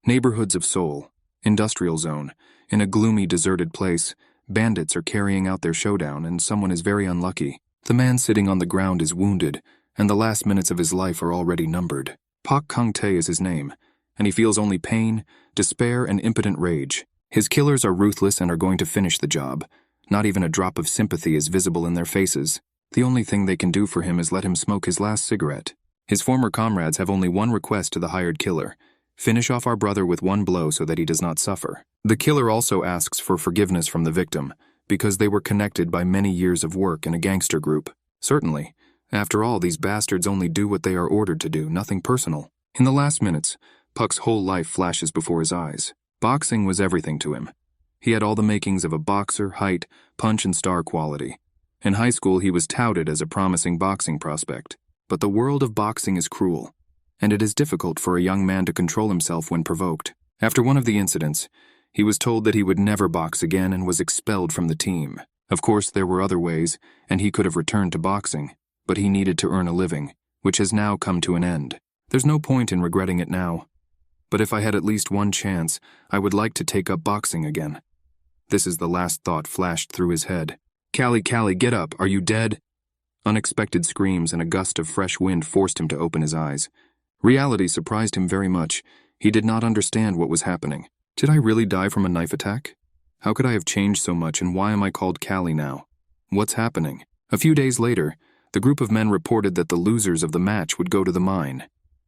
Neighborhoods of Seoul, industrial zone, in a gloomy, deserted place, bandits are carrying out their showdown and someone is very unlucky. The man sitting on the ground is wounded, and the last minutes of his life are already numbered. Park Kang-tae is his name, and he feels only pain, despair, and impotent rage. His killers are ruthless and are going to finish the job. Not even a drop of sympathy is visible in their faces. The only thing they can do for him is let him smoke his last cigarette. His former comrades have only one request to the hired killer: finish off our brother with one blow so that he does not suffer. The killer also asks for forgiveness from the victim, because they were connected by many years of work in a gangster group. Certainly. After all, these bastards only do what they are ordered to do, nothing personal. In the last minutes, Puck's whole life flashes before his eyes. Boxing was everything to him. He had all the makings of a boxer: height, punch, and star quality. In high school, he was touted as a promising boxing prospect. But the world of boxing is cruel, and it is difficult for a young man to control himself when provoked. After one of the incidents, he was told that he would never box again and was expelled from the team. Of course, there were other ways, and he could have returned to boxing, but he needed to earn a living, which has now come to an end. There's no point in regretting it now. But if I had at least one chance, I would like to take up boxing again. This is the last thought flashed through his head. Kalli, get up, are you dead? Unexpected screams and a gust of fresh wind forced him to open his eyes. Reality surprised him very much. He did not understand what was happening. Did I really die from a knife attack? How could I have changed so much, and why am I called Kalli now? What's happening? A few days later, the group of men reported that the losers of the match would go to the mine,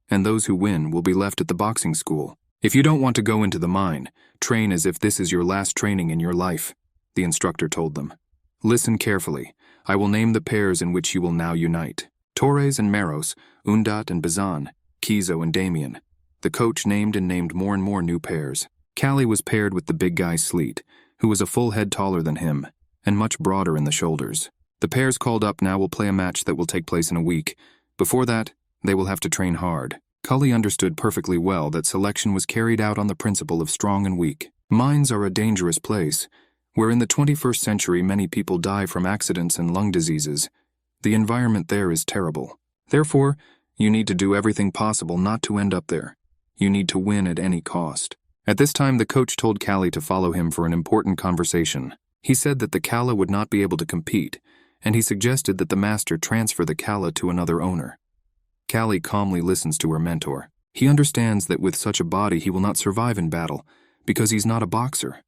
and those who win will be left at the boxing school. If you don't want to go into the mine, train as if this is your last training in your life, the instructor told them. Listen carefully. I will name the pairs in which you will now unite. Torres and Maros, Undat and Bazan, Kizo and Damien. The coach named and named more and more new pairs. Kalli was paired with the big guy Sleet, who was a full head taller than him, and much broader in the shoulders. The pairs called up now will play a match that will take place in a week. Before that, they will have to train hard. Kalli understood perfectly well that selection was carried out on the principle of strong and weak. Mines are a dangerous place, where in the 21st century many people die from accidents and lung diseases. The environment there is terrible. Therefore, you need to do everything possible not to end up there. You need to win at any cost. At this time, the coach told Kalli to follow him for an important conversation. He said that the Kala would not be able to compete, and he suggested that the master transfer the Kala to another owner. Kalli calmly listens to her mentor. He understands that with such a body he will not survive in battle, because he's not a boxer.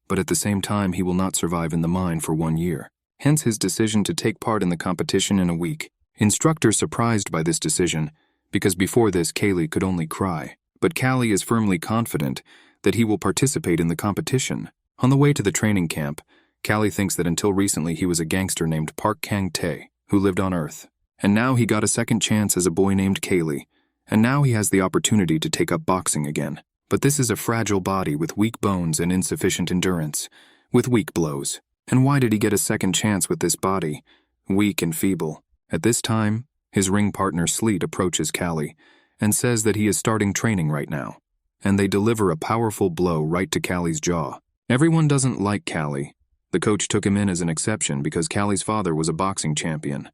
But at the same time, he will not survive in the mine for 1 year. Hence his decision to take part in the competition in a week. Instructor surprised by this decision, because before this Kalli could only cry. But Kalli is firmly confident that he will participate in the competition. On the way to the training camp, Kalli thinks that until recently he was a gangster named Park Kang-tae, who lived on Earth. And now he got a second chance as a boy named Kalli, and now he has the opportunity to take up boxing again. But this is a fragile body with weak bones and insufficient endurance, with weak blows. And why did he get a second chance with this body, weak and feeble? At this time, his ring partner Sleet approaches Kalli and says that he is starting training right now, and they deliver a powerful blow right to Kalli's jaw. Everyone doesn't like Kalli. The coach took him in as an exception because Kalli's father was a boxing champion.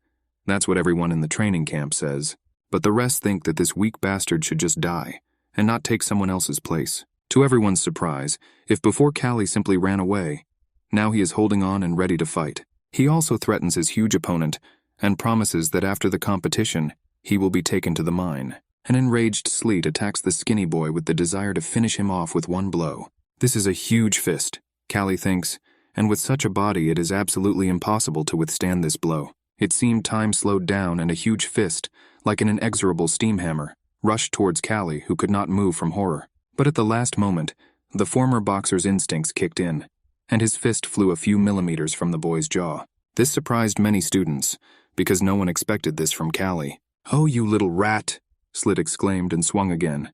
That's what everyone in the training camp says. But the rest think that this weak bastard should just die and not take someone else's place. To everyone's surprise, if before Kalli simply ran away, now he is holding on and ready to fight. He also threatens his huge opponent and promises that after the competition, he will be taken to the mine. An enraged Sleet attacks the skinny boy with the desire to finish him off with one blow. This is a huge fist, Kalli thinks, and with such a body it is absolutely impossible to withstand this blow. It seemed time slowed down and a huge fist, like an inexorable steam hammer, rushed towards Kalli, who could not move from horror. But at the last moment, the former boxer's instincts kicked in, and his fist flew a few millimeters from the boy's jaw. This surprised many students, because no one expected this from Kalli. "Oh, you little rat!" Sleet exclaimed and swung again.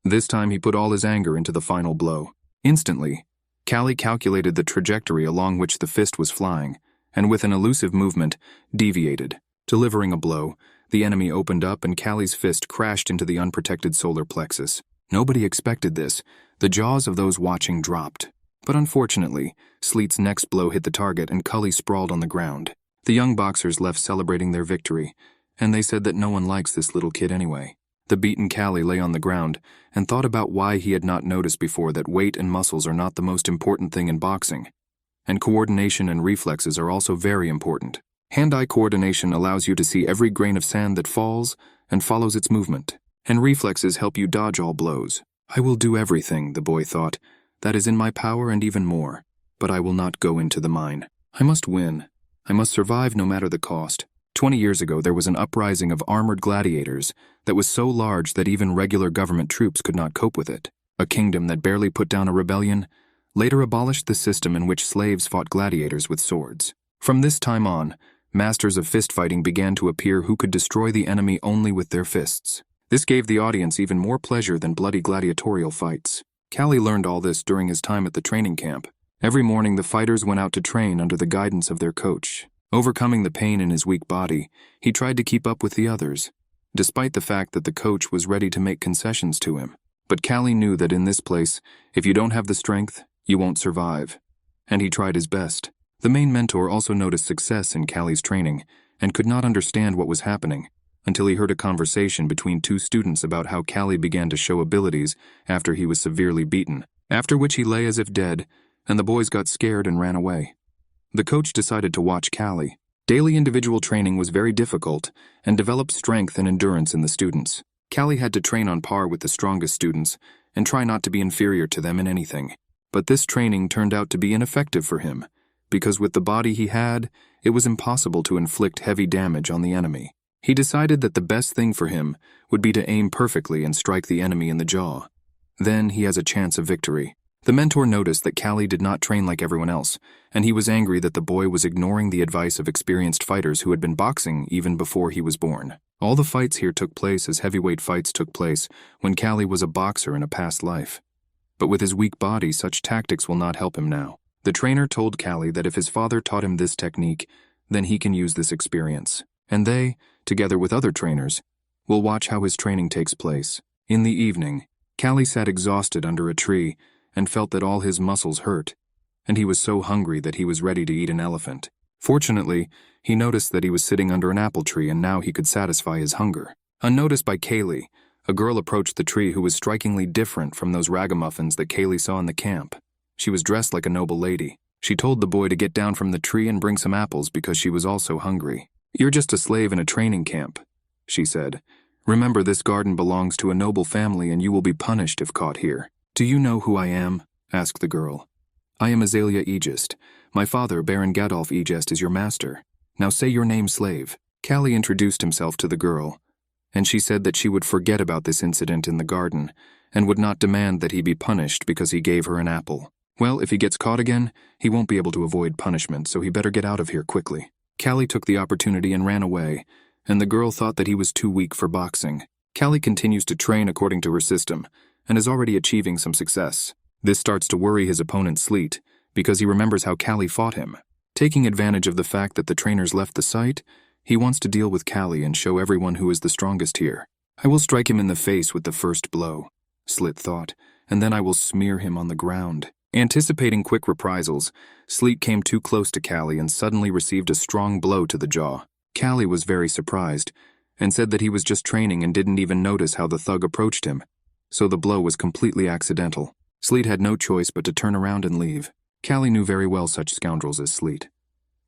This time he put all his anger into the final blow. Instantly, Kalli calculated the trajectory along which the fist was flying, and with an elusive movement, deviated. Delivering a blow, the enemy opened up and Kalli's fist crashed into the unprotected solar plexus. Nobody expected this. The jaws of those watching dropped. But unfortunately, Sleet's next blow hit the target and Kalli sprawled on the ground. The young boxers left celebrating their victory, and they said that no one likes this little kid anyway. The beaten Kalli lay on the ground and thought about why he had not noticed before that weight and muscles are not the most important thing in boxing. And coordination and reflexes are also very important. Hand-eye coordination allows you to see every grain of sand that falls and follows its movement. And reflexes help you dodge all blows. I will do everything, the boy thought, that is in my power and even more. But I will not go into the mine. I must win. I must survive no matter the cost. 20 years ago, there was an uprising of armored gladiators that was so large that even regular government troops could not cope with it. A kingdom that barely put down a rebellion later abolished the system in which slaves fought gladiators with swords. From this time on, masters of fist-fighting began to appear who could destroy the enemy only with their fists. This gave the audience even more pleasure than bloody gladiatorial fights. Kalli learned all this during his time at the training camp. Every morning the fighters went out to train under the guidance of their coach. Overcoming the pain in his weak body, he tried to keep up with the others, despite the fact that the coach was ready to make concessions to him. But Kalli knew that in this place, if you don't have the strength, you won't survive. And he tried his best. The main mentor also noticed success in Kalli's training and could not understand what was happening until he heard a conversation between two students about how Kalli began to show abilities after he was severely beaten, after which he lay as if dead, and the boys got scared and ran away. The coach decided to watch Kalli. Daily individual training was very difficult and developed strength and endurance in the students. Kalli had to train on par with the strongest students and try not to be inferior to them in anything. But this training turned out to be ineffective for him, because with the body he had, it was impossible to inflict heavy damage on the enemy. He decided that the best thing for him would be to aim perfectly and strike the enemy in the jaw. Then he has a chance of victory. The mentor noticed that Kalli did not train like everyone else, and he was angry that the boy was ignoring the advice of experienced fighters who had been boxing even before he was born. All the fights here took place as heavyweight fights took place when Kalli was a boxer in a past life. But with his weak body, such tactics will not help him now. The trainer told Kalli that if his father taught him this technique, then he can use this experience. And they, together with other trainers, will watch how his training takes place. In the evening, Kalli sat exhausted under a tree and felt that all his muscles hurt, and he was so hungry that he was ready to eat an elephant. Fortunately, he noticed that he was sitting under an apple tree and now he could satisfy his hunger. Unnoticed by Kalli, a girl approached the tree who was strikingly different from those ragamuffins that Kalli saw in the camp. She was dressed like a noble lady. She told the boy to get down from the tree and bring some apples because she was also hungry. "You're just a slave in a training camp," she said. "Remember, this garden belongs to a noble family and you will be punished if caught here." "Do you know who I am?" asked the girl. "I am Azalea Aegist. My father, Baron Gadolf Aegist, is your master. Now say your name, slave." Kalli introduced himself to the girl, and she said that she would forget about this incident in the garden and would not demand that he be punished because he gave her an apple. Well, if he gets caught again, he won't be able to avoid punishment, so he better get out of here quickly. Kalli took the opportunity and ran away, and the girl thought that he was too weak for boxing. Kalli continues to train according to her system and is already achieving some success. This starts to worry his opponent Sleet, because he remembers how Kalli fought him. Taking advantage of the fact that the trainers left the site, he wants to deal with Kalli and show everyone who is the strongest here. "I will strike him in the face with the first blow," Sleet thought, "and then I will smear him on the ground." Anticipating quick reprisals, Sleet came too close to Kalli and suddenly received a strong blow to the jaw. Kalli was very surprised and said that he was just training and didn't even notice how the thug approached him, so the blow was completely accidental. Sleet had no choice but to turn around and leave. Kalli knew very well such scoundrels as Sleet.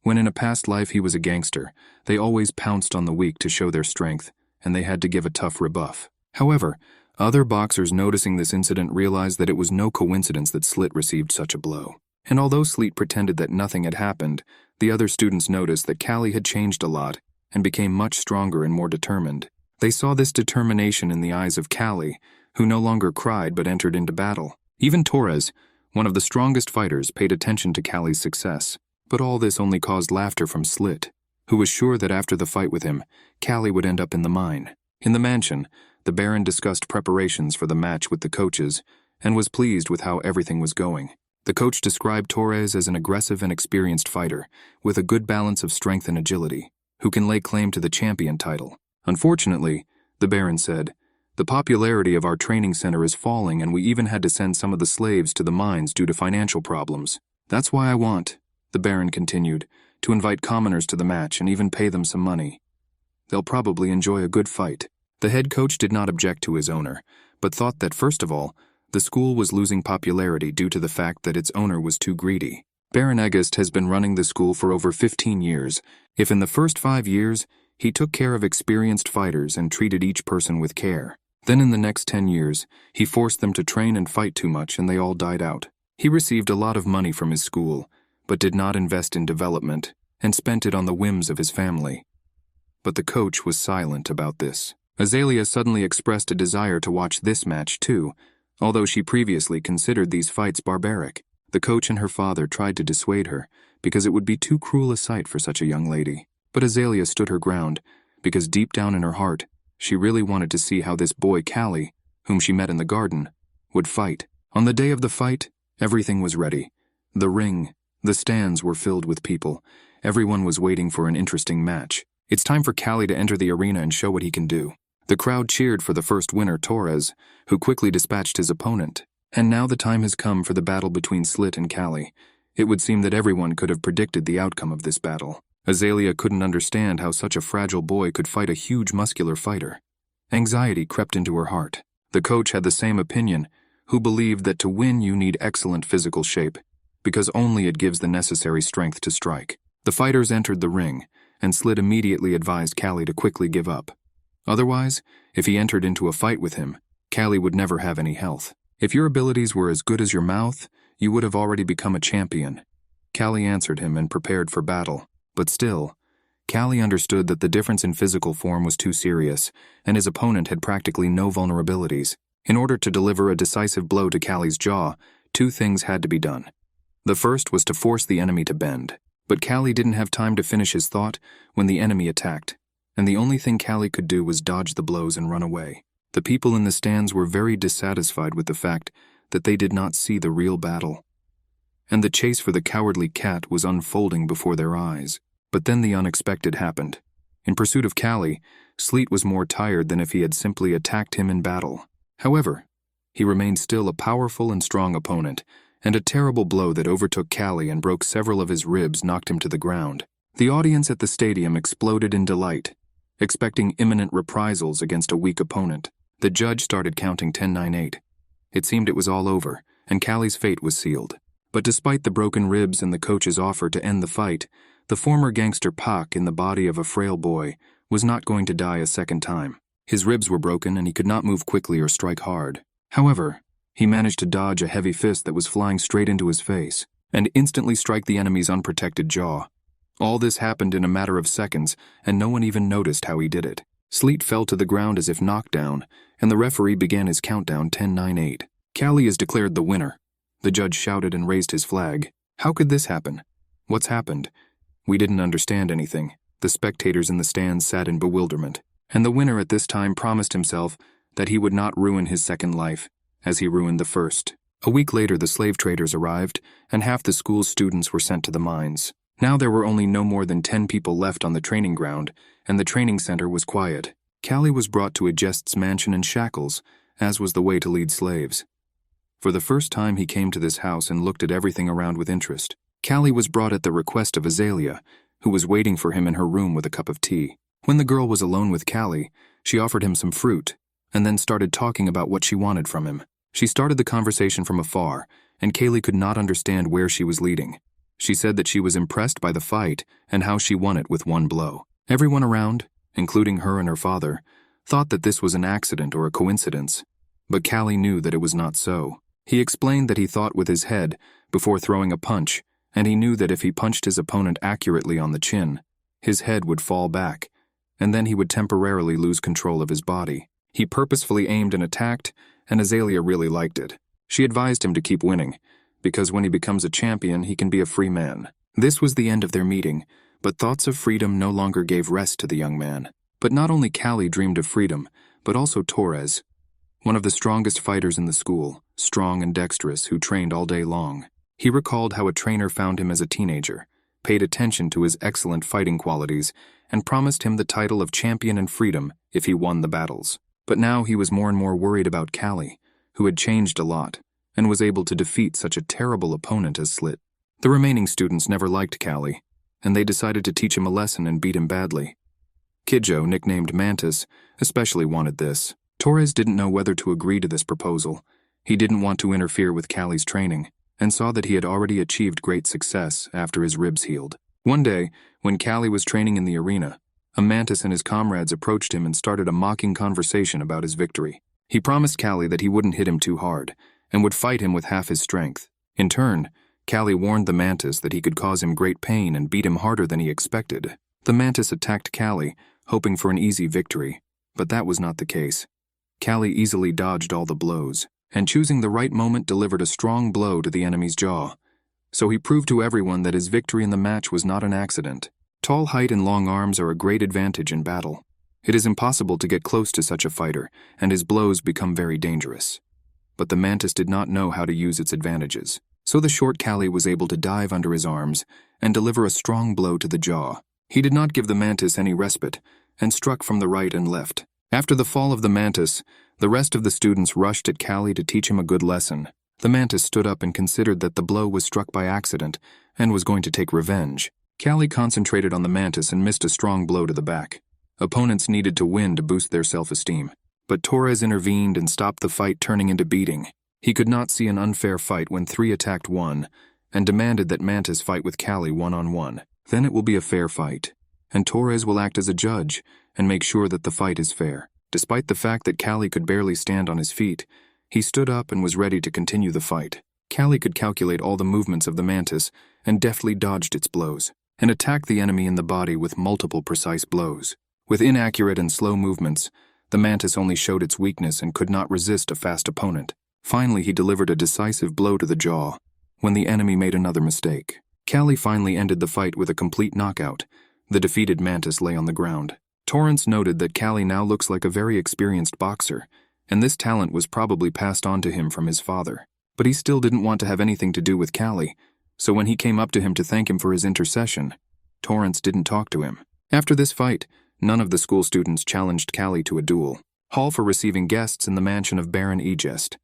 When in a past life he was a gangster, they always pounced on the weak to show their strength, and they had to give a tough rebuff. However, other boxers noticing this incident realized that it was no coincidence that Sleet received such a blow. And although Sleet pretended that nothing had happened, the other students noticed that Kalli had changed a lot and became much stronger and more determined. They saw this determination in the eyes of Kalli, who no longer cried but entered into battle. Even Torres, one of the strongest fighters, paid attention to Kalli's success. But all this only caused laughter from Sleet, who was sure that after the fight with him, Kalli would end up in the mine. In the mansion, the Baron discussed preparations for the match with the coaches and was pleased with how everything was going. The coach described Torres as an aggressive and experienced fighter, with a good balance of strength and agility, who can lay claim to the champion title. "Unfortunately," the Baron said, "the popularity of our training center is falling and we even had to send some of the slaves to the mines due to financial problems. That's why I want," the Baron continued, "to invite commoners to the match and even pay them some money. They'll probably enjoy a good fight." The head coach did not object to his owner, but thought that, first of all, the school was losing popularity due to the fact that its owner was too greedy. Baron Egist has been running the school for over 15 years. If in the first 5 years, he took care of experienced fighters and treated each person with care, then in the next 10 years, he forced them to train and fight too much and they all died out. He received a lot of money from his school, but did not invest in development and spent it on the whims of his family. But the coach was silent about this. Azalea suddenly expressed a desire to watch this match too, although she previously considered these fights barbaric. The coach and her father tried to dissuade her, because it would be too cruel a sight for such a young lady. But Azalea stood her ground, because deep down in her heart, she really wanted to see how this boy Kalli, whom she met in the garden, would fight. On the day of the fight, everything was ready. The ring, the stands were filled with people. Everyone was waiting for an interesting match. It's time for Kalli to enter the arena and show what he can do. The crowd cheered for the first winner, Torres, who quickly dispatched his opponent. And now the time has come for the battle between Slit and Kalli. It would seem that everyone could have predicted the outcome of this battle. Azalea couldn't understand how such a fragile boy could fight a huge muscular fighter. Anxiety crept into her heart. The coach had the same opinion, who believed that to win you need excellent physical shape, because only it gives the necessary strength to strike. The fighters entered the ring, and Slit immediately advised Kalli to quickly give up. Otherwise, if he entered into a fight with him, Kalli would never have any health. If your abilities were as good as your mouth, you would have already become a champion. Kalli answered him and prepared for battle. But still, Kalli understood that the difference in physical form was too serious, and his opponent had practically no vulnerabilities. In order to deliver a decisive blow to Kalli's jaw, 2 things had to be done. The first was to force the enemy to bend. But Kalli didn't have time to finish his thought when the enemy attacked, and the only thing Kalli could do was dodge the blows and run away. The people in the stands were very dissatisfied with the fact that they did not see the real battle, and the chase for the cowardly cat was unfolding before their eyes. But then the unexpected happened. In pursuit of Kalli, Sleet was more tired than if he had simply attacked him in battle. However, he remained still a powerful and strong opponent, and a terrible blow that overtook Kalli and broke several of his ribs knocked him to the ground. The audience at the stadium exploded in delight, expecting imminent reprisals against a weak opponent. The judge started counting 10, 9, 8. It seemed it was all over, and Kalli's fate was sealed. But despite the broken ribs and the coach's offer to end the fight, the former gangster Pak, in the body of a frail boy, was not going to die a second time. His ribs were broken and he could not move quickly or strike hard. However, he managed to dodge a heavy fist that was flying straight into his face, and instantly strike the enemy's unprotected jaw. All this happened in a matter of seconds, and no one even noticed how he did it. Sleet fell to the ground as if knocked down, and the referee began his countdown 10, 9, 8. Kalli is declared the winner. The judge shouted and raised his flag. How could this happen? What's happened? We didn't understand anything. The spectators in the stands sat in bewilderment, and the winner at this time promised himself that he would not ruin his second life, as he ruined the first. A week later, the slave traders arrived, and half the school's students were sent to the mines. Now there were only no more than 10 people left on the training ground, and the training center was quiet. Kalli was brought to a guest's mansion in shackles, as was the way to lead slaves. For the first time he came to this house and looked at everything around with interest. Kalli was brought at the request of Azalea, who was waiting for him in her room with a cup of tea. When the girl was alone with Kalli, she offered him some fruit, and then started talking about what she wanted from him. She started the conversation from afar, and Kalli could not understand where she was leading. She said that she was impressed by the fight and how she won it with one blow. Everyone around, including her and her father, thought that this was an accident or a coincidence, but Kalli knew that it was not so. He explained that he thought with his head before throwing a punch, and he knew that if he punched his opponent accurately on the chin, his head would fall back, and then he would temporarily lose control of his body. He purposefully aimed and attacked, and Azalea really liked it. She advised him to keep winning, because when he becomes a champion, he can be a free man. This was the end of their meeting, but thoughts of freedom no longer gave rest to the young man. But not only Kalli dreamed of freedom, but also Torres, one of the strongest fighters in the school, strong and dexterous, who trained all day long. He recalled how a trainer found him as a teenager, paid attention to his excellent fighting qualities, and promised him the title of champion and freedom if he won the battles. But now he was more and more worried about Kalli, who had changed a lot, and was able to defeat such a terrible opponent as Slit. The remaining students never liked Kalli, and they decided to teach him a lesson and beat him badly. Kidjo, nicknamed Mantis, especially wanted this. Torres didn't know whether to agree to this proposal. He didn't want to interfere with Kalli's training, and saw that he had already achieved great success after his ribs healed. One day, when Kalli was training in the arena, a Mantis and his comrades approached him and started a mocking conversation about his victory. He promised Kalli that he wouldn't hit him too hard, and would fight him with half his strength. In turn, Kalli warned the Mantis that he could cause him great pain and beat him harder than he expected. The Mantis attacked Kalli, hoping for an easy victory, but that was not the case. Kalli easily dodged all the blows, and choosing the right moment delivered a strong blow to the enemy's jaw. So he proved to everyone that his victory in the match was not an accident. Tall height and long arms are a great advantage in battle. It is impossible to get close to such a fighter, and his blows become very dangerous. But the Mantis did not know how to use its advantages, so the short Kalli was able to dive under his arms and deliver a strong blow to the jaw. He did not give the Mantis any respite, and struck from the right and left. After the fall of the Mantis, the rest of the students rushed at Kalli to teach him a good lesson. The Mantis stood up and considered that the blow was struck by accident and was going to take revenge. Kalli concentrated on the Mantis and missed a strong blow to the back. Opponents needed to win to boost their self-esteem, but Torres intervened and stopped the fight turning into beating. He could not see an unfair fight when 3 attacked 1, and demanded that Mantis fight with Kalli one-on-one. Then it will be a fair fight, and Torres will act as a judge and make sure that the fight is fair. Despite the fact that Kalli could barely stand on his feet, he stood up and was ready to continue the fight. Kalli could calculate all the movements of the Mantis and deftly dodged its blows, and attacked the enemy in the body with multiple precise blows. With inaccurate and slow movements, the Mantis only showed its weakness and could not resist a fast opponent. Finally, he delivered a decisive blow to the jaw, when the enemy made another mistake. Kalli finally ended the fight with a complete knockout. The defeated Mantis lay on the ground. Torrance noted that Kalli now looks like a very experienced boxer, and this talent was probably passed on to him from his father. But he still didn't want to have anything to do with Kalli, so when he came up to him to thank him for his intercession, Torrance didn't talk to him. After this fight, none of the school students challenged Kalli to a duel. Hall for receiving guests in the mansion of Baron Egest.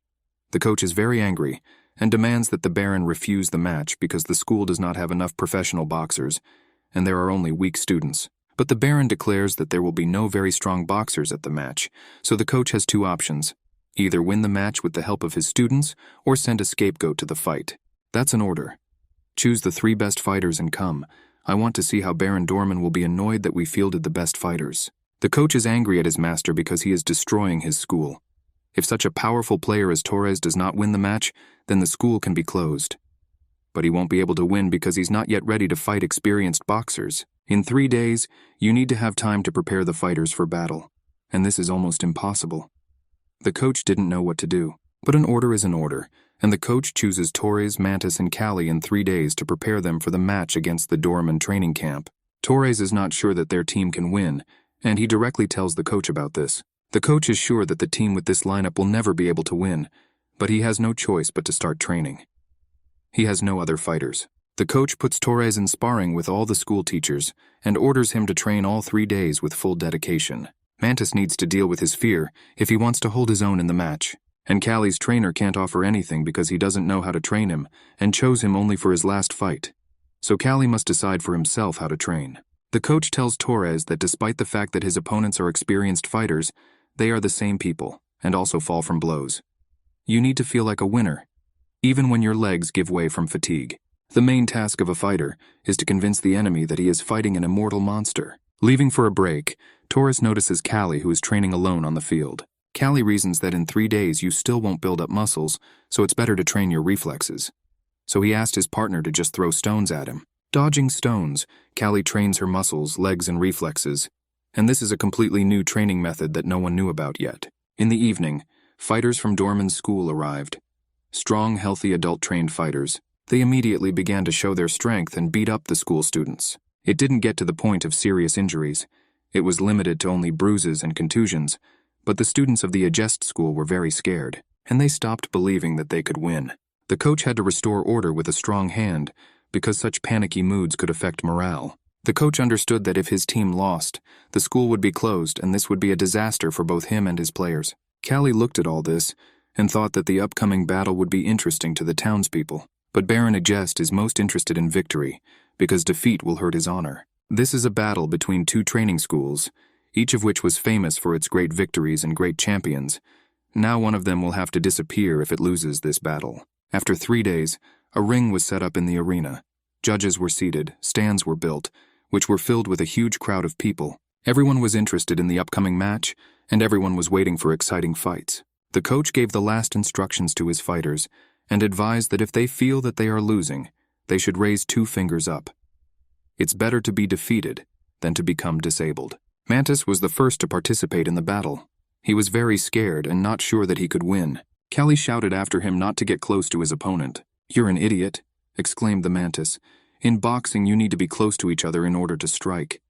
The coach is very angry and demands that the Baron refuse the match because the school does not have enough professional boxers and there are only weak students. But the Baron declares that there will be no very strong boxers at the match, so the coach has 2 options: either win the match with the help of his students or send a scapegoat to the fight. That's an order. Choose the 3 best fighters and come. I want to see how Baron Dorman will be annoyed that we fielded the best fighters. The coach is angry at his master because he is destroying his school. If such a powerful player as Torres does not win the match, then the school can be closed. But he won't be able to win because he's not yet ready to fight experienced boxers. In 3 days, you need to have time to prepare the fighters for battle, and this is almost impossible. The coach didn't know what to do, but an order is an order, and the coach chooses Torres, Mantis, and Kalli in 3 days to prepare them for the match against the Dorman training camp. Torres is not sure that their team can win, and he directly tells the coach about this. The coach is sure that the team with this lineup will never be able to win, but he has no choice but to start training. He has no other fighters. The coach puts Torres in sparring with all the school teachers and orders him to train all 3 days with full dedication. Mantis needs to deal with his fear if he wants to hold his own in the match, and Kalli's trainer can't offer anything because he doesn't know how to train him and chose him only for his last fight. So Kalli must decide for himself how to train. The coach tells Torres that despite the fact that his opponents are experienced fighters, they are the same people and also fall from blows. You need to feel like a winner, even when your legs give way from fatigue. The main task of a fighter is to convince the enemy that he is fighting an immortal monster. Leaving for a break, Torres notices Kalli, who is training alone on the field. Kalli reasons that in 3 days you still won't build up muscles, so it's better to train your reflexes. So he asked his partner to just throw stones at him. Dodging stones, Kalli trains her muscles, legs, and reflexes, and this is a completely new training method that no one knew about yet. In the evening, fighters from Dorman's school arrived. Strong, healthy, adult-trained fighters. They immediately began to show their strength and beat up the school students. It didn't get to the point of serious injuries. It was limited to only bruises and contusions, but the students of the Egest school were very scared, and they stopped believing that they could win. The coach had to restore order with a strong hand because such panicky moods could affect morale. The coach understood that if his team lost, the school would be closed and this would be a disaster for both him and his players. Kalli looked at all this and thought that the upcoming battle would be interesting to the townspeople. But Baron Egest is most interested in victory because defeat will hurt his honor. This is a battle between two training schools, each of which was famous for its great victories and great champions. Now one of them will have to disappear if it loses this battle. After 3 days, a ring was set up in the arena. Judges were seated, stands were built, which were filled with a huge crowd of people. Everyone was interested in the upcoming match, and everyone was waiting for exciting fights. The coach gave the last instructions to his fighters and advised that if they feel that they are losing, they should raise 2 fingers up. It's better to be defeated than to become disabled. Mantis was the first to participate in the battle. He was very scared and not sure that he could win. Kalli shouted after him not to get close to his opponent. "You're an idiot," exclaimed the Mantis. "In boxing, you need to be close to each other in order to strike."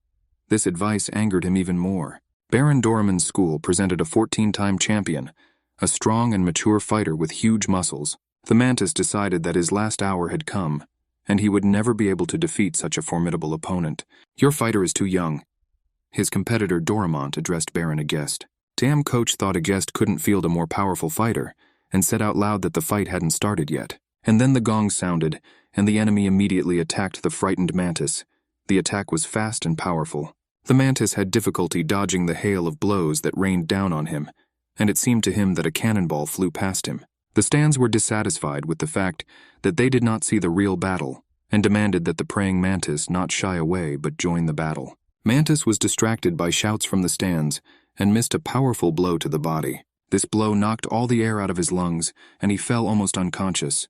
This advice angered him even more. Baron Doraemon's school presented a 14-time champion, a strong and mature fighter with huge muscles. The Mantis decided that his last hour had come, and he would never be able to defeat such a formidable opponent. "Your fighter is too young." His competitor Doraemon addressed Baron a guest. Damn, coach thought a guest couldn't field a more powerful fighter, and said out loud that the fight hadn't started yet. And then the gong sounded, and the enemy immediately attacked the frightened Mantis. The attack was fast and powerful. The Mantis had difficulty dodging the hail of blows that rained down on him, and it seemed to him that a cannonball flew past him. The stands were dissatisfied with the fact that they did not see the real battle, and demanded that the praying Mantis not shy away but join the battle. Mantis was distracted by shouts from the stands and missed a powerful blow to the body. This blow knocked all the air out of his lungs, and he fell almost unconscious.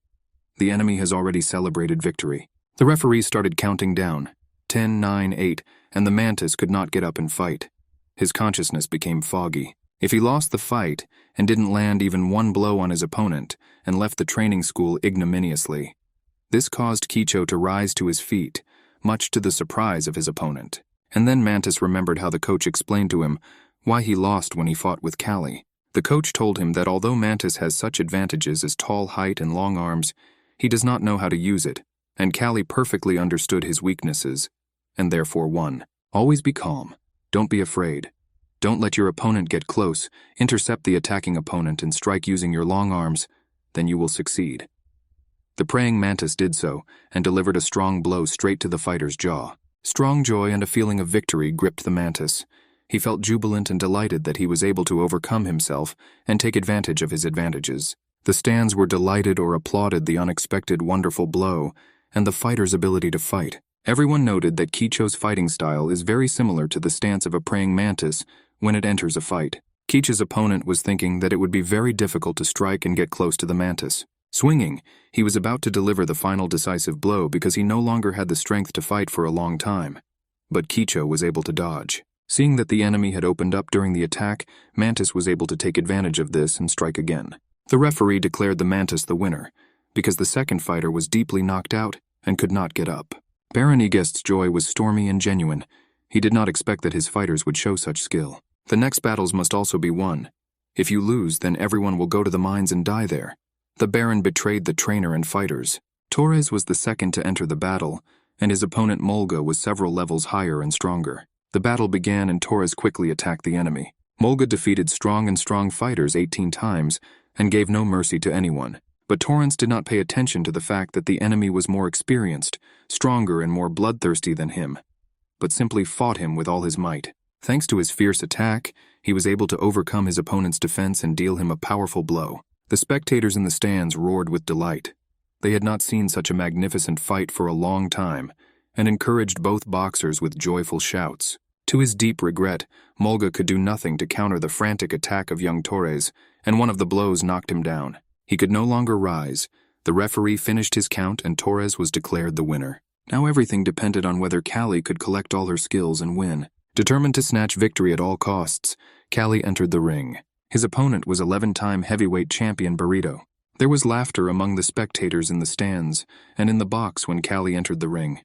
The enemy has already celebrated victory. The referee started counting down. 10, 9, 8, and the Mantis could not get up and fight. His consciousness became foggy. If he lost the fight and didn't land even one blow on his opponent and left the training school ignominiously, this caused Kicho to rise to his feet, much to the surprise of his opponent. And then Mantis remembered how the coach explained to him why he lost when he fought with Kalli. The coach told him that although Mantis has such advantages as tall height and long arms, he does not know how to use it, and Kalli perfectly understood his weaknesses, and therefore won. Always be calm. Don't be afraid. Don't let your opponent get close. Intercept the attacking opponent and strike using your long arms. Then you will succeed. The praying Mantis did so, and delivered a strong blow straight to the fighter's jaw. Strong joy and a feeling of victory gripped the Mantis. He felt jubilant and delighted that he was able to overcome himself and take advantage of his advantages. The stands were delighted or applauded the unexpected wonderful blow and the fighter's ability to fight. Everyone noted that Kicho's fighting style is very similar to the stance of a praying Mantis when it enters a fight. Kicho's opponent was thinking that it would be very difficult to strike and get close to the Mantis. Swinging, he was about to deliver the final decisive blow because he no longer had the strength to fight for a long time. But Kicho was able to dodge. Seeing that the enemy had opened up during the attack, Mantis was able to take advantage of this and strike again. The referee declared the Mantis the winner, because the second fighter was deeply knocked out and could not get up. Baron Egest's joy was stormy and genuine. He did not expect that his fighters would show such skill. The next battles must also be won. If you lose, then everyone will go to the mines and die there. The Baron betrayed the trainer and fighters. Torres was the second to enter the battle, and his opponent Molga was several levels higher and stronger. The battle began and Torres quickly attacked the enemy. Molga defeated strong fighters 18 times and gave no mercy to anyone. But Torrance did not pay attention to the fact that the enemy was more experienced, stronger and more bloodthirsty than him, but simply fought him with all his might. Thanks to his fierce attack, he was able to overcome his opponent's defense and deal him a powerful blow. The spectators in the stands roared with delight. They had not seen such a magnificent fight for a long time, and encouraged both boxers with joyful shouts. To his deep regret, Molga could do nothing to counter the frantic attack of young Torres, and one of the blows knocked him down. He could no longer rise. The referee finished his count and Torres was declared the winner. Now everything depended on whether Kalli could collect all her skills and win. Determined to snatch victory at all costs, Kalli entered the ring. His opponent was 11-time heavyweight champion Burrito. There was laughter among the spectators in the stands and in the box when Kalli entered the ring.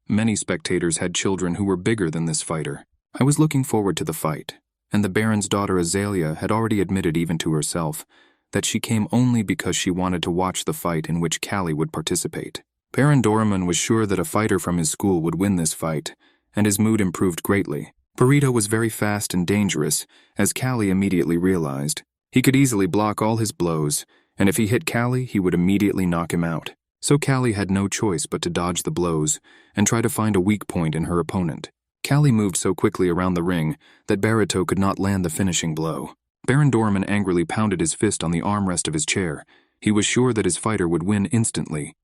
Many spectators had children who were bigger than this fighter. I was looking forward to the fight, and the Baron's daughter Azalea had already admitted even to herself that she came only because she wanted to watch the fight in which Kalli would participate. Baron Doraemon was sure that a fighter from his school would win this fight, and his mood improved greatly. Burrito was very fast and dangerous, as Kalli immediately realized. He could easily block all his blows, and if he hit Kalli, he would immediately knock him out. So Kalli had no choice but to dodge the blows and try to find a weak point in her opponent. Kalli moved so quickly around the ring that Barito could not land the finishing blow. Baron Dorman angrily pounded his fist on the armrest of his chair. He was sure that his fighter would win instantly.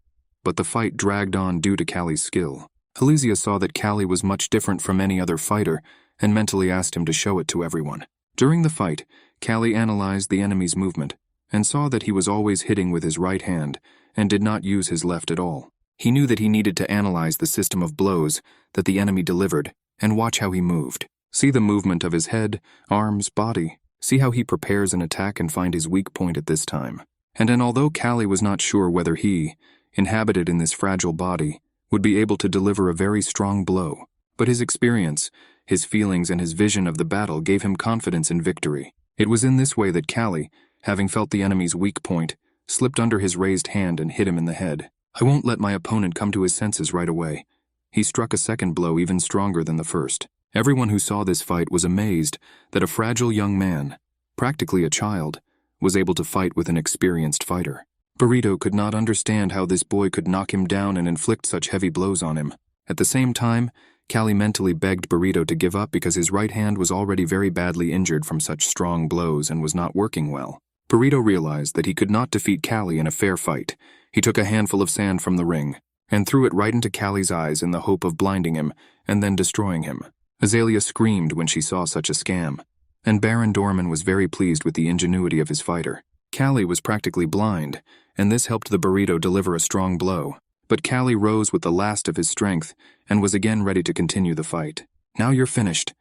But the fight dragged on due to Kalli's skill. Elysia saw that Kalli was much different from any other fighter and mentally asked him to show it to everyone. During the fight, Kalli analyzed the enemy's movement and saw that he was always hitting with his right hand and did not use his left at all. He knew that he needed to analyze the system of blows that the enemy delivered and watch how he moved. See the movement of his head, arms, body. See how he prepares an attack and find his weak point at this time. And although Kalli was not sure whether he, inhabited in this fragile body, would be able to deliver a very strong blow, but his experience, his feelings, and his vision of the battle gave him confidence in victory. It was in this way that Kalli, having felt the enemy's weak point, slipped under his raised hand and hit him in the head. I won't let my opponent come to his senses right away. He struck a second blow even stronger than the first. Everyone who saw this fight was amazed that a fragile young man, practically a child, was able to fight with an experienced fighter. Barito could not understand how this boy could knock him down and inflict such heavy blows on him. At the same time, Kalli mentally begged Barito to give up because his right hand was already very badly injured from such strong blows and was not working well. Barito realized that he could not defeat Kalli in a fair fight. He took a handful of sand from the ring and threw it right into Kalli's eyes in the hope of blinding him and then destroying him. Azalea screamed when she saw such a scam, and Baron Dorman was very pleased with the ingenuity of his fighter. Kalli was practically blind, and this helped the Barito deliver a strong blow. But Kalli rose with the last of his strength and was again ready to continue the fight. Now you're finished.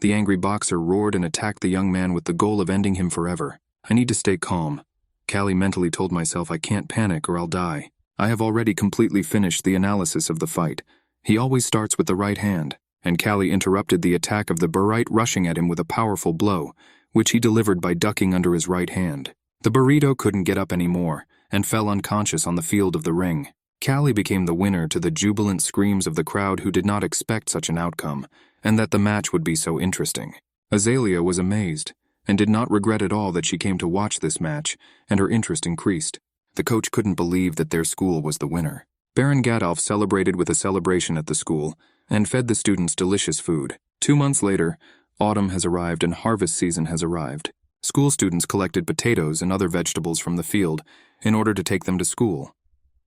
The angry boxer roared and attacked the young man with the goal of ending him forever. I need to stay calm. Kalli mentally told myself I can't panic or I'll die. I have already completely finished the analysis of the fight. He always starts with the right hand, and Kalli interrupted the attack of the Barite rushing at him with a powerful blow, which he delivered by ducking under his right hand. The Barito couldn't get up anymore and fell unconscious on the field of the ring. Kalli became the winner to the jubilant screams of the crowd who did not expect such an outcome, and that the match would be so interesting. Azalea was amazed, and did not regret at all that she came to watch this match, and her interest increased. The coach couldn't believe that their school was the winner. Baron Gadolf celebrated with a celebration at the school, and fed the students delicious food. 2 months later, autumn has arrived and harvest season has arrived. School students collected potatoes and other vegetables from the field in order to take them to school.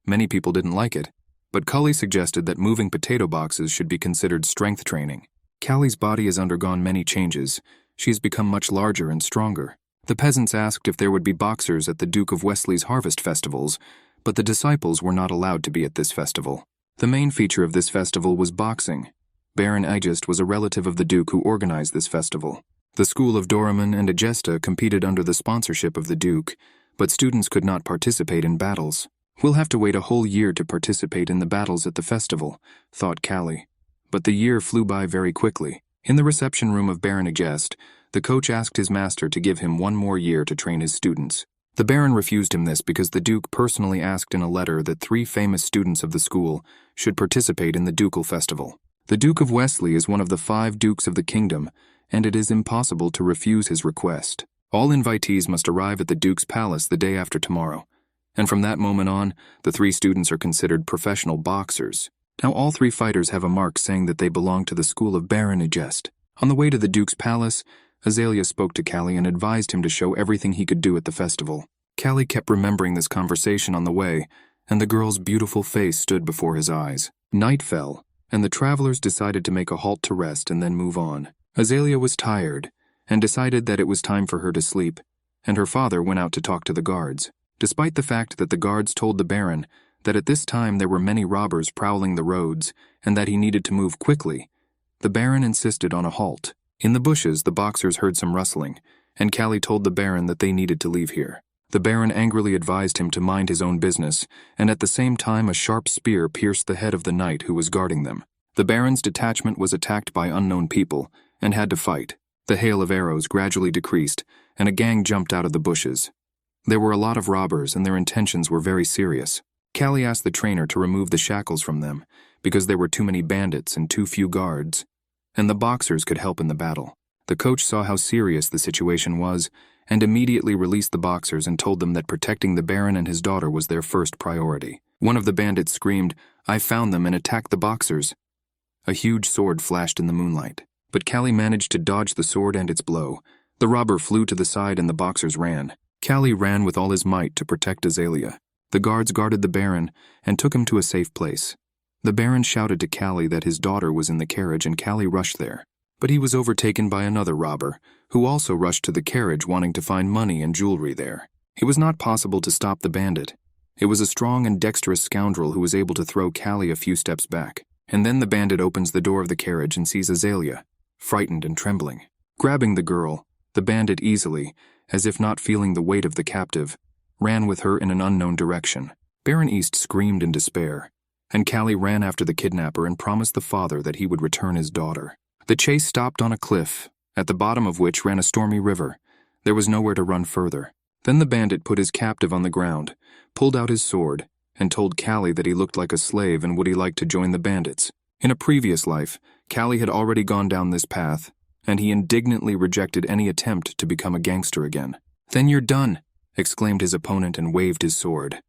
Many people didn't like it, but Kalli suggested that moving potato boxes should be considered strength training. Kalli's body has undergone many changes. She has become much larger and stronger. The peasants asked if there would be boxers at the Duke of Wesley's harvest festivals, but the disciples were not allowed to be at this festival. The main feature of this festival was boxing. Baron Aegist was a relative of the Duke who organized this festival. The school of Doraemon and Agesta competed under the sponsorship of the Duke, but students could not participate in battles. We'll have to wait a whole year to participate in the battles at the festival, thought Kalli. But the year flew by very quickly. In the reception room of Baron Agest, the coach asked his master to give him 1 more year to train his students. The Baron refused him this because the Duke personally asked in a letter that 3 famous students of the school should participate in the ducal festival. The Duke of Wesley is one of the 5 dukes of the kingdom, and it is impossible to refuse his request. All invitees must arrive at the Duke's palace the day after tomorrow, and from that moment on, the 3 students are considered professional boxers. Now all 3 fighters have a mark saying that they belong to the school of Baron Agest. On the way to the Duke's palace, Azalea spoke to Kalli and advised him to show everything he could do at the festival. Kalli kept remembering this conversation on the way, and the girl's beautiful face stood before his eyes. Night fell, and the travelers decided to make a halt to rest and then move on. Azalea was tired, and decided that it was time for her to sleep, and her father went out to talk to the guards. Despite the fact that the guards told the Baron that at this time there were many robbers prowling the roads and that he needed to move quickly, the Baron insisted on a halt. In the bushes, the boxers heard some rustling, and Kalli told the Baron that they needed to leave here. The Baron angrily advised him to mind his own business, and at the same time a sharp spear pierced the head of the knight who was guarding them. The Baron's detachment was attacked by unknown people and had to fight. The hail of arrows gradually decreased, and a gang jumped out of the bushes. There were a lot of robbers, and their intentions were very serious. Kalli asked the trainer to remove the shackles from them, because there were too many bandits and too few guards, and the boxers could help in the battle. The coach saw how serious the situation was, and immediately released the boxers and told them that protecting the Baron and his daughter was their first priority. One of the bandits screamed, "I found them," and attacked the boxers. A huge sword flashed in the moonlight, but Kalli managed to dodge the sword and its blow. The robber flew to the side and the boxers ran. Kalli ran with all his might to protect Azalea. The guards guarded the Baron and took him to a safe place. The Baron shouted to Kalli that his daughter was in the carriage and Kalli rushed there. But he was overtaken by another robber, who also rushed to the carriage wanting to find money and jewelry there. It was not possible to stop the bandit. It was a strong and dexterous scoundrel who was able to throw Kalli a few steps back. And then the bandit opens the door of the carriage and sees Azalea, frightened and trembling. Grabbing the girl, the bandit easily, as if not feeling the weight of the captive, ran with her in an unknown direction. Baron East screamed in despair, and Kalli ran after the kidnapper and promised the father that he would return his daughter. The chase stopped on a cliff, at the bottom of which ran a stormy river. There was nowhere to run further. Then the bandit put his captive on the ground, pulled out his sword, and told Kalli that he looked like a slave and would he like to join the bandits. In a previous life, Kalli had already gone down this path, and he indignantly rejected any attempt to become a gangster again. "Then you're done," exclaimed his opponent and waved his sword.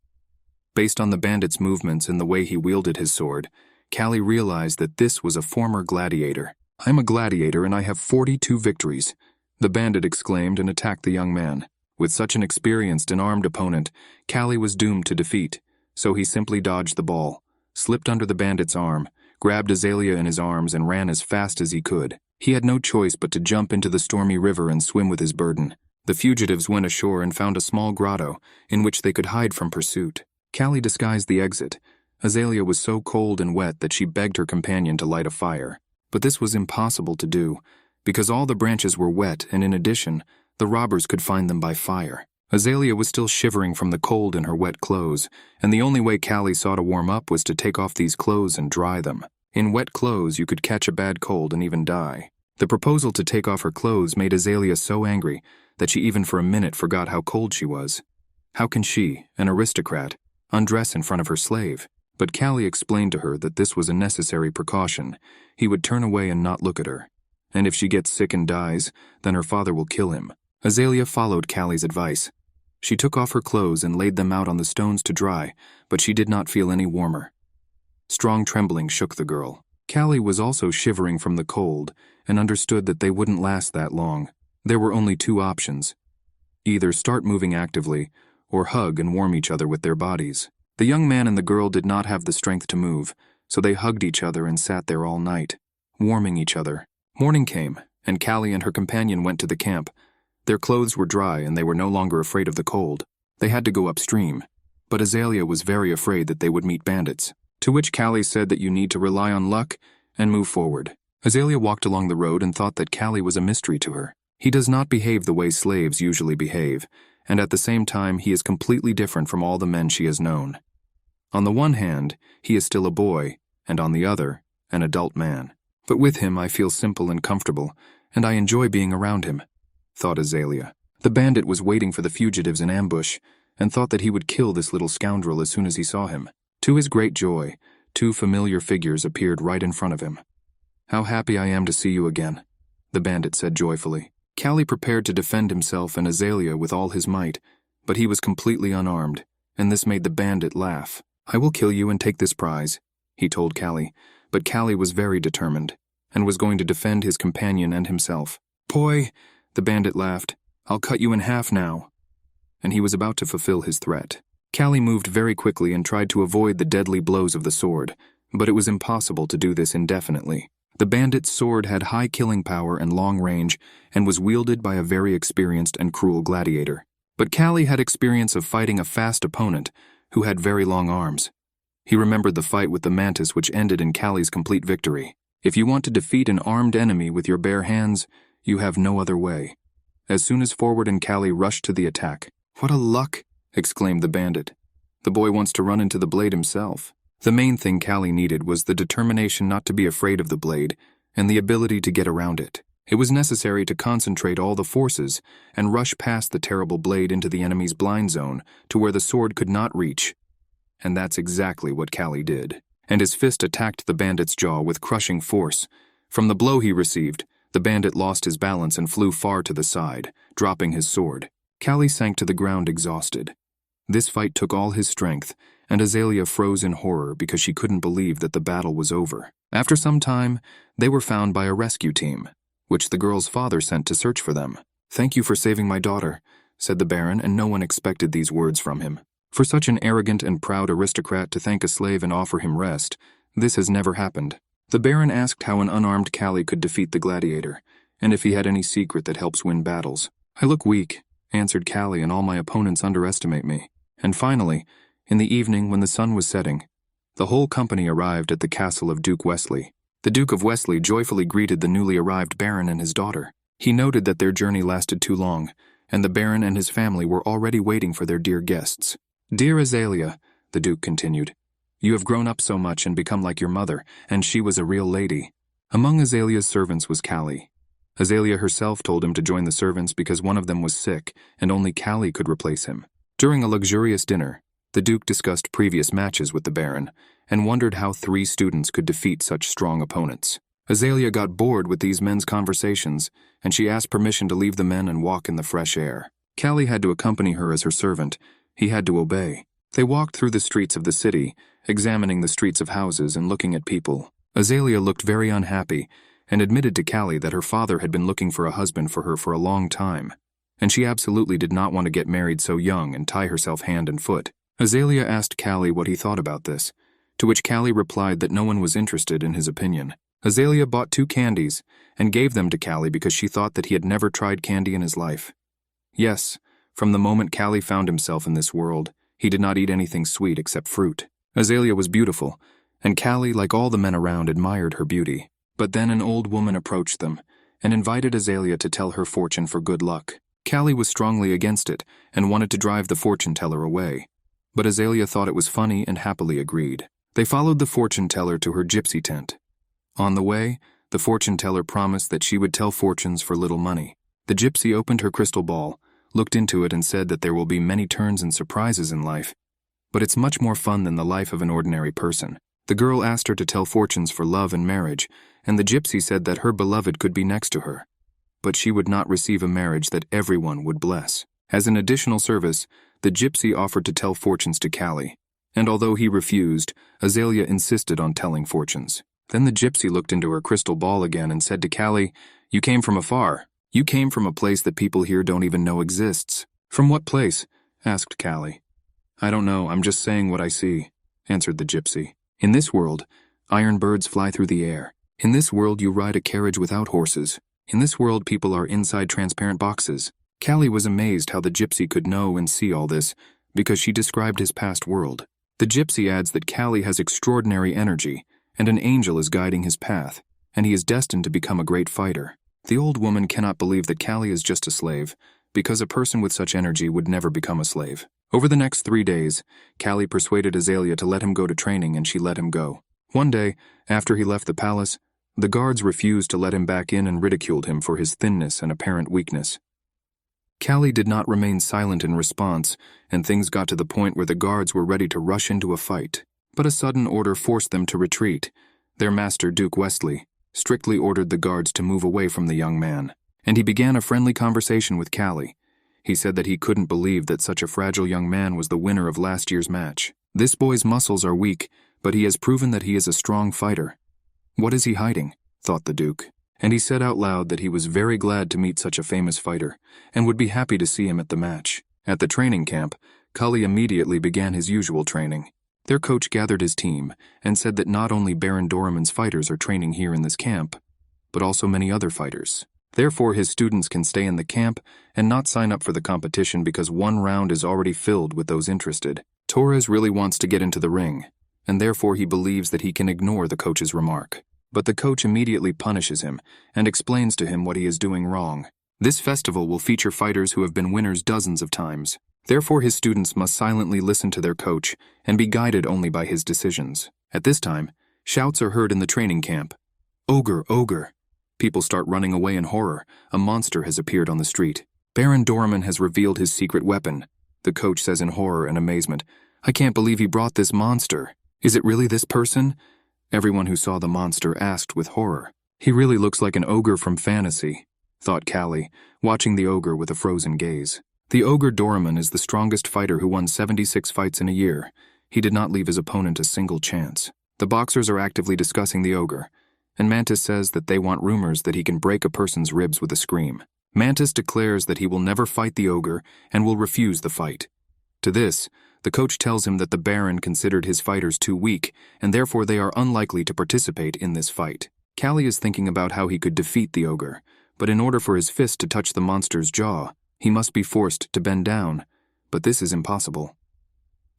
Based on the bandit's movements and the way he wielded his sword, Kalli realized that this was a former gladiator. "I'm a gladiator and I have 42 victories," the bandit exclaimed and attacked the young man. With such an experienced and armed opponent, Kalli was doomed to defeat, so he simply dodged the ball, slipped under the bandit's arm, grabbed Azalea in his arms and ran as fast as he could. He had no choice but to jump into the stormy river and swim with his burden. The fugitives went ashore and found a small grotto in which they could hide from pursuit. Kalli disguised the exit. Azalea was so cold and wet that she begged her companion to light a fire. But this was impossible to do, because all the branches were wet and in addition, the robbers could find them by fire. Azalea was still shivering from the cold in her wet clothes, and the only way Kalli saw to warm up was to take off these clothes and dry them. In wet clothes, you could catch a bad cold and even die. The proposal to take off her clothes made Azalea so angry that she even for a minute forgot how cold she was. How can she, an aristocrat, undress in front of her slave? But Kalli explained to her that this was a necessary precaution. He would turn away and not look at her. And if she gets sick and dies, then her father will kill him. Azalea followed Kalli's advice. She took off her clothes and laid them out on the stones to dry, but she did not feel any warmer. Strong trembling shook the girl. Kalli was also shivering from the cold and understood that they wouldn't last that long. There were only two options. Either start moving actively, or hug and warm each other with their bodies. The young man and the girl did not have the strength to move, so they hugged each other and sat there all night, warming each other. Morning came, and Kalli and her companion went to the camp. Their clothes were dry and they were no longer afraid of the cold. They had to go upstream, but Azalea was very afraid that they would meet bandits. To which Kalli said that you need to rely on luck and move forward. Azalea walked along the road and thought that Kalli was a mystery to her. He does not behave the way slaves usually behave, and at the same time he is completely different from all the men she has known. On the one hand, he is still a boy, and on the other, an adult man. But with him I feel simple and comfortable, and I enjoy being around him, thought Azalea. The bandit was waiting for the fugitives in ambush, and thought that he would kill this little scoundrel as soon as he saw him. To his great joy, two familiar figures appeared right in front of him. "How happy I am to see you again," the bandit said joyfully. Kalli prepared to defend himself and Azalea with all his might, but he was completely unarmed, and this made the bandit laugh. "I will kill you and take this prize," he told Kalli, but Kalli was very determined, and was going to defend his companion and himself. "Boy," the bandit laughed, "I'll cut you in half now." And he was about to fulfill his threat. Kalli moved very quickly and tried to avoid the deadly blows of the sword, but it was impossible to do this indefinitely. The bandit's sword had high killing power and long range, and was wielded by a very experienced and cruel gladiator. But Kalli had experience of fighting a fast opponent who had very long arms. He remembered the fight with the mantis which ended in Kalli's complete victory. If you want to defeat an armed enemy with your bare hands, you have no other way. As soon as Forward and Kalli rushed to the attack. "What a luck!" exclaimed the bandit. "The boy wants to run into the blade himself." The main thing Kalli needed was the determination not to be afraid of the blade and the ability to get around it. It was necessary to concentrate all the forces and rush past the terrible blade into the enemy's blind zone to where the sword could not reach. And that's exactly what Kalli did. And his fist attacked the bandit's jaw with crushing force. From the blow he received, the bandit lost his balance and flew far to the side, dropping his sword. Kalli sank to the ground exhausted. This fight took all his strength, and Azalea froze in horror because she couldn't believe that the battle was over. After some time, they were found by a rescue team, which the girl's father sent to search for them. "Thank you for saving my daughter," said the Baron, and no one expected these words from him. For such an arrogant and proud aristocrat to thank a slave and offer him rest, this has never happened. The Baron asked how an unarmed Kalli could defeat the gladiator, and if he had any secret that helps win battles. "I look weak," answered Kalli, "and all my opponents underestimate me." And finally, in the evening when the sun was setting, the whole company arrived at the castle of Duke Wesley. The Duke of Wesley joyfully greeted the newly arrived Baron and his daughter. He noted that their journey lasted too long, and the Baron and his family were already waiting for their dear guests. "Dear Azalea," the Duke continued, "you have grown up so much and become like your mother, and she was a real lady." Among Azalea's servants was Kalli. Azalea herself told him to join the servants because one of them was sick, and only Kalli could replace him. During a luxurious dinner, the Duke discussed previous matches with the Baron, and wondered how 3 students could defeat such strong opponents. Azalea got bored with these men's conversations, and she asked permission to leave the men and walk in the fresh air. Kalli had to accompany her as her servant. He had to obey. They walked through the streets of the city, examining the streets of houses and looking at people. Azalea looked very unhappy, and admitted to Kalli that her father had been looking for a husband for her for a long time, and she absolutely did not want to get married so young and tie herself hand and foot. Azalea asked Kalli what he thought about this, to which Kalli replied that no one was interested in his opinion. Azalea bought 2 candies and gave them to Kalli because she thought that he had never tried candy in his life. Yes, from the moment Kalli found himself in this world, he did not eat anything sweet except fruit. Azalea was beautiful, and Kalli, like all the men around, admired her beauty. But then an old woman approached them and invited Azalea to tell her fortune for good luck. Kalli was strongly against it and wanted to drive the fortune teller away, but Azalea thought it was funny and happily agreed. They followed the fortune teller to her gypsy tent. On the way, the fortune teller promised that she would tell fortunes for little money. The gypsy opened her crystal ball, looked into it, and said that there will be many turns and surprises in life, but it's much more fun than the life of an ordinary person. The girl asked her to tell fortunes for love and marriage, and the gypsy said that her beloved could be next to her, but she would not receive a marriage that everyone would bless. As an additional service, the gypsy offered to tell fortunes to Kalli, and although he refused, Azalea insisted on telling fortunes. Then the gypsy looked into her crystal ball again and said to Kalli, "You came from afar. You came from a place that people here don't even know exists." "From what place?" asked Kalli. "I don't know, I'm just saying what I see," answered the gypsy. "In this world, iron birds fly through the air. In this world, you ride a carriage without horses. In this world, people are inside transparent boxes." Kalli was amazed how the gypsy could know and see all this, because she described his past world. The gypsy adds that Kalli has extraordinary energy, and an angel is guiding his path, and he is destined to become a great fighter. The old woman cannot believe that Kalli is just a slave, because a person with such energy would never become a slave. Over the next 3 days, Kalli persuaded Azalea to let him go to training, and she let him go. One day, after he left the palace, the guards refused to let him back in and ridiculed him for his thinness and apparent weakness. Kalli did not remain silent in response, and things got to the point where the guards were ready to rush into a fight. But a sudden order forced them to retreat. Their master, Duke Wesley, strictly ordered the guards to move away from the young man, and he began a friendly conversation with Kalli. He said that he couldn't believe that such a fragile young man was the winner of last year's match. "This boy's muscles are weak, but he has proven that he is a strong fighter. What is he hiding?" thought the Duke. And he said out loud that he was very glad to meet such a famous fighter, and would be happy to see him at the match. At the training camp, Kalli immediately began his usual training. Their coach gathered his team, and said that not only Baron Doraem's fighters are training here in this camp, but also many other fighters. Therefore, his students can stay in the camp and not sign up for the competition because one round is already filled with those interested. Torres really wants to get into the ring, and therefore he believes that he can ignore the coach's remark. But the coach immediately punishes him and explains to him what he is doing wrong. This festival will feature fighters who have been winners dozens of times. Therefore, his students must silently listen to their coach and be guided only by his decisions. At this time, shouts are heard in the training camp. "Ogre, ogre!" People start running away in horror. A monster has appeared on the street. Baron Doraemon has revealed his secret weapon. The coach says in horror and amazement, "I can't believe he brought this monster. Is it really this person?" Everyone who saw the monster asked with horror. "He really looks like an ogre from fantasy," thought Kalli, watching the ogre with a frozen gaze. The ogre Doraemon is the strongest fighter who won 76 fights in a year. He did not leave his opponent a single chance. The boxers are actively discussing the ogre, and Mantis says that they want rumors that he can break a person's ribs with a scream. Mantis declares that he will never fight the ogre and will refuse the fight. To this, the coach tells him that the Baron considered his fighters too weak, and therefore they are unlikely to participate in this fight. Kalli is thinking about how he could defeat the ogre, but in order for his fist to touch the monster's jaw, he must be forced to bend down, but this is impossible.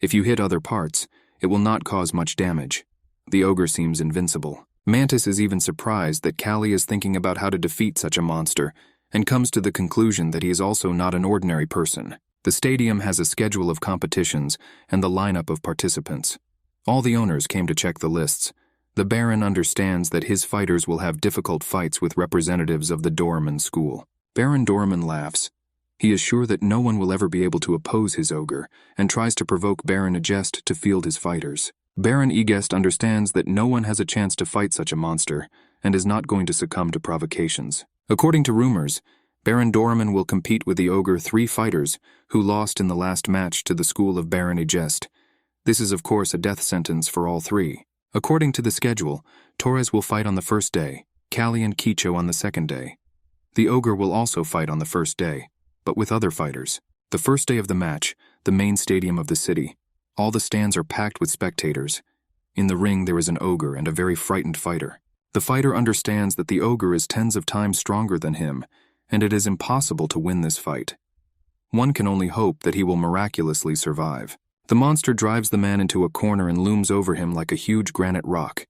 If you hit other parts, it will not cause much damage. The ogre seems invincible. Mantis is even surprised that Kalli is thinking about how to defeat such a monster, and comes to the conclusion that he is also not an ordinary person. The stadium has a schedule of competitions and the lineup of participants. All the owners came to check the lists. The Baron understands that his fighters will have difficult fights with representatives of the Doorman school. Baron Doorman laughs. He is sure that no one will ever be able to oppose his ogre, and tries to provoke Baron Egest to field his fighters. Baron Egest understands that no one has a chance to fight such a monster, and is not going to succumb to provocations. According to rumors, Baron Doorman will compete with the ogre 3 fighters who lost in the last match to the school of Baron Egest. This is of course a death sentence for all 3. According to the schedule, Torres will fight on the first day, Kalli and Kicho on the second day. The ogre will also fight on the first day, but with other fighters. The first day of the match, the main stadium of the city. All the stands are packed with spectators. In the ring there is an ogre and a very frightened fighter. The fighter understands that the ogre is tens of times stronger than him, and it is impossible to win this fight. One can only hope that he will miraculously survive. The monster drives the man into a corner and looms over him like a huge granite rock.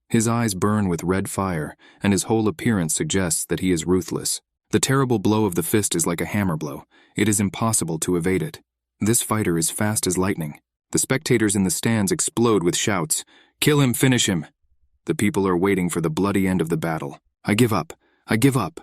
His eyes burn with red fire, and his whole appearance suggests that he is ruthless. The terrible blow of the fist is like a hammer blow. It is impossible to evade it. This fighter is fast as lightning. The spectators in the stands explode with shouts, "Kill him, finish him!" The people are waiting for the bloody end of the battle. "I give up! I give up!"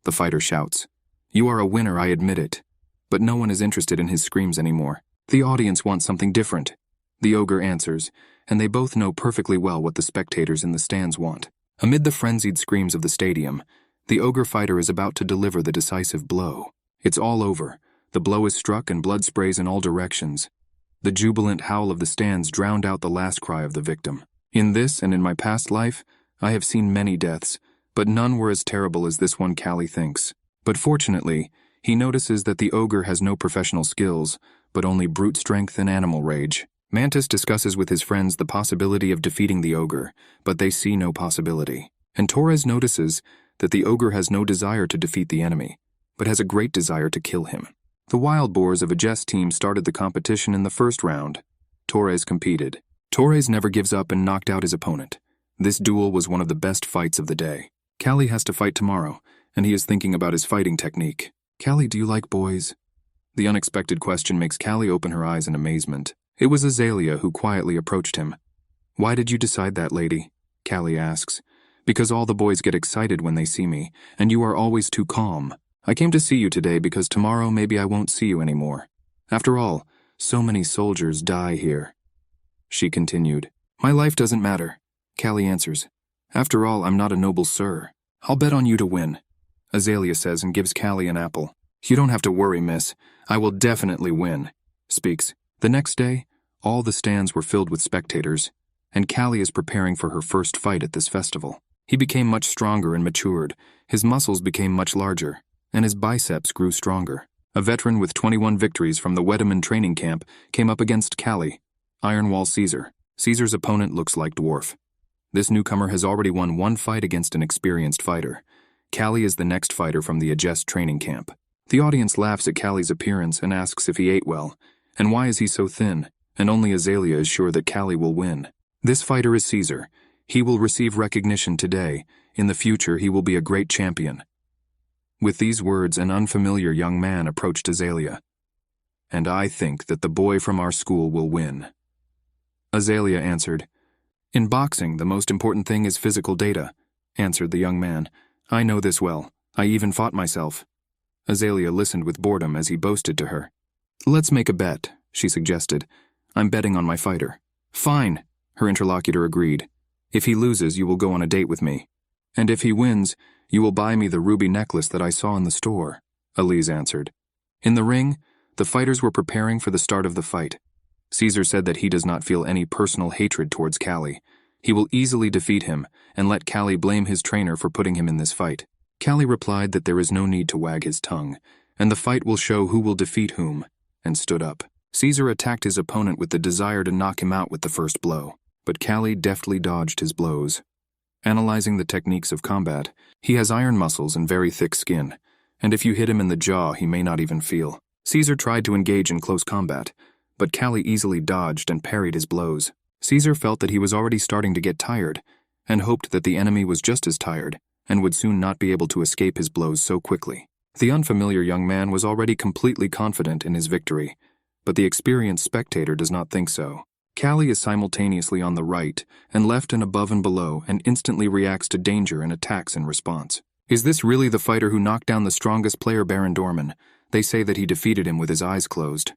The fighter shouts. "You are a winner, I admit it." But no one is interested in his screams anymore. The audience wants something different. The ogre answers, and they both know perfectly well what the spectators in the stands want. Amid the frenzied screams of the stadium, the ogre fighter is about to deliver the decisive blow. It's all over. The blow is struck and blood sprays in all directions. The jubilant howl of the stands drowned out the last cry of the victim. In this and in my past life, I have seen many deaths, but none were as terrible as this one, Kalli thinks. But fortunately, he notices that the ogre has no professional skills, but only brute strength and animal rage. Mantis discusses with his friends the possibility of defeating the ogre, but they see no possibility. And Torres notices that the ogre has no desire to defeat the enemy, but has a great desire to kill him. The Wild Boars of Egest's team started the competition in the first round. Torres competed. Torres never gives up and knocked out his opponent. This duel was one of the best fights of the day. Kalli has to fight tomorrow, and he is thinking about his fighting technique. "Kalli, do you like boys?" The unexpected question makes Kalli open her eyes in amazement. It was Azalea who quietly approached him. "Why did you decide that, lady?" Kalli asks. "Because all the boys get excited when they see me, and you are always too calm. I came to see you today because tomorrow maybe I won't see you anymore. After all, so many soldiers die here." She continued. "My life doesn't matter," Kalli answers. "After all, I'm not a noble sir. I'll bet on you to win," Azalea says and gives Kalli an apple. "You don't have to worry, miss. I will definitely win," speaks. The next day, all the stands were filled with spectators, and Kalli is preparing for her first fight at this festival. He became much stronger and matured, his muscles became much larger, and his biceps grew stronger. A veteran with 21 victories from the Wedeman training camp came up against Kalli, Ironwall Caesar. Caesar's opponent looks like dwarf. This newcomer has already won one fight against an experienced fighter. Kalli is the next fighter from the Egest training camp. The audience laughs at Kalli's appearance and asks if he ate well, and why is he so thin, and only Azalea is sure that Kalli will win. This fighter is Caesar. He will receive recognition today. In the future, he will be a great champion. With these words, an unfamiliar young man approached Azalea. "And I think that the boy from our school will win." Azalea answered. "In boxing, the most important thing is physical data," answered the young man. "I know this well. I even fought myself." Azalea listened with boredom as he boasted to her. "Let's make a bet," she suggested. "I'm betting on my fighter." "Fine," her interlocutor agreed. "If he loses, you will go on a date with me. And if he wins, you will buy me the ruby necklace that I saw in the store," Elise answered. In the ring, the fighters were preparing for the start of the fight. Caesar said that he does not feel any personal hatred towards Kalli. He will easily defeat him and let Kalli blame his trainer for putting him in this fight. Kalli replied that there is no need to wag his tongue, and the fight will show who will defeat whom, and stood up. Caesar attacked his opponent with the desire to knock him out with the first blow, but Kalli deftly dodged his blows. Analyzing the techniques of combat, he has iron muscles and very thick skin, and if you hit him in the jaw, he may not even feel. Caesar tried to engage in close combat, but Kalli easily dodged and parried his blows. Caesar felt that he was already starting to get tired, and hoped that the enemy was just as tired, and would soon not be able to escape his blows so quickly. The unfamiliar young man was already completely confident in his victory, but the experienced spectator does not think so. Kalli is simultaneously on the right and left and above and below and instantly reacts to danger and attacks in response. Is this really the fighter who knocked down the strongest player, Baron Dorman? They say that he defeated him with his eyes closed.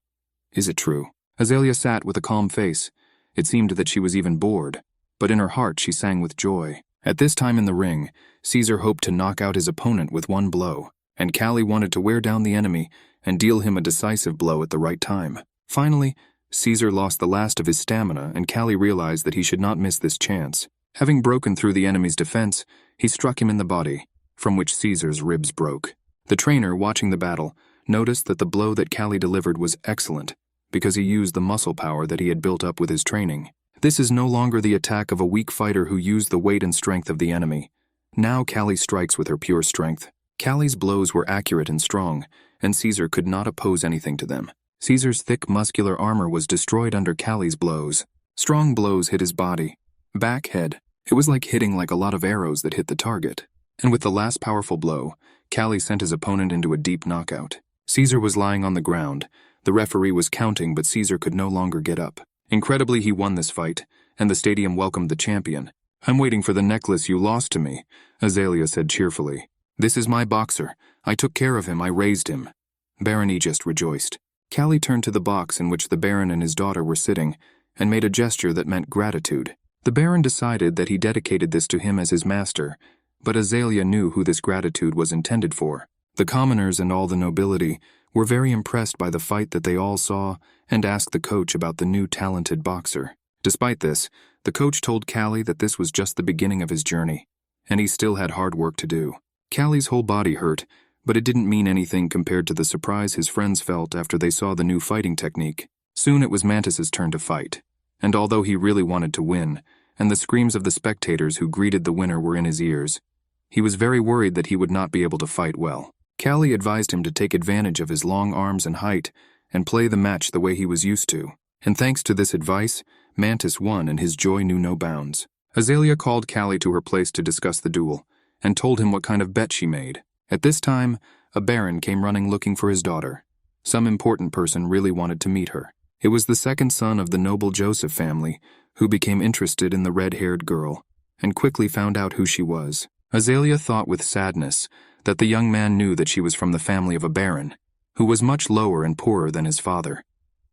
Is it true? Azalea sat with a calm face. It seemed that she was even bored, but in her heart she sang with joy. At this time in the ring, Caesar hoped to knock out his opponent with one blow, and Kalli wanted to wear down the enemy and deal him a decisive blow at the right time. Finally, Caesar lost the last of his stamina, and Kalli realized that he should not miss this chance. Having broken through the enemy's defense, he struck him in the body, from which Caesar's ribs broke. The trainer, watching the battle, noticed that the blow that Kalli delivered was excellent, because he used the muscle power that he had built up with his training. This is no longer the attack of a weak fighter who used the weight and strength of the enemy. Now Kalli strikes with her pure strength. Kalli's blows were accurate and strong, and Caesar could not oppose anything to them. Caesar's thick muscular armor was destroyed under Kalli's blows. Strong blows hit his body, back, head. It was like hitting a lot of arrows that hit the target. And with the last powerful blow, Kalli sent his opponent into a deep knockout. Caesar was lying on the ground. The referee was counting, but Caesar could no longer get up. Incredibly, he won this fight, and the stadium welcomed the champion. "I'm waiting for the necklace you lost to me," Azalea said cheerfully. "This is my boxer. I took care of him. I raised him." Baron Aegis rejoiced. Kalli turned to the box in which the Baron and his daughter were sitting and made a gesture that meant gratitude. The Baron decided that he dedicated this to him as his master, but Azalea knew who this gratitude was intended for. The commoners and all the nobility were very impressed by the fight that they all saw and asked the coach about the new talented boxer. Despite this, the coach told Kalli that this was just the beginning of his journey, and he still had hard work to do. Kalli's whole body hurt, but it didn't mean anything compared to the surprise his friends felt after they saw the new fighting technique. Soon it was Mantis's turn to fight, and although he really wanted to win, and the screams of the spectators who greeted the winner were in his ears, he was very worried that he would not be able to fight well. Kalli advised him to take advantage of his long arms and height and play the match the way he was used to, and thanks to this advice, Mantis won and his joy knew no bounds. Azalea called Kalli to her place to discuss the duel, and told him what kind of bet she made. At this time, a baron came running looking for his daughter. Some important person really wanted to meet her. It was the second son of the noble Joseph family, who became interested in the red-haired girl, and quickly found out who she was. Azalea thought with sadness that the young man knew that she was from the family of a baron, who was much lower and poorer than his father,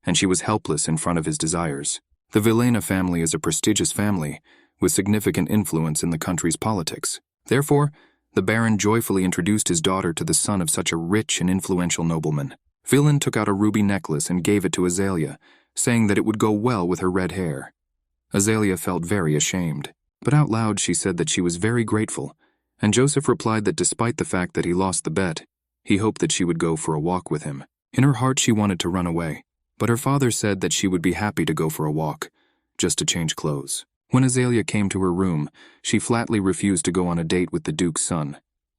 and she was helpless in front of his desires. The Villena family is a prestigious family, with significant influence in the country's politics. Therefore, the baron joyfully introduced his daughter to the son of such a rich and influential nobleman. Villain took out a ruby necklace and gave it to Azalea, saying that it would go well with her red hair. Azalea felt very ashamed, but out loud she said that she was very grateful, and Joseph replied that despite the fact that he lost the bet, he hoped that she would go for a walk with him. In her heart she wanted to run away, but her father said that she would be happy to go for a walk, just to change clothes. When Azalea came to her room, she flatly refused to go on a date with the Duke's son,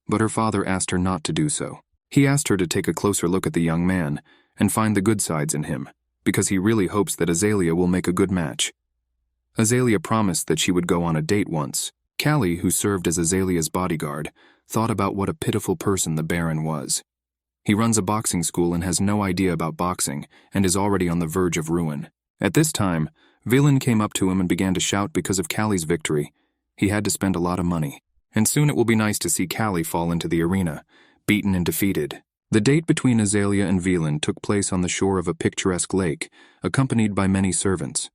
but her father asked her not to do so. He asked her to take a closer look at the young man and find the good sides in him, because he really hopes that Azalea will make a good match. Azalea promised that she would go on a date once. Kalli, who served as Azalea's bodyguard, thought about what a pitiful person the Baron was. He runs a boxing school and has no idea about boxing and is already on the verge of ruin. At this time, Villain came up to him and began to shout because of Kalli's victory. He had to spend a lot of money, and soon it will be nice to see Kalli fall into the arena, beaten and defeated. The date between Azalea and Villain took place on the shore of a picturesque lake, accompanied by many servants.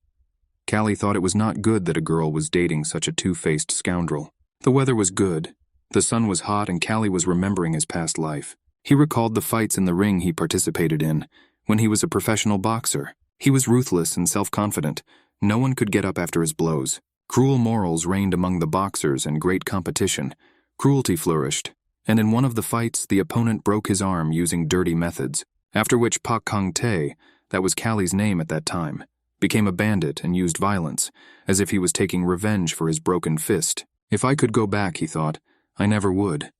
Kalli thought it was not good that a girl was dating such a two-faced scoundrel. The weather was good. The sun was hot and Kalli was remembering his past life. He recalled the fights in the ring he participated in when he was a professional boxer. He was ruthless and self-confident. No one could get up after his blows. Cruel morals reigned among the boxers and great competition. Cruelty flourished, and in one of the fights, the opponent broke his arm using dirty methods, after which Park Kang-tae, that was Kalli's name at that time, became a bandit and used violence, as if he was taking revenge for his broken fist. If I could go back, he thought, I never would.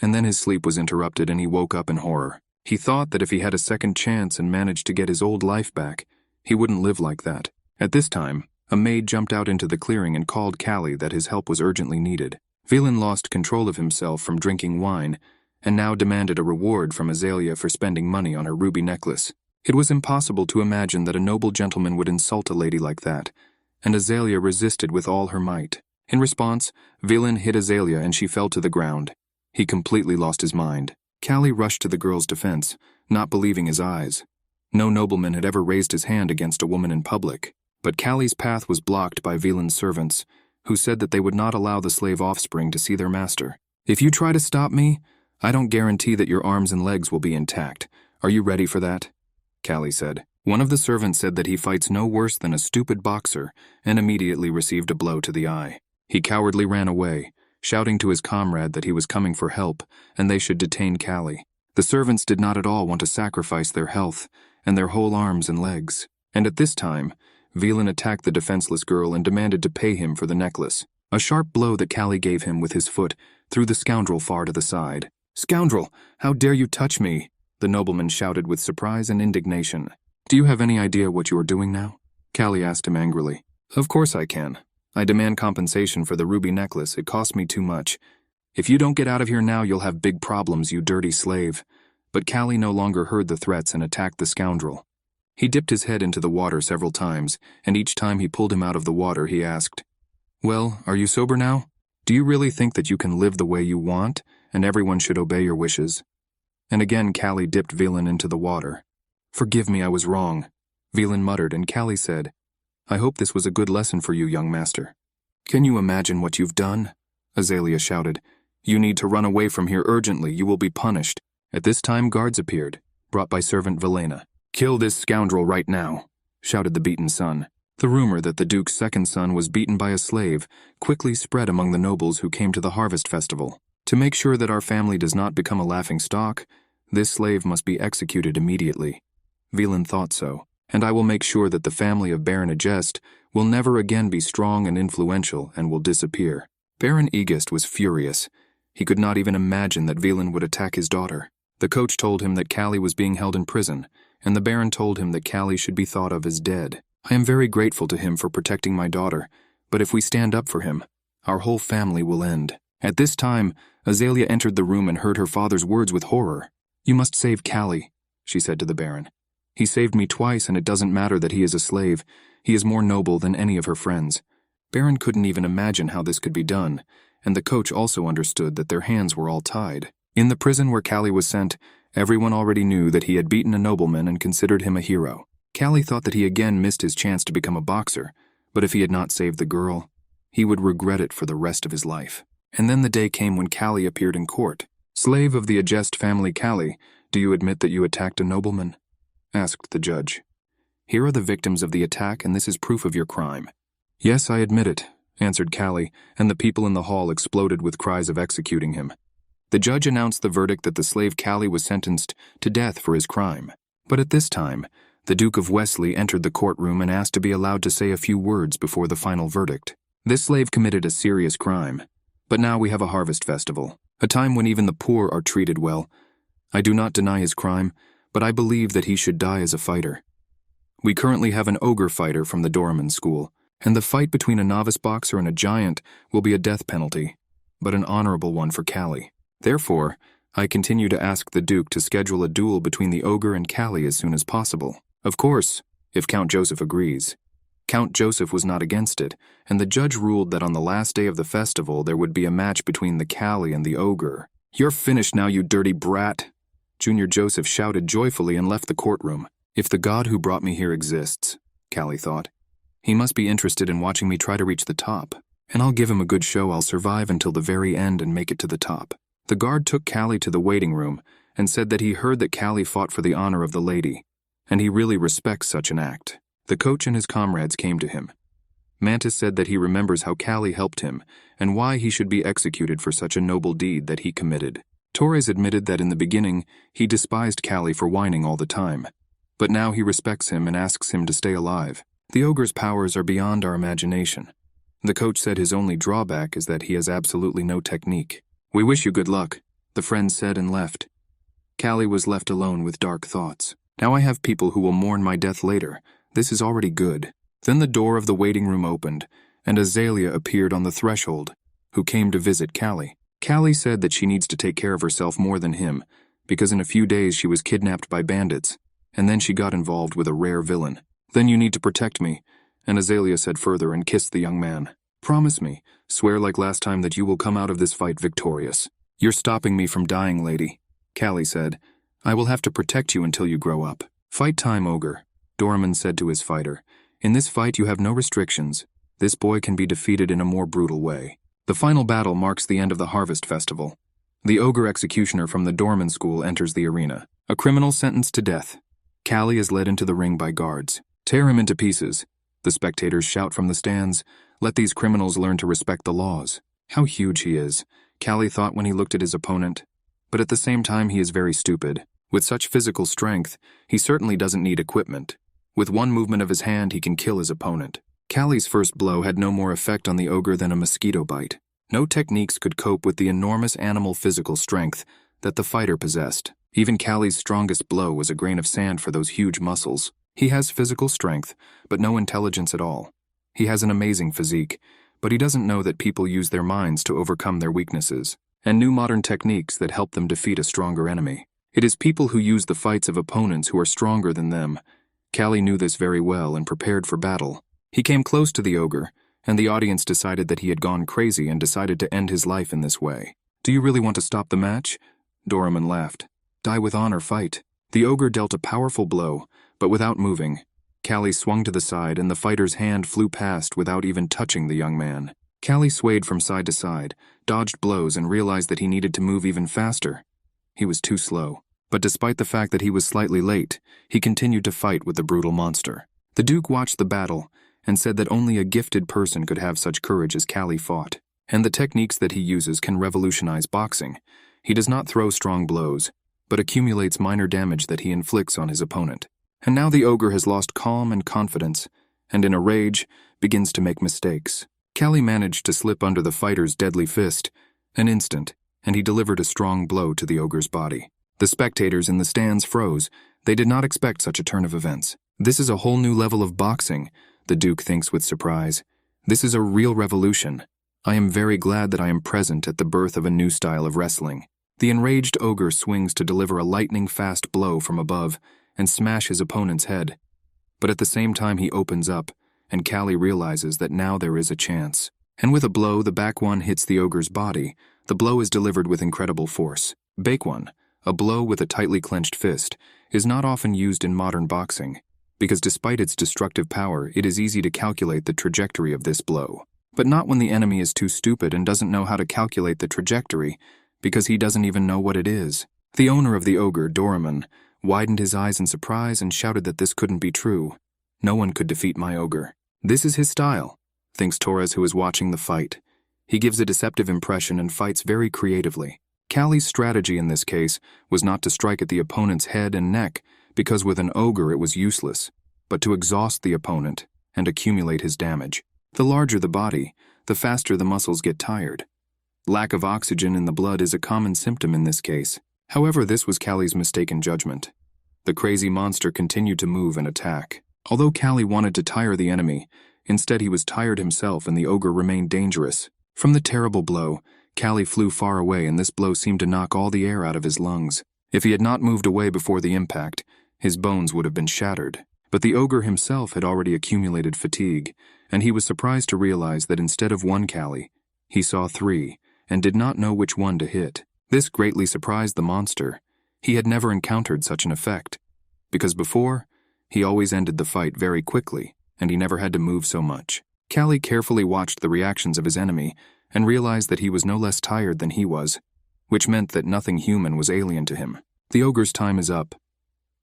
And then his sleep was interrupted and he woke up in horror. He thought that if he had a second chance and managed to get his old life back, he wouldn't live like that. At this time, a maid jumped out into the clearing and called Kalli that his help was urgently needed. Velan lost control of himself from drinking wine and now demanded a reward from Azalea for spending money on her ruby necklace. It was impossible to imagine that a noble gentleman would insult a lady like that, and Azalea resisted with all her might. In response, Velan hit Azalea and she fell to the ground. He completely lost his mind. Kalli rushed to the girl's defense, not believing his eyes. No nobleman had ever raised his hand against a woman in public, but Kalli's path was blocked by Velan's servants, who said that they would not allow the slave offspring to see their master. If you try to stop me, I don't guarantee that your arms and legs will be intact. Are you ready for that? Kalli said. One of the servants said that he fights no worse than a stupid boxer and immediately received a blow to the eye. He cowardly ran away, shouting to his comrade that he was coming for help and they should detain Kalli. The servants did not at all want to sacrifice their health and their whole arms and legs. And at this time, Velan attacked the defenseless girl and demanded to pay him for the necklace. A sharp blow that Kalli gave him with his foot threw the scoundrel far to the side. "Scoundrel, how dare you touch me?" the nobleman shouted with surprise and indignation. "Do you have any idea what you are doing now?" Kalli asked him angrily. "Of course I can. I demand compensation for the ruby necklace. It cost me too much. If you don't get out of here now, you'll have big problems, you dirty slave." But Kalli no longer heard the threats and attacked the scoundrel. He dipped his head into the water several times, and each time he pulled him out of the water, he asked, "Well, are you sober now? Do you really think that you can live the way you want, and everyone should obey your wishes?" And again Kalli dipped Velan into the water. "Forgive me, I was wrong," Velan muttered, and Kalli said, "I hope this was a good lesson for you, young master." "Can you imagine what you've done?" Azalea shouted. "You need to run away from here urgently. You will be punished." At this time guards appeared, brought by servant Velena. "Kill this scoundrel right now," shouted the beaten son. The rumor that the Duke's second son was beaten by a slave quickly spread among the nobles who came to the harvest festival. To make sure that our family does not become a laughing stock, this slave must be executed immediately. Velan thought so, and I will make sure that the family of Baron Egest will never again be strong and influential and will disappear. Baron Egest was furious. He could not even imagine that Velan would attack his daughter. The coach told him that Kalli was being held in prison, and the Baron told him that Kalli should be thought of as dead. "I am very grateful to him for protecting my daughter, but if we stand up for him, our whole family will end." At this time, Azalea entered the room and heard her father's words with horror. "You must save Kalli," she said to the Baron. "He saved me twice, and it doesn't matter that he is a slave. He is more noble than any of her friends." Baron couldn't even imagine how this could be done, and the coach also understood that their hands were all tied. In the prison where Kalli was sent, everyone already knew that he had beaten a nobleman and considered him a hero. Kalli thought that he again missed his chance to become a boxer, but if he had not saved the girl, he would regret it for the rest of his life. And then the day came when Kalli appeared in court. "Slave of the Egest family Kalli, do you admit that you attacked a nobleman?" asked the judge. "Here are the victims of the attack, and this is proof of your crime." "Yes, I admit it," answered Kalli, and the people in the hall exploded with cries of executing him. The judge announced the verdict that the slave Kalli was sentenced to death for his crime. But at this time, the Duke of Wesley entered the courtroom and asked to be allowed to say a few words before the final verdict. This slave committed a serious crime, but now we have a harvest festival, a time when even the poor are treated well. I do not deny his crime, but I believe that he should die as a fighter. We currently have an ogre fighter from the Doraemon school, and the fight between a novice boxer and a giant will be a death penalty, but an honorable one for Kalli. Therefore, I continue to ask the Duke to schedule a duel between the ogre and Kalli as soon as possible. Of course, if Count Joseph agrees. Count Joseph was not against it, and the judge ruled that on the last day of the festival there would be a match between the Kalli and the ogre. "You're finished now, you dirty brat!" Junior Joseph shouted joyfully and left the courtroom. "If the god who brought me here exists," Kalli thought, "he must be interested in watching me try to reach the top, and I'll give him a good show. I'll survive until the very end and make it to the top." The guard took Kalli to the waiting room and said that he heard that Kalli fought for the honor of the lady, and he really respects such an act. The coach and his comrades came to him. Mantis said that he remembers how Kalli helped him and why he should be executed for such a noble deed that he committed. Torres admitted that in the beginning he despised Kalli for whining all the time, but now he respects him and asks him to stay alive. The ogre's powers are beyond our imagination. The coach said his only drawback is that he has absolutely no technique. We wish you good luck, the friend said and left. Kalli was left alone with dark thoughts. Now I have people who will mourn my death later. This is already good. Then the door of the waiting room opened, and Azalea appeared on the threshold, who came to visit Kalli. Kalli said that she needs to take care of herself more than him, because in a few days she was kidnapped by bandits, and then she got involved with a rare villain. Then you need to protect me, and Azalea said further and kissed the young man. Promise me, swear like last time that you will come out of this fight victorious. You're stopping me from dying, lady, Kalli said. I will have to protect you until you grow up. Fight time, ogre, Doraemon said to his fighter. In this fight you have no restrictions. This boy can be defeated in a more brutal way. The final battle marks the end of the Harvest Festival. The ogre executioner from the Doraemon school enters the arena. A criminal sentenced to death. Kalli is led into the ring by guards. Tear him into pieces. The spectators shout from the stands, let these criminals learn to respect the laws. How huge he is, Kalli thought when he looked at his opponent. But at the same time he is very stupid. With such physical strength, he certainly doesn't need equipment. With one movement of his hand, he can kill his opponent. Kalli's first blow had no more effect on the ogre than a mosquito bite. No techniques could cope with the enormous animal physical strength that the fighter possessed. Even Kalli's strongest blow was a grain of sand for those huge muscles. He has physical strength, but no intelligence at all. He has an amazing physique, but he doesn't know that people use their minds to overcome their weaknesses, and new modern techniques that help them defeat a stronger enemy. It is people who use the fights of opponents who are stronger than them. Kalli knew this very well and prepared for battle. He came close to the ogre, and the audience decided that he had gone crazy and decided to end his life in this way. Do you really want to stop the match? Doraemon laughed. Die with honor, fight. The ogre dealt a powerful blow, but without moving. Kalli swung to the side and the fighter's hand flew past without even touching the young man. Kalli swayed from side to side, dodged blows and realized that he needed to move even faster. He was too slow. But despite the fact that he was slightly late, he continued to fight with the brutal monster. The Duke watched the battle and said that only a gifted person could have such courage as Kalli fought, and the techniques that he uses can revolutionize boxing. He does not throw strong blows, but accumulates minor damage that he inflicts on his opponent. And now the ogre has lost calm and confidence, and in a rage, begins to make mistakes. Kalli managed to slip under the fighter's deadly fist, an instant, and he delivered a strong blow to the ogre's body. The spectators in the stands froze. They did not expect such a turn of events. This is a whole new level of boxing, the Duke thinks with surprise. This is a real revolution. I am very glad that I am present at the birth of a new style of wrestling. The enraged ogre swings to deliver a lightning-fast blow from above and smash his opponent's head. But at the same time he opens up, and Kalli realizes that now there is a chance. And with a blow, the back one hits the ogre's body. The blow is delivered with incredible force. Bake one. A blow with a tightly clenched fist is not often used in modern boxing, because despite its destructive power, it is easy to calculate the trajectory of this blow. But not when the enemy is too stupid and doesn't know how to calculate the trajectory, because he doesn't even know what it is. The owner of the ogre, Doraemon, widened his eyes in surprise and shouted that this couldn't be true. No one could defeat my ogre. This is his style, thinks Torres, who is watching the fight. He gives a deceptive impression and fights very creatively. Kalli's strategy in this case was not to strike at the opponent's head and neck, because with an ogre it was useless, but to exhaust the opponent and accumulate his damage. The larger the body, the faster the muscles get tired. Lack of oxygen in the blood is a common symptom in this case. However, this was Kalli's mistaken judgment. The crazy monster continued to move and attack. Although Kalli wanted to tire the enemy, instead he was tired himself and the ogre remained dangerous. From the terrible blow, Kalli flew far away and this blow seemed to knock all the air out of his lungs. If he had not moved away before the impact, his bones would have been shattered. But the ogre himself had already accumulated fatigue, and he was surprised to realize that instead of one Kalli, he saw three, and did not know which one to hit. This greatly surprised the monster. He had never encountered such an effect, because before, he always ended the fight very quickly, and he never had to move so much. Kalli carefully watched the reactions of his enemy, and realized that he was no less tired than he was, which meant that nothing human was alien to him. The ogre's time is up.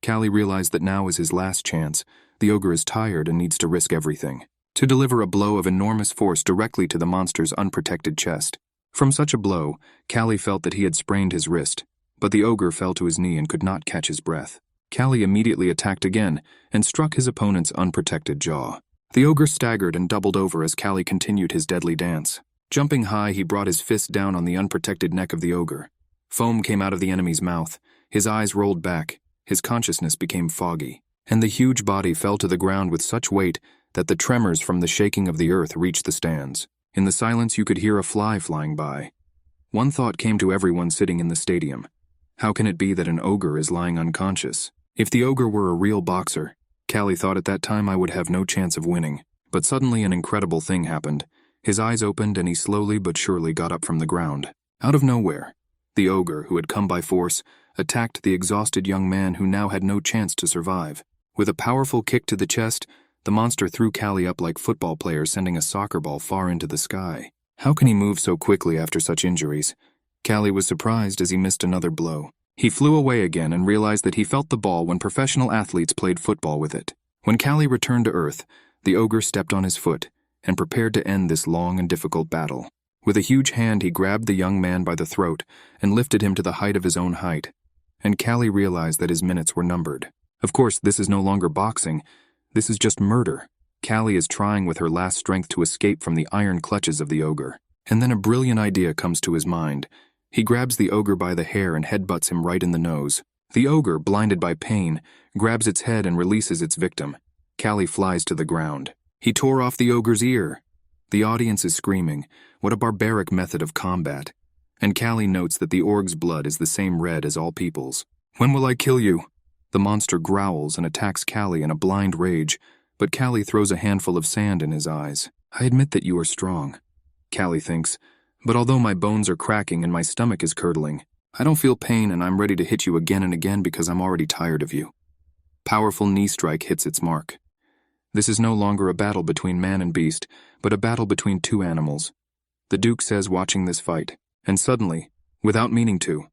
Kalli realized that now is his last chance, The ogre is tired and needs to risk everything to deliver a blow of enormous force directly to the monster's unprotected chest. From such a blow, Kalli felt that he had sprained his wrist, but the ogre fell to his knee and could not catch his breath. Kalli immediately attacked again and struck his opponent's unprotected jaw. The ogre staggered and doubled over as Kalli continued his deadly dance. Jumping high, he brought his fist down on the unprotected neck of the ogre. Foam came out of the enemy's mouth, his eyes rolled back, his consciousness became foggy, and the huge body fell to the ground with such weight that the tremors from the shaking of the earth reached the stands. In the silence you could hear a fly flying by. One thought came to everyone sitting in the stadium. How can it be that an ogre is lying unconscious? If the ogre were a real boxer, Kalli thought at that time I would have no chance of winning. But suddenly an incredible thing happened. His eyes opened and he slowly but surely got up from the ground. Out of nowhere, the ogre, who had come by force, attacked the exhausted young man who now had no chance to survive. With a powerful kick to the chest, the monster threw Kalli up like football players sending a soccer ball far into the sky. How can he move so quickly after such injuries? Kalli was surprised as he missed another blow. He flew away again and realized that he felt the ball when professional athletes played football with it. When Kalli returned to Earth, the ogre stepped on his foot and prepared to end this long and difficult battle. With a huge hand, he grabbed the young man by the throat and lifted him to the height of his own height. And Kalli realized that his minutes were numbered. Of course, this is no longer boxing. This is just murder. Kalli is trying with her last strength to escape from the iron clutches of the ogre. And then a brilliant idea comes to his mind. He grabs the ogre by the hair and headbutts him right in the nose. The ogre, blinded by pain, grabs its head and releases its victim. Kalli flies to the ground. He tore off the ogre's ear. The audience is screaming, "What a barbaric method of combat." And Kalli notes that the orc's blood is the same red as all people's. "When will I kill you?" The monster growls and attacks Kalli in a blind rage, but Kalli throws a handful of sand in his eyes. "I admit that you are strong," Kalli thinks, "but although my bones are cracking and my stomach is curdling, I don't feel pain and I'm ready to hit you again and again because I'm already tired of you." Powerful knee strike hits its mark. This is no longer a battle between man and beast, but a battle between two animals. The Duke says watching this fight, and suddenly, without meaning to,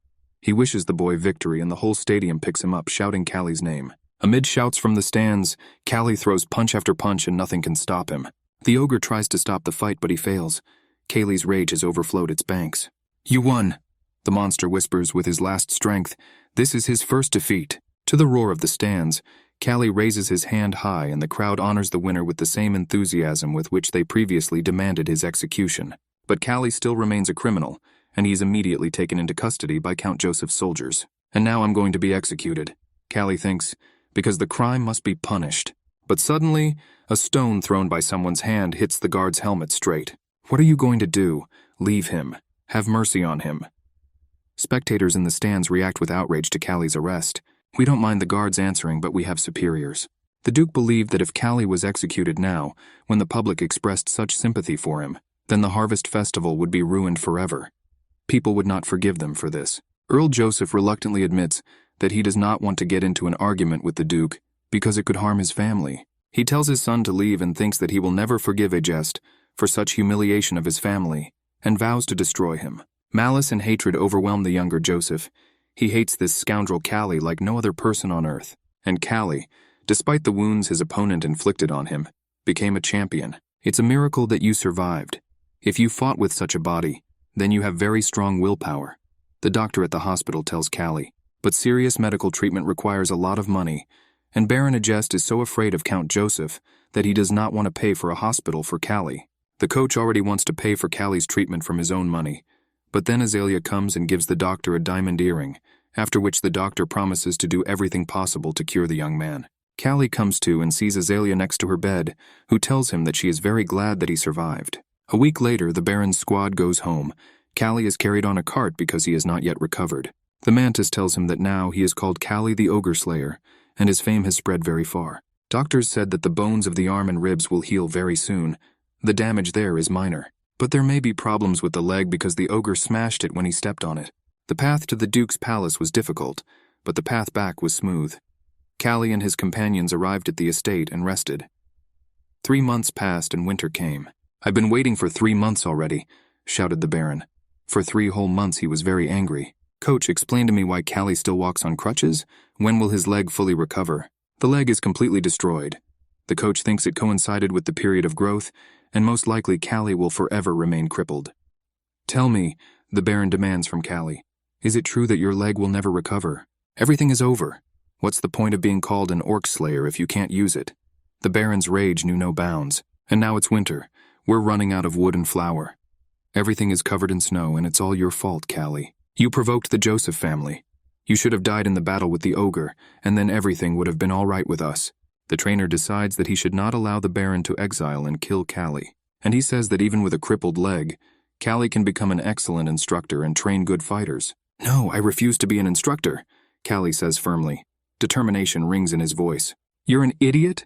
he wishes the boy victory and the whole stadium picks him up, shouting Kalli's name. Amid shouts from the stands, Kalli throws punch after punch and nothing can stop him. The ogre tries to stop the fight but he fails. Kalli's rage has overflowed its banks. "You won," the monster whispers with his last strength. This is his first defeat. To the roar of the stands, Kalli raises his hand high and the crowd honors the winner with the same enthusiasm with which they previously demanded his execution. But Kalli still remains a criminal, and he is immediately taken into custody by Count Joseph's soldiers. "And now I'm going to be executed," Kalli thinks, "because the crime must be punished." But suddenly, a stone thrown by someone's hand hits the guard's helmet straight. "What are you going to do? Leave him. Have mercy on him." Spectators in the stands react with outrage to Kalli's arrest. "We don't mind the guards answering, but we have superiors." The Duke believed that if Kalli was executed now, when the public expressed such sympathy for him, then the harvest festival would be ruined forever. People would not forgive them for this. Earl Joseph reluctantly admits that he does not want to get into an argument with the Duke because it could harm his family. He tells his son to leave and thinks that he will never forgive a jest for such humiliation of his family, and vows to destroy him. Malice and hatred overwhelm the younger Joseph. He hates this scoundrel Kalli like no other person on earth. And Kalli, despite the wounds his opponent inflicted on him, became a champion. It's a miracle that you survived. If you fought with such a body, then you have very strong willpower, the doctor at the hospital tells Kalli. But serious medical treatment requires a lot of money, and Baron Agest is so afraid of Count Joseph that he does not want to pay for a hospital for Kalli. The coach already wants to pay for Kalli's treatment from his own money. But then Azalea comes and gives the doctor a diamond earring, after which the doctor promises to do everything possible to cure the young man. Kalli comes to and sees Azalea next to her bed, who tells him that she is very glad that he survived. A week later, the Baron's squad goes home. Kalli is carried on a cart because he has not yet recovered. The Mantis tells him that now he is called Kalli the Ogre Slayer, and his fame has spread very far. Doctors said that the bones of the arm and ribs will heal very soon. The damage there is minor. But there may be problems with the leg because the ogre smashed it when he stepped on it. The path to the Duke's palace was difficult, but the path back was smooth. Kalli and his companions arrived at the estate and rested. 3 months passed and winter came. "I've been waiting for 3 months already," shouted the Baron. For 3 whole months he was very angry. "Coach, explain to me why Kalli still walks on crutches? When will his leg fully recover?" "The leg is completely destroyed. The coach thinks it coincided with the period of growth, and most likely Kalli will forever remain crippled. Tell me, the Baron demands from Kalli, is it true that your leg will never recover? Everything is over. What's the point of being called an orc slayer if you can't use it? The Baron's rage knew no bounds, and now it's winter. We're running out of wood and flour. Everything is covered in snow, and it's all your fault, Kalli. You provoked the Joseph family. You should have died in the battle with the ogre, and then everything would have been all right with us. The trainer decides that he should not allow the Baron to exile and kill Kalli, and he says that even with a crippled leg, Kalli can become an excellent instructor and train good fighters. No, I refuse to be an instructor, Kalli says firmly. Determination rings in his voice. You're an idiot?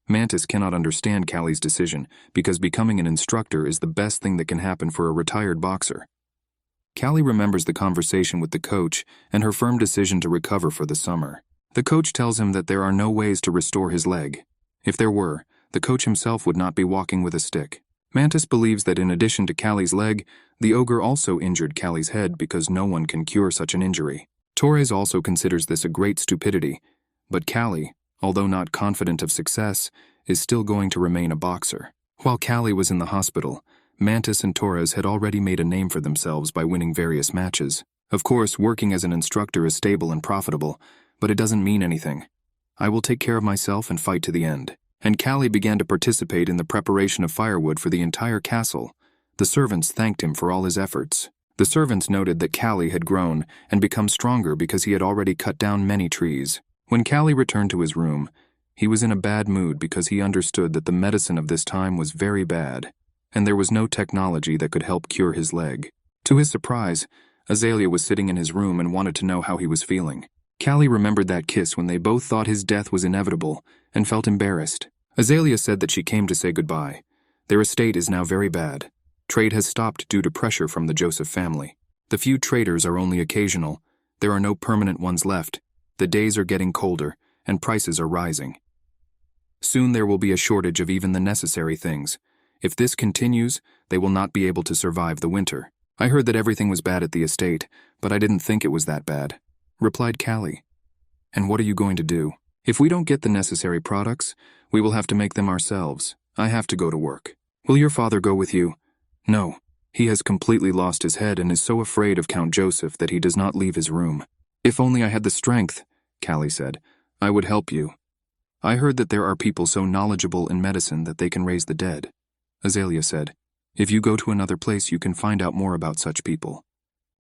Mantis cannot understand Kalli's decision because becoming an instructor is the best thing that can happen for a retired boxer. Kalli remembers the conversation with the coach and her firm decision to recover for the summer. The coach tells him that there are no ways to restore his leg. If there were, the coach himself would not be walking with a stick. Mantis believes that in addition to Kalli's leg, the ogre also injured Kalli's head because no one can cure such an injury. Torres also considers this a great stupidity, but Kalli, although not confident of success, is still going to remain a boxer. While Kalli was in the hospital, Mantis and Torres had already made a name for themselves by winning various matches. Of course, working as an instructor is stable and profitable, but it doesn't mean anything. I will take care of myself and fight to the end. And Kalli began to participate in the preparation of firewood for the entire castle. The servants thanked him for all his efforts. The servants noted that Kalli had grown and become stronger because he had already cut down many trees. When Kalli returned to his room, he was in a bad mood because he understood that the medicine of this time was very bad, and there was no technology that could help cure his leg. To his surprise, Azalea was sitting in his room and wanted to know how he was feeling. Kalli remembered that kiss when they both thought his death was inevitable and felt embarrassed. Azalea said that she came to say goodbye. Their estate is now very bad. Trade has stopped due to pressure from the Joseph family. The few traders are only occasional. There are no permanent ones left. The days are getting colder, and prices are rising. Soon there will be a shortage of even the necessary things. If this continues, they will not be able to survive the winter. I heard that everything was bad at the estate, but I didn't think it was that bad, replied Kalli. And what are you going to do? If we don't get the necessary products, we will have to make them ourselves. I have to go to work. Will your father go with you? No. He has completely lost his head and is so afraid of Count Joseph that he does not leave his room. If only I had the strength, Kalli said, I would help you. I heard that there are people so knowledgeable in medicine that they can raise the dead. Azalea said, if you go to another place you can find out more about such people.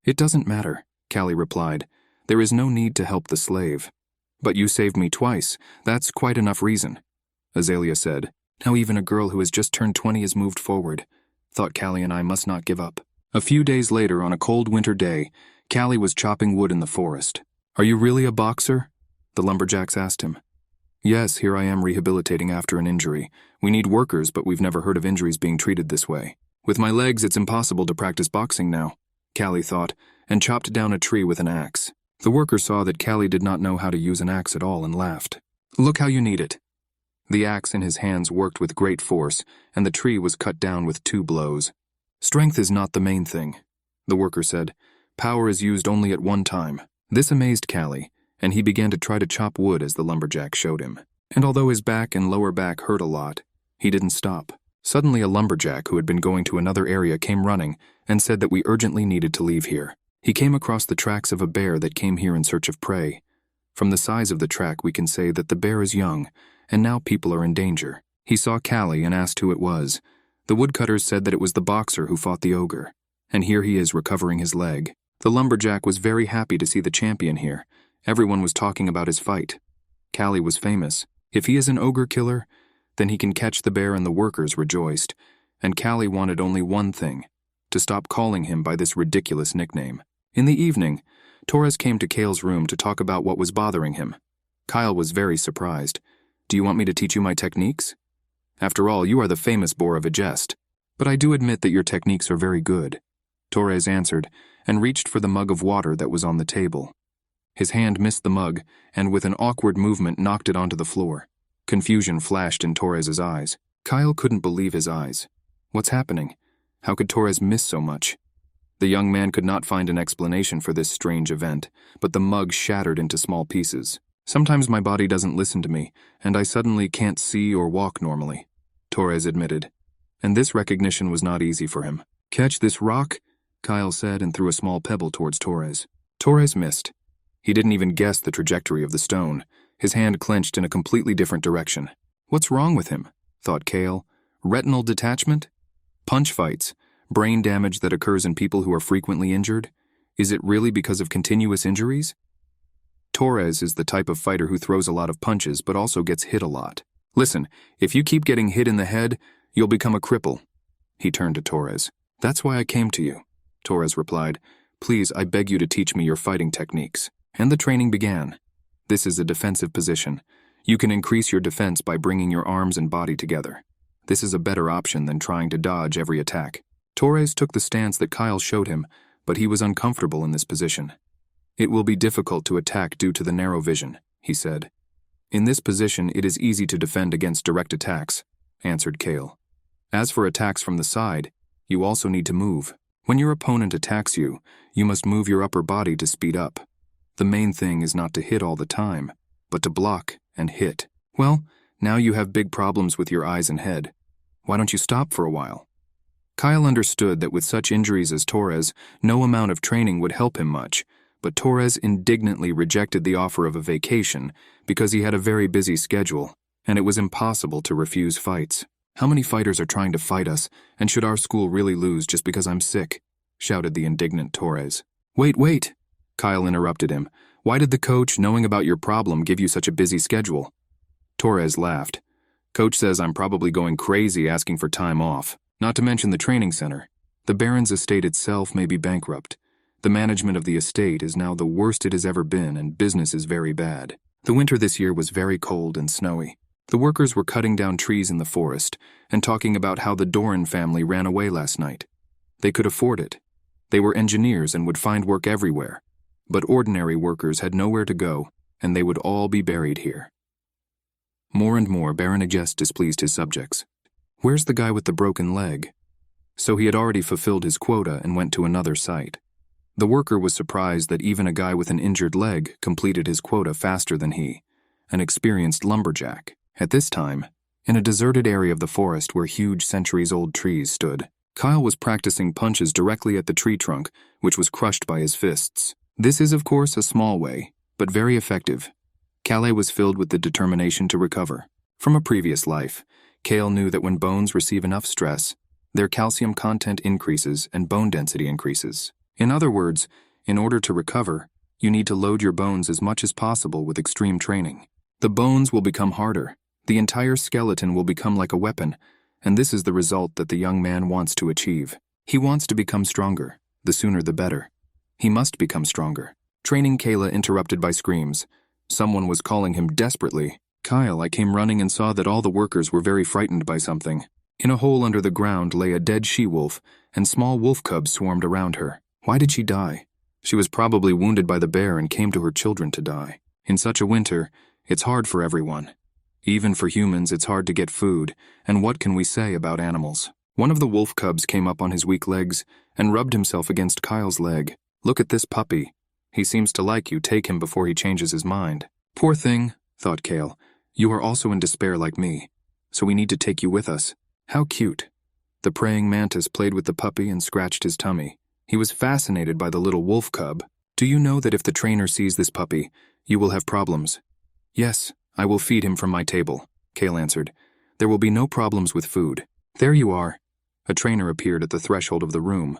It doesn't matter, Kalli replied. There is no need to help the slave. But you saved me twice. That's quite enough reason. Azalea said, now even a girl who has just turned 20 has moved forward. Thought Kalli and I must not give up. A few days later, on a cold winter day, Kalli was chopping wood in the forest. Are you really a boxer? The lumberjacks asked him. Yes, here I am rehabilitating after an injury. We need workers, but we've never heard of injuries being treated this way. With my legs, it's impossible to practice boxing now, Kalli thought, and chopped down a tree with an axe. The worker saw that Kalli did not know how to use an axe at all and laughed. Look how you need it. The axe in his hands worked with great force, and the tree was cut down with 2 blows. Strength is not the main thing, the worker said. Power is used only at one time. This amazed Kalli, and he began to try to chop wood as the lumberjack showed him. And although his back and lower back hurt a lot, he didn't stop. Suddenly a lumberjack who had been going to another area came running and said that we urgently needed to leave here. He came across the tracks of a bear that came here in search of prey. From the size of the track we can say that the bear is young, and now people are in danger. He saw Kalli and asked who it was. The woodcutters said that it was the boxer who fought the ogre, and here he is recovering his leg. The lumberjack was very happy to see the champion here. Everyone was talking about his fight. Kalli was famous. If he is an ogre killer, then he can catch the bear, and the workers rejoiced. And Kalli wanted only one thing, to stop calling him by this ridiculous nickname. In the evening, Torres came to Kale's room to talk about what was bothering him. Kyle was very surprised. Do you want me to teach you my techniques? After all, you are the famous boar of a jest. But I do admit that your techniques are very good, Torres answered, and reached for the mug of water that was on the table. His hand missed the mug, and with an awkward movement knocked it onto the floor. Confusion flashed in Torres's eyes. Kyle couldn't believe his eyes. What's happening? How could Torres miss so much? The young man could not find an explanation for this strange event, but the mug shattered into small pieces. Sometimes my body doesn't listen to me, and I suddenly can't see or walk normally, Torres admitted. And this recognition was not easy for him. Catch this rock, Kyle said and threw a small pebble towards Torres. Torres missed. He didn't even guess the trajectory of the stone. His hand clenched in a completely different direction. What's wrong with him? Thought Kale. Retinal detachment? Punch fights? Brain damage that occurs in people who are frequently injured? Is it really because of continuous injuries? Torres is the type of fighter who throws a lot of punches but also gets hit a lot. Listen, if you keep getting hit in the head, you'll become a cripple. He turned to Torres. That's why I came to you. Torres replied, Please, I beg you to teach me your fighting techniques. And the training began. This is a defensive position. You can increase your defense by bringing your arms and body together. This is a better option than trying to dodge every attack. Torres took the stance that Kyle showed him, but he was uncomfortable in this position. It will be difficult to attack due to the narrow vision, he said. In this position, it is easy to defend against direct attacks, answered Kale. As for attacks from the side, you also need to move. When your opponent attacks you, you must move your upper body to speed up. The main thing is not to hit all the time, but to block and hit. Well, now you have big problems with your eyes and head. Why don't you stop for a while? Kyle understood that with such injuries as Torres, no amount of training would help him much, but Torres indignantly rejected the offer of a vacation because he had a very busy schedule, and it was impossible to refuse fights. How many fighters are trying to fight us, and should our school really lose just because I'm sick? Shouted the indignant Torres. Wait! Kyle interrupted him. Why did the coach, knowing about your problem, give you such a busy schedule? Torres laughed. Coach says I'm probably going crazy asking for time off, not to mention the training center. The Baron's estate itself may be bankrupt. The management of the estate is now the worst it has ever been, and business is very bad. The winter this year was very cold and snowy. The workers were cutting down trees in the forest and talking about how the Doran family ran away last night. They could afford it. They were engineers and would find work everywhere. But ordinary workers had nowhere to go, and they would all be buried here. More and more, Baron Agest displeased his subjects. Where's the guy with the broken leg? So he had already fulfilled his quota and went to another site. The worker was surprised that even a guy with an injured leg completed his quota faster than he, an experienced lumberjack. At this time, in a deserted area of the forest where huge centuries-old trees stood, Kyle was practicing punches directly at the tree trunk, which was crushed by his fists. This is, of course, a small way, but very effective. Kalli was filled with the determination to recover. From a previous life, Kale knew that when bones receive enough stress, their calcium content increases and bone density increases. In other words, in order to recover, you need to load your bones as much as possible with extreme training. The bones will become harder. The entire skeleton will become like a weapon, and this is the result that the young man wants to achieve. He wants to become stronger. The sooner the better. He must become stronger. Training Kayla interrupted by screams. Someone was calling him desperately. Kyle, I came running and saw that all the workers were very frightened by something. In a hole under the ground lay a dead she-wolf, and small wolf cubs swarmed around her. Why did she die? She was probably wounded by the bear and came to her children to die. In such a winter, it's hard for everyone. Even for humans, it's hard to get food, and what can we say about animals? One of the wolf cubs came up on his weak legs and rubbed himself against Kyle's leg. Look at this puppy. He seems to like you. Take him before he changes his mind. Poor thing, thought Kale. You are also in despair like me, so we need to take you with us. How cute. The praying mantis played with the puppy and scratched his tummy. He was fascinated by the little wolf cub. Do you know that if the trainer sees this puppy, you will have problems? Yes, I will feed him from my table, Kale answered. There will be no problems with food. There you are. A trainer appeared at the threshold of the room.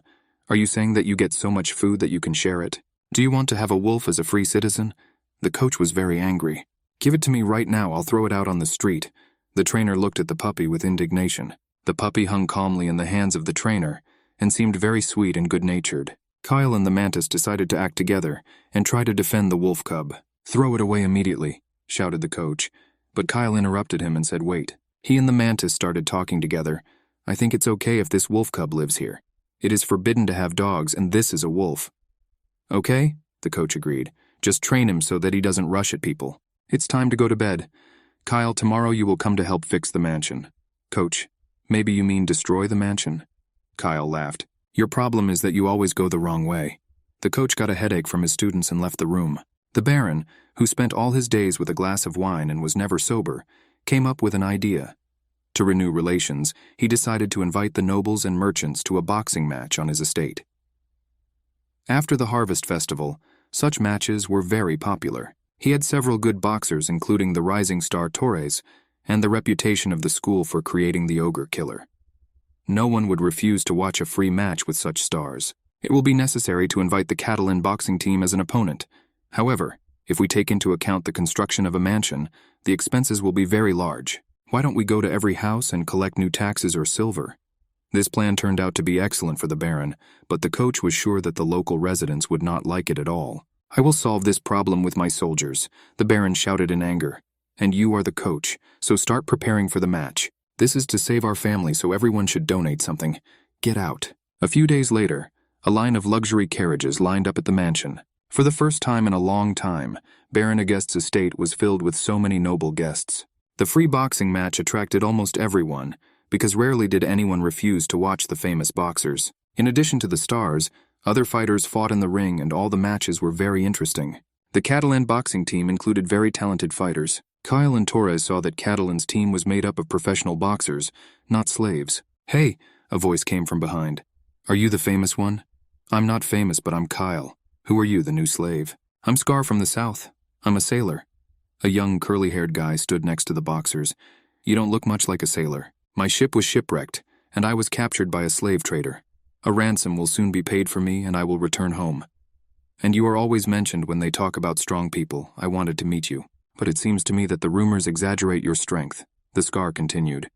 Are you saying that you get so much food that you can share it? Do you want to have a wolf as a free citizen? The coach was very angry. Give it to me right now, I'll throw it out on the street. The trainer looked at the puppy with indignation. The puppy hung calmly in the hands of the trainer and seemed very sweet and good-natured. Kyle and the mantis decided to act together and try to defend the wolf cub. Throw it away immediately, shouted the coach, but Kyle interrupted him and said wait. He and the mantis started talking together. I think it's okay if this wolf cub lives here. It is forbidden to have dogs, and this is a wolf. Okay, the coach agreed. Just train him so that he doesn't rush at people. It's time to go to bed. Kyle, tomorrow you will come to help fix the mansion. Coach, maybe you mean destroy the mansion? Kyle laughed. Your problem is that you always go the wrong way. The coach got a headache from his students and left the room. The Baron, who spent all his days with a glass of wine and was never sober, came up with an idea. To renew relations, he decided to invite the nobles and merchants to a boxing match on his estate. After the Harvest Festival, such matches were very popular. He had several good boxers, including the rising star Torres, and the reputation of the school for creating the ogre killer. No one would refuse to watch a free match with such stars. It will be necessary to invite the Catalan boxing team as an opponent. However, if we take into account the construction of a mansion, the expenses will be very large. Why don't we go to every house and collect new taxes or silver? This plan turned out to be excellent for the Baron, but the coach was sure that the local residents would not like it at all. I will solve this problem with my soldiers, the Baron shouted in anger. And you are the coach, so start preparing for the match. This is to save our family, so everyone should donate something. Get out. A few days later, a line of luxury carriages lined up at the mansion. For the first time in a long time, Baron Agest's estate was filled with so many noble guests. The free boxing match attracted almost everyone, because rarely did anyone refuse to watch the famous boxers. In addition to the stars, other fighters fought in the ring and all the matches were very interesting. The Catalan boxing team included very talented fighters. Kyle and Torres saw that Catalan's team was made up of professional boxers, not slaves. Hey, a voice came from behind. Are you the famous one? I'm not famous, but I'm Kyle. Who are you, the new slave? I'm Scar from the south. I'm a sailor. A young curly-haired guy stood next to the boxers. You don't look much like a sailor. My ship was shipwrecked, and I was captured by a slave trader. A ransom will soon be paid for me, and I will return home. And you are always mentioned when they talk about strong people. I wanted to meet you. But it seems to me that the rumors exaggerate your strength, the Scar continued.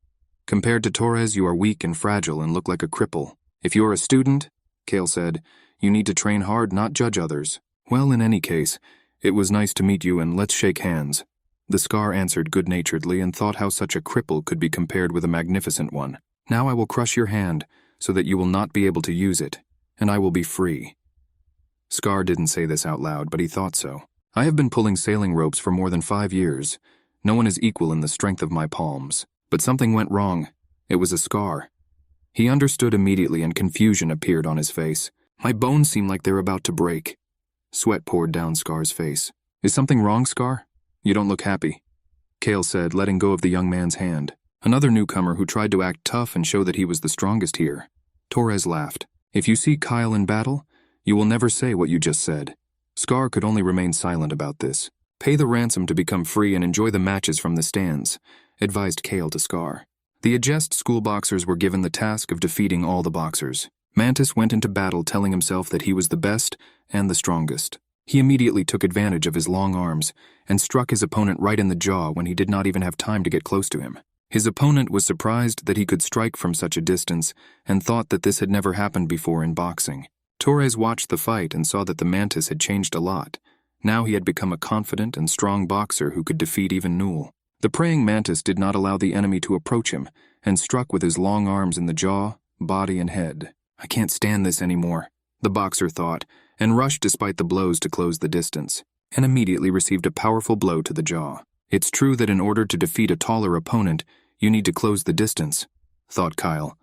Compared to Torres, you are weak and fragile and look like a cripple. If you are a student, Kale said, you need to train hard, not judge others. Well, in any case, it was nice to meet you and let's shake hands. The Scar answered good-naturedly and thought how such a cripple could be compared with a magnificent one. Now I will crush your hand so that you will not be able to use it, and I will be free. Scar didn't say this out loud, but he thought so. I have been pulling sailing ropes for more than 5 years. No one is equal in the strength of my palms. But something went wrong. It was a scar. He understood immediately and confusion appeared on his face. My bones seem like they're about to break. Sweat poured down Scar's face. Is something wrong, Scar? You don't look happy. Kale said, letting go of the young man's hand. Another newcomer who tried to act tough and show that he was the strongest here. Torres laughed. If you see Kyle in battle, you will never say what you just said. Scar could only remain silent about this. Pay the ransom to become free and enjoy the matches from the stands, advised Kale to Scar. The Agest school boxers were given the task of defeating all the boxers. Mantis went into battle telling himself that he was the best and the strongest. He immediately took advantage of his long arms and struck his opponent right in the jaw when he did not even have time to get close to him. His opponent was surprised that he could strike from such a distance and thought that this had never happened before in boxing. Torres watched the fight and saw that the Mantis had changed a lot. Now he had become a confident and strong boxer who could defeat even Newell. The praying Mantis did not allow the enemy to approach him and struck with his long arms in the jaw, body, and head. I can't stand this anymore, the boxer thought, and rushed despite the blows to close the distance, and immediately received a powerful blow to the jaw. It's true that in order to defeat a taller opponent, you need to close the distance, thought Kyle.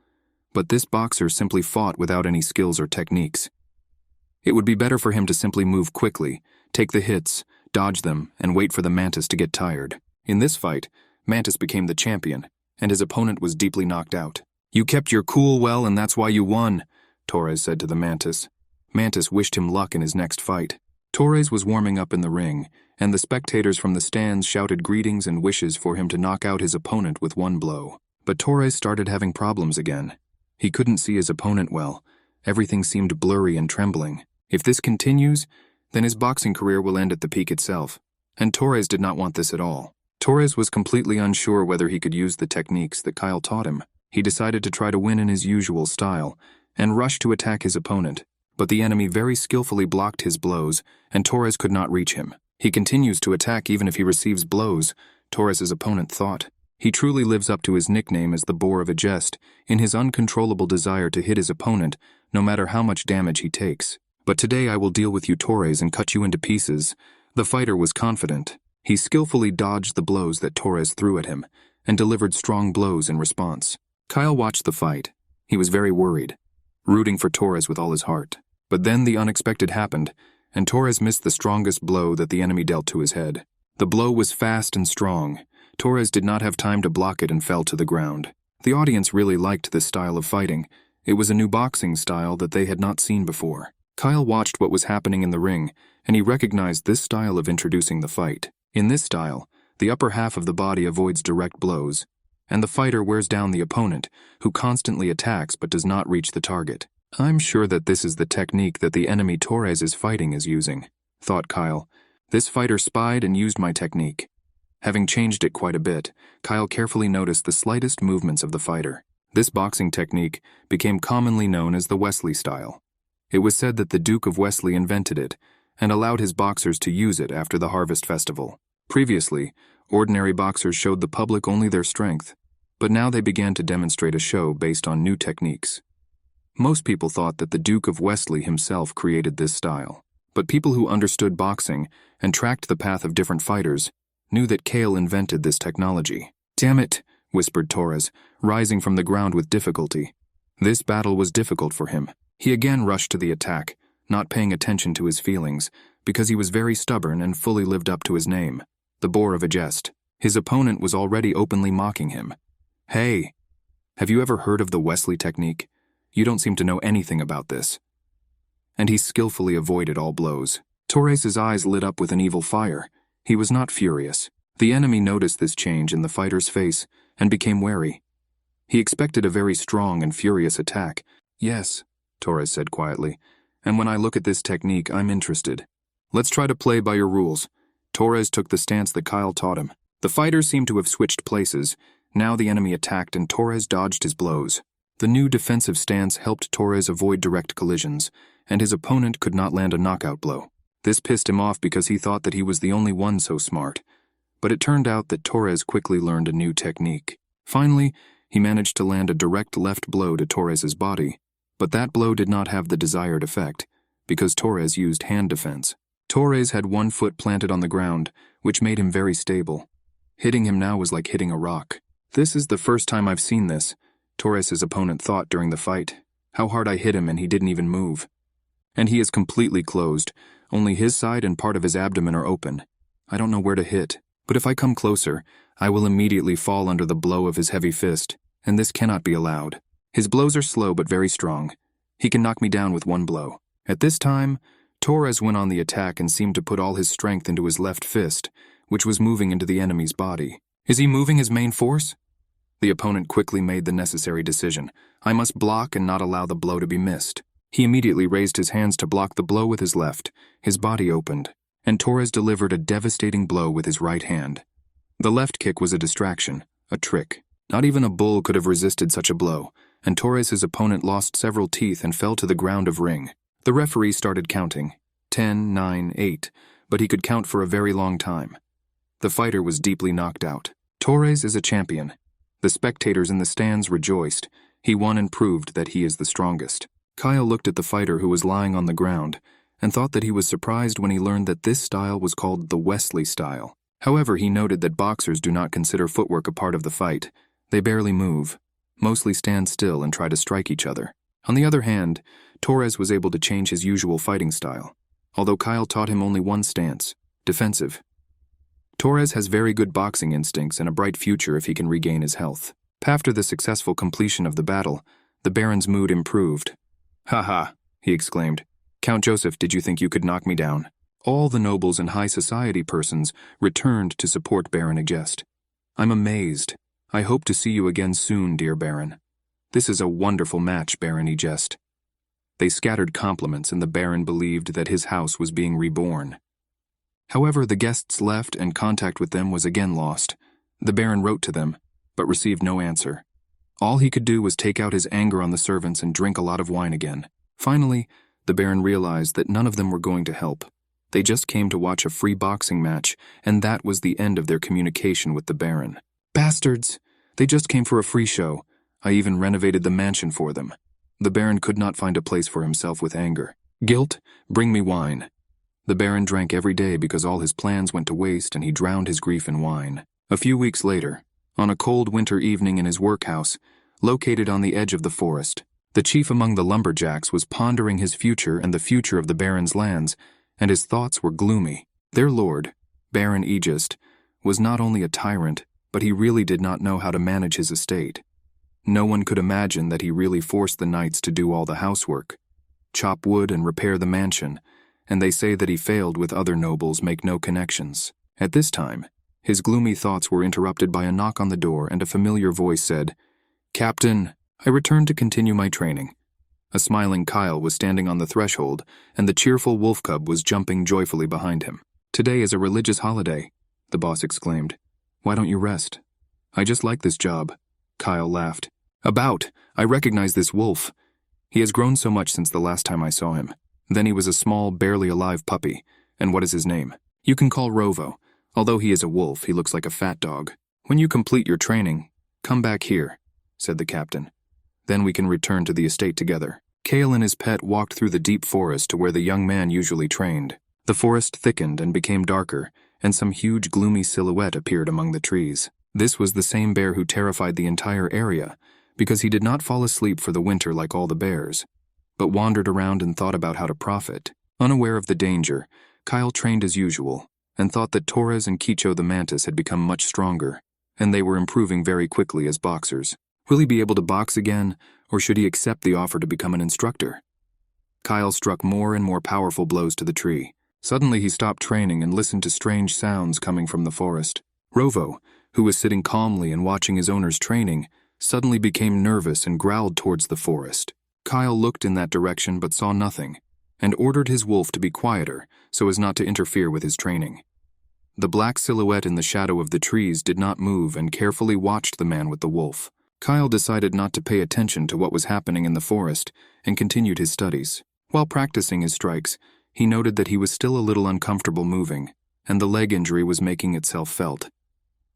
But this boxer simply fought without any skills or techniques. It would be better for him to simply move quickly, take the hits, dodge them, and wait for the Mantis to get tired. In this fight, Mantis became the champion, and his opponent was deeply knocked out. You kept your cool well, and that's why you won, Torres said to the Mantis. Mantis wished him luck in his next fight. Torres was warming up in the ring, and the spectators from the stands shouted greetings and wishes for him to knock out his opponent with one blow. But Torres started having problems again. He couldn't see his opponent well. Everything seemed blurry and trembling. If this continues, then his boxing career will end at the peak itself. And Torres did not want this at all. Torres was completely unsure whether he could use the techniques that Kyle taught him. He decided to try to win in his usual style and rushed to attack his opponent. But the enemy very skillfully blocked his blows, and Torres could not reach him. He continues to attack even if he receives blows, Torres's opponent thought. He truly lives up to his nickname as the Boar of Agest in his uncontrollable desire to hit his opponent, no matter how much damage he takes. But today I will deal with you, Torres, and cut you into pieces. The fighter was confident. He skillfully dodged the blows that Torres threw at him and delivered strong blows in response. Kyle watched the fight. He was very worried, rooting for Torres with all his heart. But then the unexpected happened, and Torres missed the strongest blow that the enemy dealt to his head. The blow was fast and strong. Torres did not have time to block it and fell to the ground. The audience really liked this style of fighting. It was a new boxing style that they had not seen before. Kyle watched what was happening in the ring, and he recognized this style of introducing the fight. In this style, the upper half of the body avoids direct blows, and the fighter wears down the opponent, who constantly attacks but does not reach the target. I'm sure that this is the technique that the enemy Torres is fighting is using, thought Kyle. This fighter spied and used my technique. Having changed it quite a bit, Kyle carefully noticed the slightest movements of the fighter. This boxing technique became commonly known as the Wesley style. It was said that the Duke of Wesley invented it and allowed his boxers to use it after the Harvest Festival. Previously, ordinary boxers showed the public only their strength, but now they began to demonstrate a show based on new techniques. Most people thought that the Duke of Wesley himself created this style, but people who understood boxing and tracked the path of different fighters knew that Kale invented this technology. "Damn it," whispered Torres, rising from the ground with difficulty. This battle was difficult for him. He again rushed to the attack, not paying attention to his feelings, because he was very stubborn and fully lived up to his name, the bore of a jest. His opponent was already openly mocking him. "Hey, have you ever heard of the Wesley technique? You don't seem to know anything about this." And he skillfully avoided all blows. Torres's eyes lit up with an evil fire. He was not furious. The enemy noticed this change in the fighter's face and became wary. He expected a very strong and furious attack. "Yes," Torres said quietly, "and when I look at this technique, I'm interested. Let's try to play by your rules." Torres took the stance that Kyle taught him. The fighters seemed to have switched places. Now the enemy attacked and Torres dodged his blows. The new defensive stance helped Torres avoid direct collisions, and his opponent could not land a knockout blow. This pissed him off because he thought that he was the only one so smart. But it turned out that Torres quickly learned a new technique. Finally, he managed to land a direct left blow to Torres's body, but that blow did not have the desired effect, because Torres used hand defense. Torres had one foot planted on the ground, which made him very stable. Hitting him now was like hitting a rock. "This is the first time I've seen this," Torres's opponent thought during the fight. "How hard I hit him and he didn't even move. And he is completely closed. Only his side and part of his abdomen are open. I don't know where to hit, but if I come closer, I will immediately fall under the blow of his heavy fist, and this cannot be allowed. His blows are slow but very strong. He can knock me down with one blow." At this time, Torres went on the attack and seemed to put all his strength into his left fist, which was moving into the enemy's body. Is he moving his main force? The opponent quickly made the necessary decision. I must block and not allow the blow to be missed. He immediately raised his hands to block the blow with his left. His body opened, and Torres delivered a devastating blow with his right hand. The left kick was a distraction, a trick. Not even a bull could have resisted such a blow, and Torres's opponent lost several teeth and fell to the ground of ring. The referee started counting. 10, 9, 8, but he could count for a very long time. The fighter was deeply knocked out. Torres is a champion. The spectators in the stands rejoiced. He won and proved that he is the strongest. Kyle looked at the fighter who was lying on the ground and thought that he was surprised when he learned that this style was called the Wesley style. However, he noted that boxers do not consider footwork a part of the fight. They barely move, mostly stand still and try to strike each other. On the other hand, Torres was able to change his usual fighting style, although Kyle taught him only one stance, defensive. Torres has very good boxing instincts and a bright future if he can regain his health. After the successful completion of the battle, the Baron's mood improved. "Ha ha," he exclaimed. "Count Joseph, did you think you could knock me down?" All the nobles and high society persons returned to support Baron Egest. "I'm amazed. I hope to see you again soon, dear Baron. This is a wonderful match, Baron Egest." They scattered compliments, and the Baron believed that his house was being reborn. However, the guests left and contact with them was again lost. The Baron wrote to them, but received no answer. All he could do was take out his anger on the servants and drink a lot of wine again. Finally, the Baron realized that none of them were going to help. They just came to watch a free boxing match, and that was the end of their communication with the Baron. "Bastards! They just came for a free show. I even renovated the mansion for them." The Baron could not find a place for himself with anger. "Guilt, bring me wine." The Baron drank every day because all his plans went to waste and he drowned his grief in wine. A few weeks later, on a cold winter evening in his workhouse, located on the edge of the forest, the chief among the lumberjacks was pondering his future and the future of the Baron's lands, and his thoughts were gloomy. Their lord, Baron Aegist, was not only a tyrant, but he really did not know how to manage his estate. No one could imagine that he really forced the knights to do all the housework, chop wood and repair the mansion, and they say that he failed with other nobles make no connections. At this time, his gloomy thoughts were interrupted by a knock on the door, and a familiar voice said, "Captain, I returned to continue my training." A smiling Kyle was standing on the threshold, and the cheerful wolf cub was jumping joyfully behind him. "Today is a religious holiday," the boss exclaimed. "Why don't you rest?" "I just like this job," Kyle laughed. I recognize this wolf. He has grown so much since the last time I saw him. Then he was a small, barely alive puppy. And what is his name?" "You can call Rovo. Although he is a wolf, he looks like a fat dog. When you complete your training, come back here," said the captain. "Then we can return to the estate together." Kale and his pet walked through the deep forest to where the young man usually trained. The forest thickened and became darker, and some huge gloomy silhouette appeared among the trees. This was the same bear who terrified the entire area, because he did not fall asleep for the winter like all the bears, but wandered around and thought about how to profit. Unaware of the danger, Kyle trained as usual, and thought that Torres and Kicho the mantis had become much stronger, and they were improving very quickly as boxers. Will he be able to box again, or should he accept the offer to become an instructor? Kyle struck more and more powerful blows to the tree. Suddenly he stopped training and listened to strange sounds coming from the forest. Rovo, who was sitting calmly and watching his owner's training, suddenly became nervous and growled towards the forest. Kyle looked in that direction but saw nothing, and ordered his wolf to be quieter so as not to interfere with his training. The black silhouette in the shadow of the trees did not move and carefully watched the man with the wolf. Kyle decided not to pay attention to what was happening in the forest and continued his studies. While practicing his strikes, he noted that he was still a little uncomfortable moving, and the leg injury was making itself felt.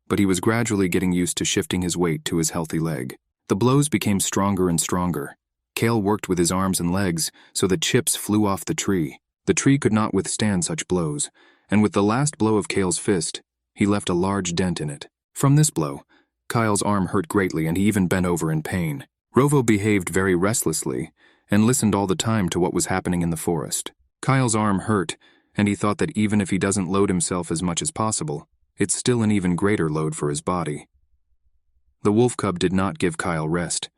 But he was gradually getting used to shifting his weight to his healthy leg. The blows became stronger and stronger. Kale worked with his arms and legs so that chips flew off the tree. The tree could not withstand such blows, and with the last blow of Kale's fist, he left a large dent in it. From this blow, Kyle's arm hurt greatly and he even bent over in pain. Rovo behaved very restlessly and listened all the time to what was happening in the forest. Kyle's arm hurt, and he thought that even if he doesn't load himself as much as possible, it's still an even greater load for his body. The wolf cub did not give Kyle rest,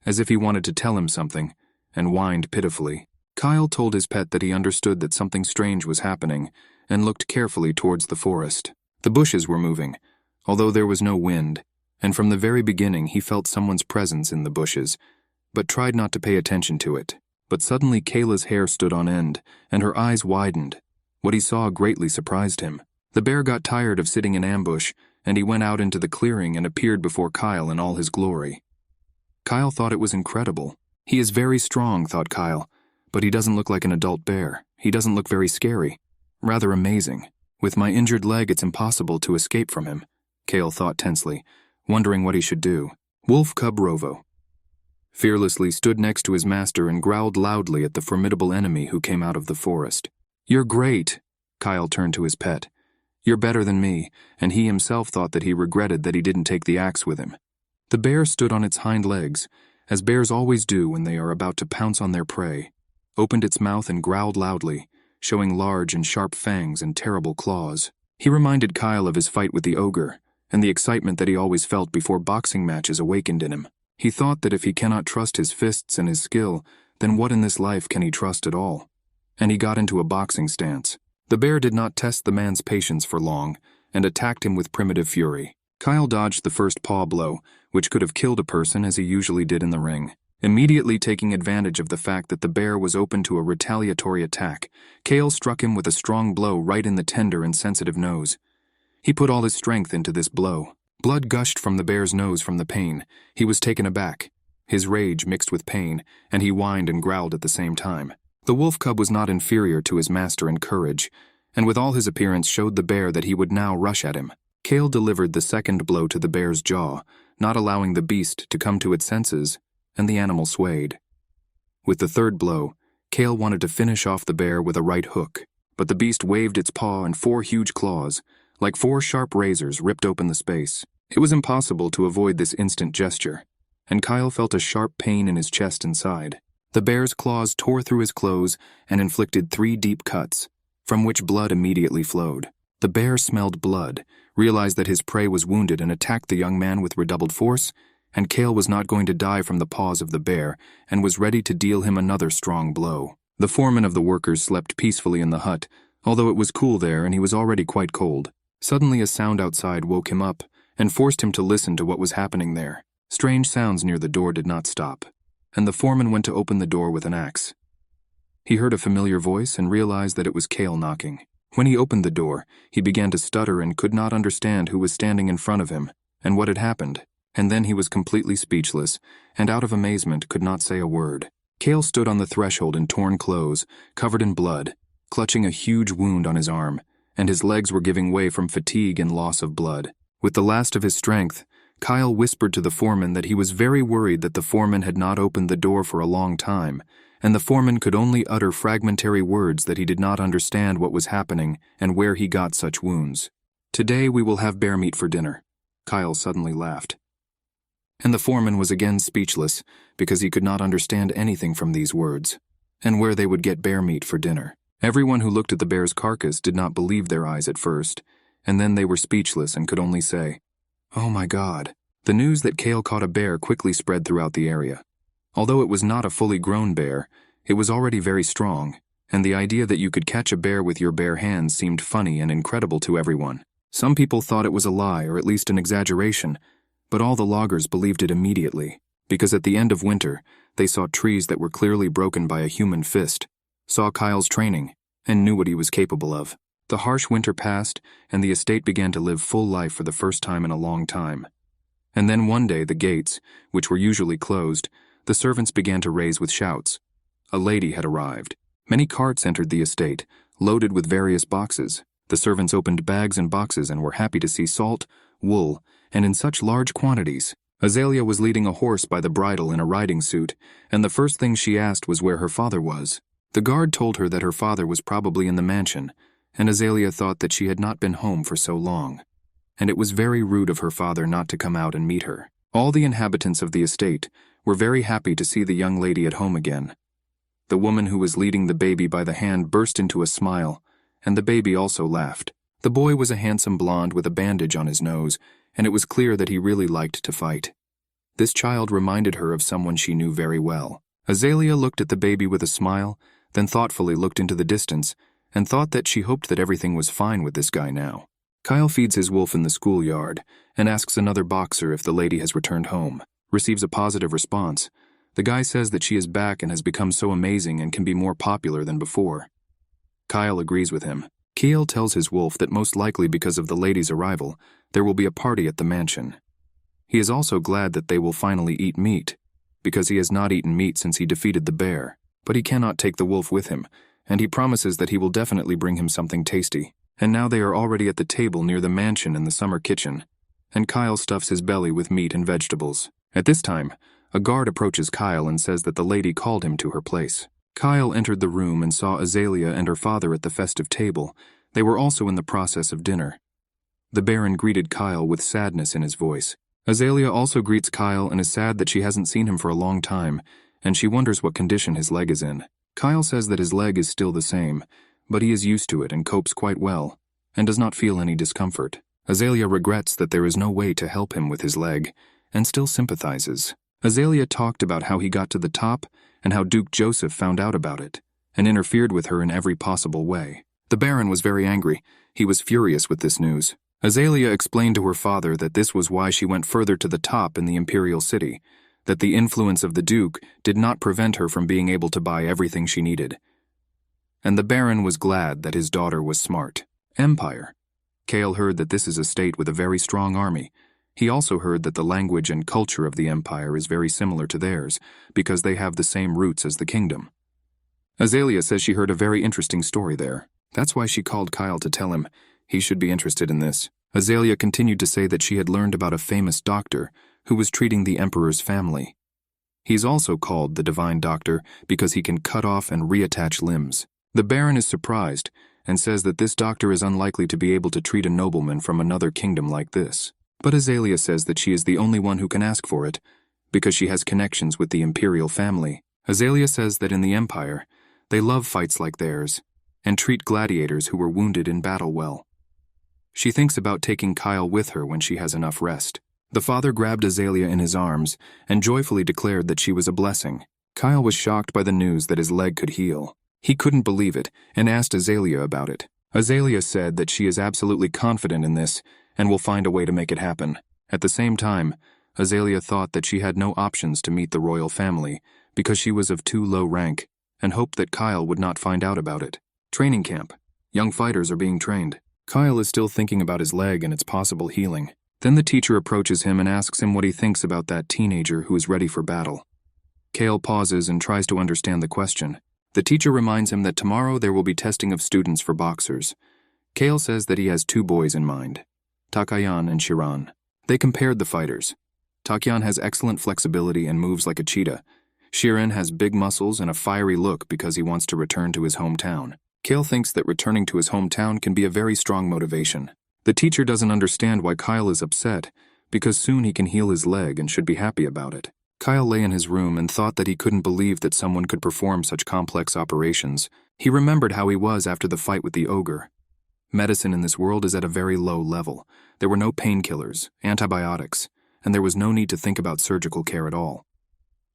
as if he wanted to tell him something, and whined pitifully. Kyle told his pet that he understood that something strange was happening, and looked carefully towards the forest. The bushes were moving, although there was no wind, and from the very beginning he felt someone's presence in the bushes, but tried not to pay attention to it. But suddenly Kayla's hair stood on end, and her eyes widened. What he saw greatly surprised him. The bear got tired of sitting in ambush, and he went out into the clearing and appeared before Kyle in all his glory. Kyle thought it was incredible. He is very strong, thought Kyle, but he doesn't look like an adult bear. He doesn't look very scary. Rather amazing. With my injured leg, it's impossible to escape from him, Kale thought tensely, wondering what he should do. Wolf cub Rovo fearlessly stood next to his master and growled loudly at the formidable enemy who came out of the forest. "You're great," Kyle turned to his pet. "You're better than me," and he himself thought that he regretted that he didn't take the axe with him. The bear stood on its hind legs, as bears always do when they are about to pounce on their prey, opened its mouth and growled loudly, showing large and sharp fangs and terrible claws. He reminded Kyle of his fight with the ogre, and the excitement that he always felt before boxing matches awakened in him. He thought that if he cannot trust his fists and his skill, then what in this life can he trust at all? And he got into a boxing stance. The bear did not test the man's patience for long, and attacked him with primitive fury. Kyle dodged the first paw blow, which could have killed a person as he usually did in the ring. Immediately taking advantage of the fact that the bear was open to a retaliatory attack, Kale struck him with a strong blow right in the tender and sensitive nose. He put all his strength into this blow. Blood gushed from the bear's nose from the pain. He was taken aback. His rage mixed with pain, and he whined and growled at the same time. The wolf cub was not inferior to his master in courage, and with all his appearance showed the bear that he would now rush at him. Kale delivered the second blow to the bear's jaw, not allowing the beast to come to its senses, and the animal swayed. With the third blow, Kale wanted to finish off the bear with a right hook, but the beast waved its paw and 4 huge claws, like 4 sharp razors, ripped open the space. It was impossible to avoid this instant gesture, and Kyle felt a sharp pain in his chest and side. The bear's claws tore through his clothes and inflicted 3 deep cuts, from which blood immediately flowed. The bear smelled blood, realized that his prey was wounded and attacked the young man with redoubled force, and Kale was not going to die from the paws of the bear and was ready to deal him another strong blow. The foreman of the workers slept peacefully in the hut, although it was cool there and he was already quite cold. Suddenly a sound outside woke him up and forced him to listen to what was happening there. Strange sounds near the door did not stop, and the foreman went to open the door with an axe. He heard a familiar voice and realized that it was Kale knocking. When he opened the door, he began to stutter and could not understand who was standing in front of him and what had happened, and then he was completely speechless and out of amazement could not say a word. Kale stood on the threshold in torn clothes, covered in blood, clutching a huge wound on his arm, and his legs were giving way from fatigue and loss of blood. With the last of his strength, Kyle whispered to the foreman that he was very worried that the foreman had not opened the door for a long time, and the foreman could only utter fragmentary words that he did not understand what was happening and where he got such wounds. "Today we will have bear meat for dinner," Kyle suddenly laughed. And the foreman was again speechless because he could not understand anything from these words, and where they would get bear meat for dinner. Everyone who looked at the bear's carcass did not believe their eyes at first, and then they were speechless and could only say, "Oh my God." The news that Kale caught a bear quickly spread throughout the area. Although it was not a fully grown bear, it was already very strong, and the idea that you could catch a bear with your bare hands seemed funny and incredible to everyone. Some people thought it was a lie or at least an exaggeration, but all the loggers believed it immediately, because at the end of winter, they saw trees that were clearly broken by a human fist, saw Kyle's training, and knew what he was capable of. The harsh winter passed, and the estate began to live full life for the first time in a long time. And then one day the gates, which were usually closed, the servants began to raise with shouts. A lady had arrived. Many carts entered the estate, loaded with various boxes. The servants opened bags and boxes and were happy to see salt, wool, and in such large quantities. Azalea was leading a horse by the bridle in a riding suit, and the first thing she asked was where her father was. The guard told her that her father was probably in the mansion, and Azalea thought that she had not been home for so long, and it was very rude of her father not to come out and meet her. All the inhabitants of the estate were very happy to see the young lady at home again. The woman who was leading the baby by the hand burst into a smile, and the baby also laughed. The boy was a handsome blonde with a bandage on his nose, and it was clear that he really liked to fight. This child reminded her of someone she knew very well. Azalea looked at the baby with a smile, then thoughtfully looked into the distance, and thought that she hoped that everything was fine with this guy now. Kyle feeds his wolf in the schoolyard, and asks another boxer if the lady has returned home. Receives a positive response. The guy says that she is back and has become so amazing and can be more popular than before. Kyle agrees with him. Kale tells his wolf that most likely because of the lady's arrival, there will be a party at the mansion. He is also glad that they will finally eat meat, because he has not eaten meat since he defeated the bear, but he cannot take the wolf with him, and he promises that he will definitely bring him something tasty. And now they are already at the table near the mansion in the summer kitchen, and Kyle stuffs his belly with meat and vegetables. At this time, a guard approaches Kyle and says that the lady called him to her place. Kyle entered the room and saw Azalea and her father at the festive table. They were also in the process of dinner. The Baron greeted Kyle with sadness in his voice. Azalea also greets Kyle and is sad that she hasn't seen him for a long time, and she wonders what condition his leg is in. Kyle says that his leg is still the same, but he is used to it and copes quite well, and does not feel any discomfort. Azalea regrets that there is no way to help him with his leg, and still sympathizes. Azalea talked about how he got to the top and how Duke Joseph found out about it, and interfered with her in every possible way. The Baron was very angry. He was furious with this news. Azalea explained to her father that this was why she went further to the top in the imperial city, that the influence of the Duke did not prevent her from being able to buy everything she needed. And the Baron was glad that his daughter was smart. Empire. Kale heard that this is a state with a very strong army. He also heard that the language and culture of the empire is very similar to theirs, because they have the same roots as the kingdom. Azalea says she heard a very interesting story there. That's why she called Kyle to tell him he should be interested in this. Azalea continued to say that she had learned about a famous doctor who was treating the emperor's family. He's also called the Divine Doctor because he can cut off and reattach limbs. The Baron is surprised and says that this doctor is unlikely to be able to treat a nobleman from another kingdom like this. But Azalea says that she is the only one who can ask for it, because she has connections with the imperial family. Azalea says that in the Empire, they love fights like theirs, and treat gladiators who were wounded in battle well. She thinks about taking Kyle with her when she has enough rest. The father grabbed Azalea in his arms and joyfully declared that she was a blessing. Kyle was shocked by the news that his leg could heal. He couldn't believe it and asked Azalea about it. Azalea said that she is absolutely confident in this and will find a way to make it happen. At the same time, Azalea thought that she had no options to meet the royal family because she was of too low rank and hoped that Kyle would not find out about it. Training camp. Young fighters are being trained. Kyle is still thinking about his leg and its possible healing. Then the teacher approaches him and asks him what he thinks about that teenager who is ready for battle. Kyle pauses and tries to understand the question. The teacher reminds him that tomorrow there will be testing of students for boxers. Kale says that he has two boys in mind, Takyan and Shiran. They compared the fighters. Takyan has excellent flexibility and moves like a cheetah. Shiran has big muscles and a fiery look because he wants to return to his hometown. Kale thinks that returning to his hometown can be a very strong motivation. The teacher doesn't understand why Kyle is upset, because soon he can heal his leg and should be happy about it. Kyle lay in his room and thought that he couldn't believe that someone could perform such complex operations. He remembered how he was after the fight with the ogre. Medicine in this world is at a very low level. There were no painkillers, antibiotics, and there was no need to think about surgical care at all.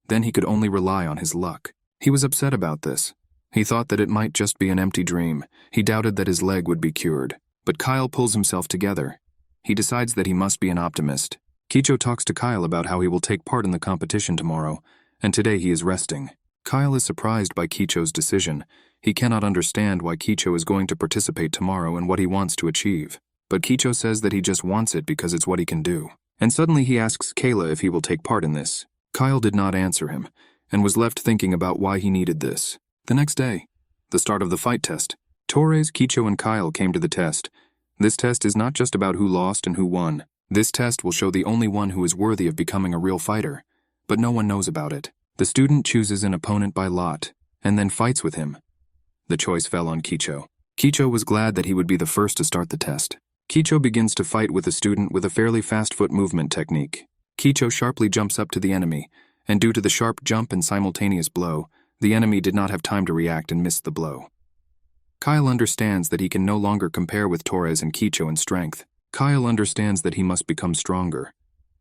Then he could only rely on his luck. He was upset about this. He thought that it might just be an empty dream. He doubted that his leg would be cured. But Kyle pulls himself together. He decides that he must be an optimist. Kicho talks to Kyle about how he will take part in the competition tomorrow, and today he is resting. Kyle is surprised by Kicho's decision. He cannot understand why Kicho is going to participate tomorrow and what he wants to achieve. But Kicho says that he just wants it because it's what he can do. And suddenly he asks Kayla if he will take part in this. Kyle did not answer him, and was left thinking about why he needed this. The next day, the start of the fight test. Torres, Kicho, and Kyle came to the test. This test is not just about who lost and who won. This test will show the only one who is worthy of becoming a real fighter. But no one knows about it. The student chooses an opponent by lot, and then fights with him. The choice fell on Kicho. Kicho was glad that he would be the first to start the test. Kicho begins to fight with a student with a fairly fast foot movement technique. Kicho sharply jumps up to the enemy, and due to the sharp jump and simultaneous blow, the enemy did not have time to react and missed the blow. Kyle understands that he can no longer compare with Torres and Kicho in strength. Kyle understands that he must become stronger.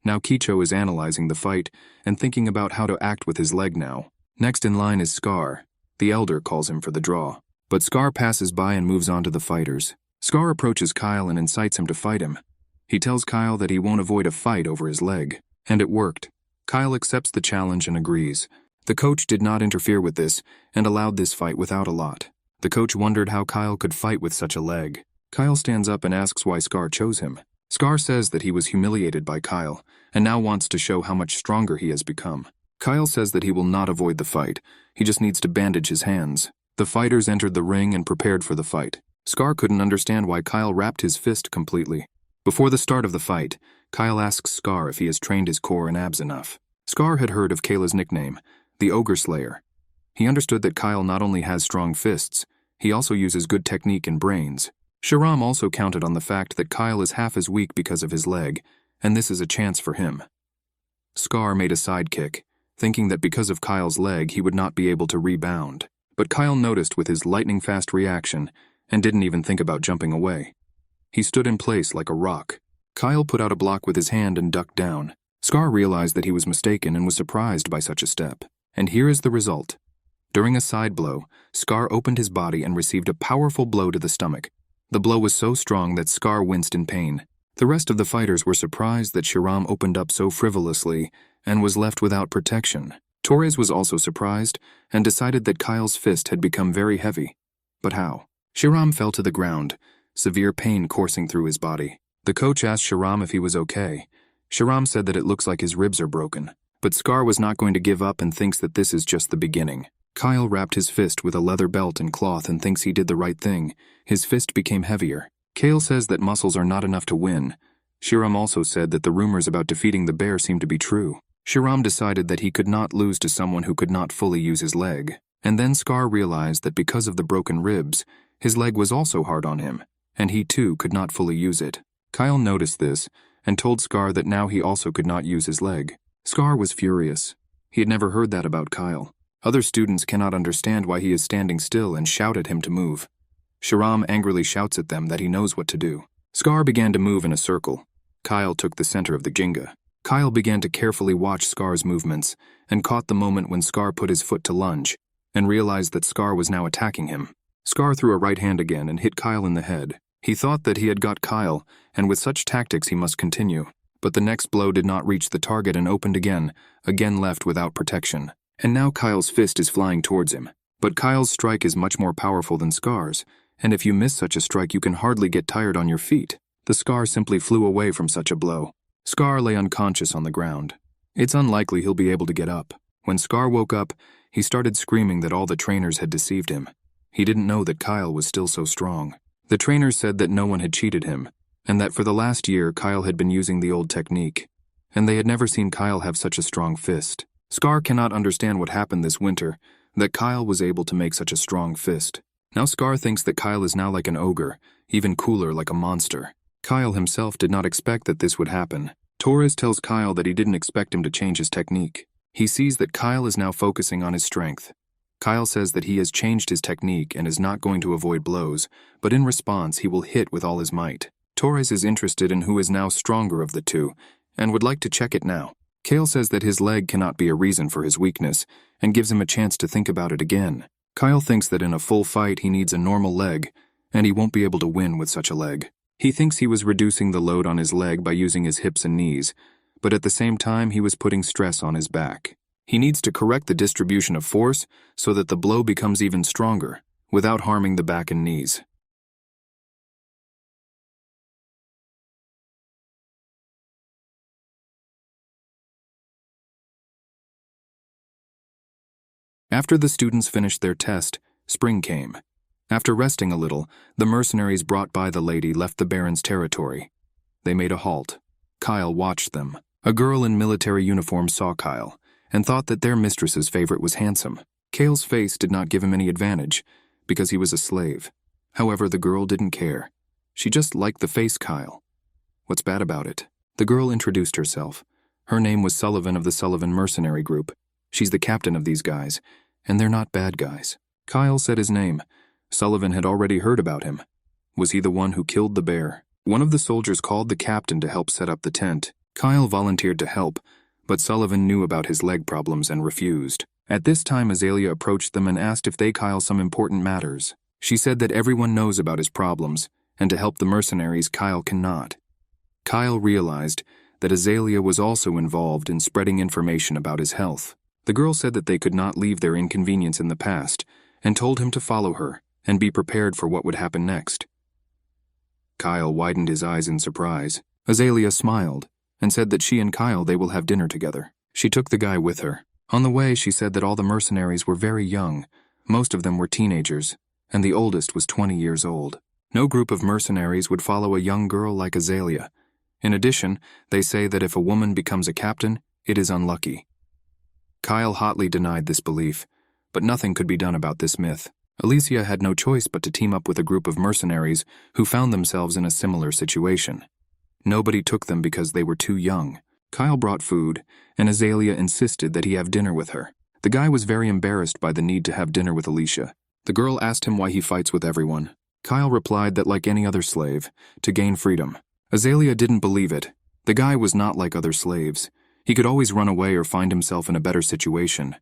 Now Kicho is analyzing the fight and thinking about how to act with his leg now. Next in line is Scar. The elder calls him for the draw. But Scar passes by and moves on to the fighters. Scar approaches Kyle and incites him to fight him. He tells Kyle that he won't avoid a fight over his leg. And it worked. Kyle accepts the challenge and agrees. The coach did not interfere with this and allowed this fight without a lot. The coach wondered how Kyle could fight with such a leg. Kyle stands up and asks why Scar chose him. Scar says that he was humiliated by Kyle and now wants to show how much stronger he has become. Kyle says that he will not avoid the fight. He just needs to bandage his hands. The fighters entered the ring and prepared for the fight. Scar couldn't understand why Kyle wrapped his fist completely. Before the start of the fight, Kyle asks Scar if he has trained his core and abs enough. Scar had heard of Kayla's nickname, the Ogre Slayer. He understood that Kyle not only has strong fists, he also uses good technique and brains. Shiram also counted on the fact that Kyle is half as weak because of his leg, and this is a chance for him. Scar made a sidekick, thinking that because of Kyle's leg he would not be able to rebound. But Kyle noticed with his lightning-fast reaction and didn't even think about jumping away. He stood in place like a rock. Kyle put out a block with his hand and ducked down. Scar realized that he was mistaken and was surprised by such a step. And here is the result. During a side blow, Scar opened his body and received a powerful blow to the stomach. The blow was so strong that Scar winced in pain. The rest of the fighters were surprised that Shiram opened up so frivolously and was left without protection. Torres was also surprised and decided that Kyle's fist had become very heavy. But how? Shiram fell to the ground, severe pain coursing through his body. The coach asked Shiram if he was okay. Shiram said that it looks like his ribs are broken. But Scar was not going to give up and thinks that this is just the beginning. Kyle wrapped his fist with a leather belt and cloth and thinks he did the right thing. His fist became heavier. Kale says that muscles are not enough to win. Shiram also said that the rumors about defeating the bear seemed to be true. Shiram decided that he could not lose to someone who could not fully use his leg. And then Scar realized that because of the broken ribs, his leg was also hard on him, and he too could not fully use it. Kyle noticed this and told Scar that now he also could not use his leg. Scar was furious. He had never heard that about Kyle. Other students cannot understand why he is standing still and shout at him to move. Sharam angrily shouts at them that he knows what to do. Scar began to move in a circle. Kyle took the center of the Jenga. Kyle began to carefully watch Scar's movements and caught the moment when Scar put his foot to lunge and realized that Scar was now attacking him. Scar threw a right hand again and hit Kyle in the head. He thought that he had got Kyle, and with such tactics he must continue. But the next blow did not reach the target and opened again left without protection. And now Kyle's fist is flying towards him. But Kyle's strike is much more powerful than Scar's, and if you miss such a strike you can hardly get tired on your feet. The Scar simply flew away from such a blow. Scar lay unconscious on the ground. It's unlikely he'll be able to get up. When Scar woke up, he started screaming that all the trainers had deceived him. He didn't know that Kyle was still so strong. The trainers said that no one had cheated him, and that for the last year Kyle had been using the old technique, and they had never seen Kyle have such a strong fist. Scar cannot understand what happened this winter, that Kyle was able to make such a strong fist. Now Scar thinks that Kyle is now like an ogre, even cooler, like a monster. Kyle himself did not expect that this would happen. Torres tells Kyle that he didn't expect him to change his technique. He sees that Kyle is now focusing on his strength. Kyle says that he has changed his technique and is not going to avoid blows, but in response he will hit with all his might. Torres is interested in who is now stronger of the two, and would like to check it now. Kale says that his leg cannot be a reason for his weakness, and gives him a chance to think about it again. Kyle thinks that in a full fight he needs a normal leg, and he won't be able to win with such a leg. He thinks he was reducing the load on his leg by using his hips and knees, but at the same time he was putting stress on his back. He needs to correct the distribution of force so that the blow becomes even stronger, without harming the back and knees. After the students finished their test, spring came. After resting a little, the mercenaries brought by the lady left the Baron's territory. They made a halt. Kyle watched them. A girl in military uniform saw Kyle, and thought that their mistress's favorite was handsome. Kale's face did not give him any advantage, because he was a slave. However, the girl didn't care. She just liked the face Kyle. What's bad about it? The girl introduced herself. Her name was Sullivan of the Sullivan Mercenary Group. She's the captain of these guys, and they're not bad guys. Kyle said his name. Sullivan had already heard about him. Was he the one who killed the bear? One of the soldiers called the captain to help set up the tent. Kyle volunteered to help, but Sullivan knew about his leg problems and refused. At this time, Azalea approached them and asked if they Kyle some important matters. She said that everyone knows about his problems, and to help the mercenaries, Kyle cannot. Kyle realized that Azalea was also involved in spreading information about his health. The girl said that they could not leave their inconvenience in the past, and told him to follow her and be prepared for what would happen next. Kyle widened his eyes in surprise. Azalea smiled and said that she and Kyle they will have dinner together. She took the guy with her. On the way, she said that all the mercenaries were very young. Most of them were teenagers, and the oldest was 20 years old. No group of mercenaries would follow a young girl like Azalea. In addition, they say that if a woman becomes a captain, it is unlucky. Kyle hotly denied this belief, but nothing could be done about this myth. Alicia had no choice but to team up with a group of mercenaries who found themselves in a similar situation. Nobody took them because they were too young. Kyle brought food, and Azalea insisted that he have dinner with her. The guy was very embarrassed by the need to have dinner with Alicia. The girl asked him why he fights with everyone. Kyle replied that like any other slave, to gain freedom. Azalea didn't believe it. The guy was not like other slaves. He could always run away or find himself in a better situation.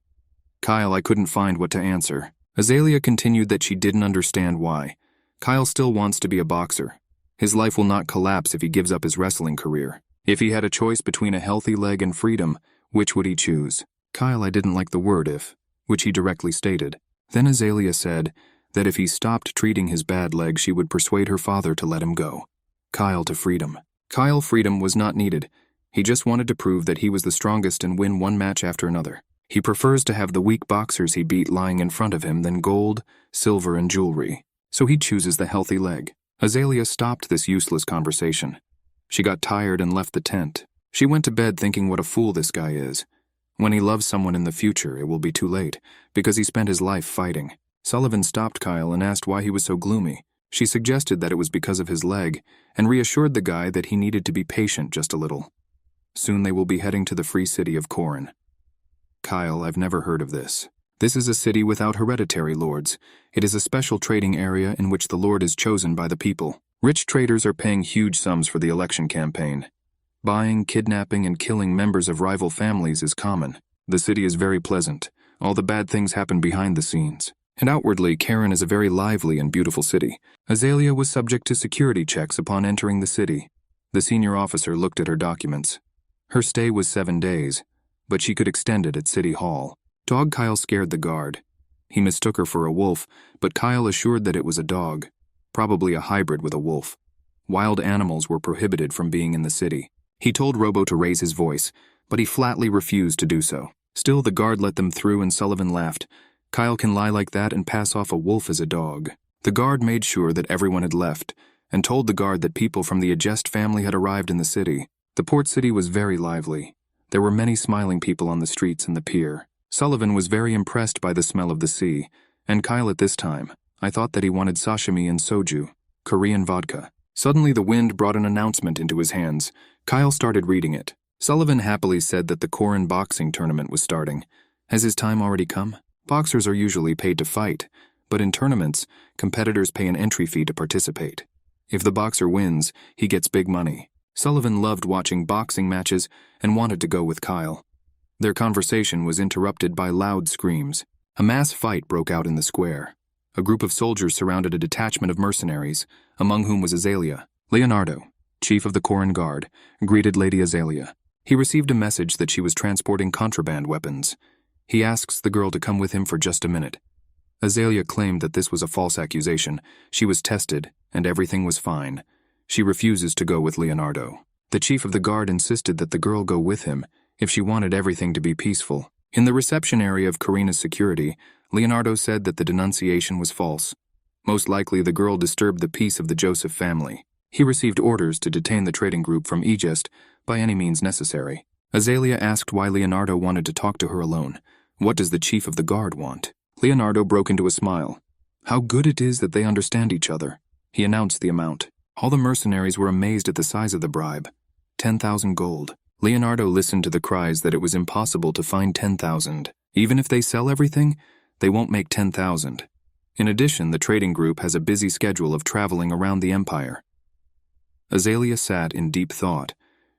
Kyle, I couldn't find what to answer. Azalea continued that she didn't understand why. Kyle still wants to be a boxer. His life will not collapse if he gives up his wrestling career. If he had a choice between a healthy leg and freedom, which would he choose? Kyle, I didn't like the word if, which he directly stated. Then Azalea said that if he stopped treating his bad leg, she would persuade her father to let him go. Kyle to freedom. Kyle freedom was not needed. He just wanted to prove that he was the strongest and win one match after another. He prefers to have the weak boxers he beat lying in front of him than gold, silver, and jewelry. So he chooses the healthy leg. Azalea stopped this useless conversation. She got tired and left the tent. She went to bed thinking what a fool this guy is. When he loves someone in the future, it will be too late, because he spent his life fighting. Sullivan stopped Kyle and asked why he was so gloomy. She suggested that it was because of his leg, and reassured the guy that he needed to be patient just a little. Soon they will be heading to the free city of Corin. Kyle, I've never heard of this. This is a city without hereditary lords. It is a special trading area in which the lord is chosen by the people. Rich traders are paying huge sums for the election campaign. Buying, kidnapping, and killing members of rival families is common. The city is very pleasant. All the bad things happen behind the scenes. And outwardly, Karen is a very lively and beautiful city. Azalea was subject to security checks upon entering the city. The senior officer looked at her documents. Her stay was 7 days, but she could extend it at City Hall. Dog Kyle scared the guard. He mistook her for a wolf, but Kyle assured that it was a dog, probably a hybrid with a wolf. Wild animals were prohibited from being in the city. He told Robo to raise his voice, but he flatly refused to do so. Still, the guard let them through and Sullivan laughed. Kyle can lie like that and pass off a wolf as a dog. The guard made sure that everyone had left, and told the guard that people from the Adjust family had arrived in the city. The port city was very lively. There were many smiling people on the streets and the pier. Sullivan was very impressed by the smell of the sea, and Kyle at this time, I thought that he wanted sashimi and soju, Korean vodka. Suddenly the wind brought an announcement into his hands. Kyle started reading it. Sullivan happily said that the Korean boxing tournament was starting. Has his time already come? Boxers are usually paid to fight, but in tournaments, competitors pay an entry fee to participate. If the boxer wins, he gets big money. Sullivan loved watching boxing matches and wanted to go with Kyle. Their conversation was interrupted by loud screams. A mass fight broke out in the square. A group of soldiers surrounded a detachment of mercenaries, among whom was Azalea. Leonardo, chief of the Korean Guard, greeted Lady Azalea. He received a message that she was transporting contraband weapons. He asks the girl to come with him for just a minute. Azalea claimed that this was a false accusation. She was tested, and everything was fine. She refuses to go with Leonardo. The chief of the guard insisted that the girl go with him if she wanted everything to be peaceful. In the reception area of Karina's security, Leonardo said that the denunciation was false. Most likely the girl disturbed the peace of the Joseph family. He received orders to detain the trading group from Egypt by any means necessary. Azalea asked why Leonardo wanted to talk to her alone. What does the chief of the guard want? Leonardo broke into a smile. How good it is that they understand each other. He announced the amount. All the mercenaries were amazed at the size of the bribe. 10,000 gold. Leonardo listened to the cries that it was impossible to find 10,000. Even if they sell everything, they won't make 10,000. In addition, the trading group has a busy schedule of traveling around the empire. Azalea sat in deep thought.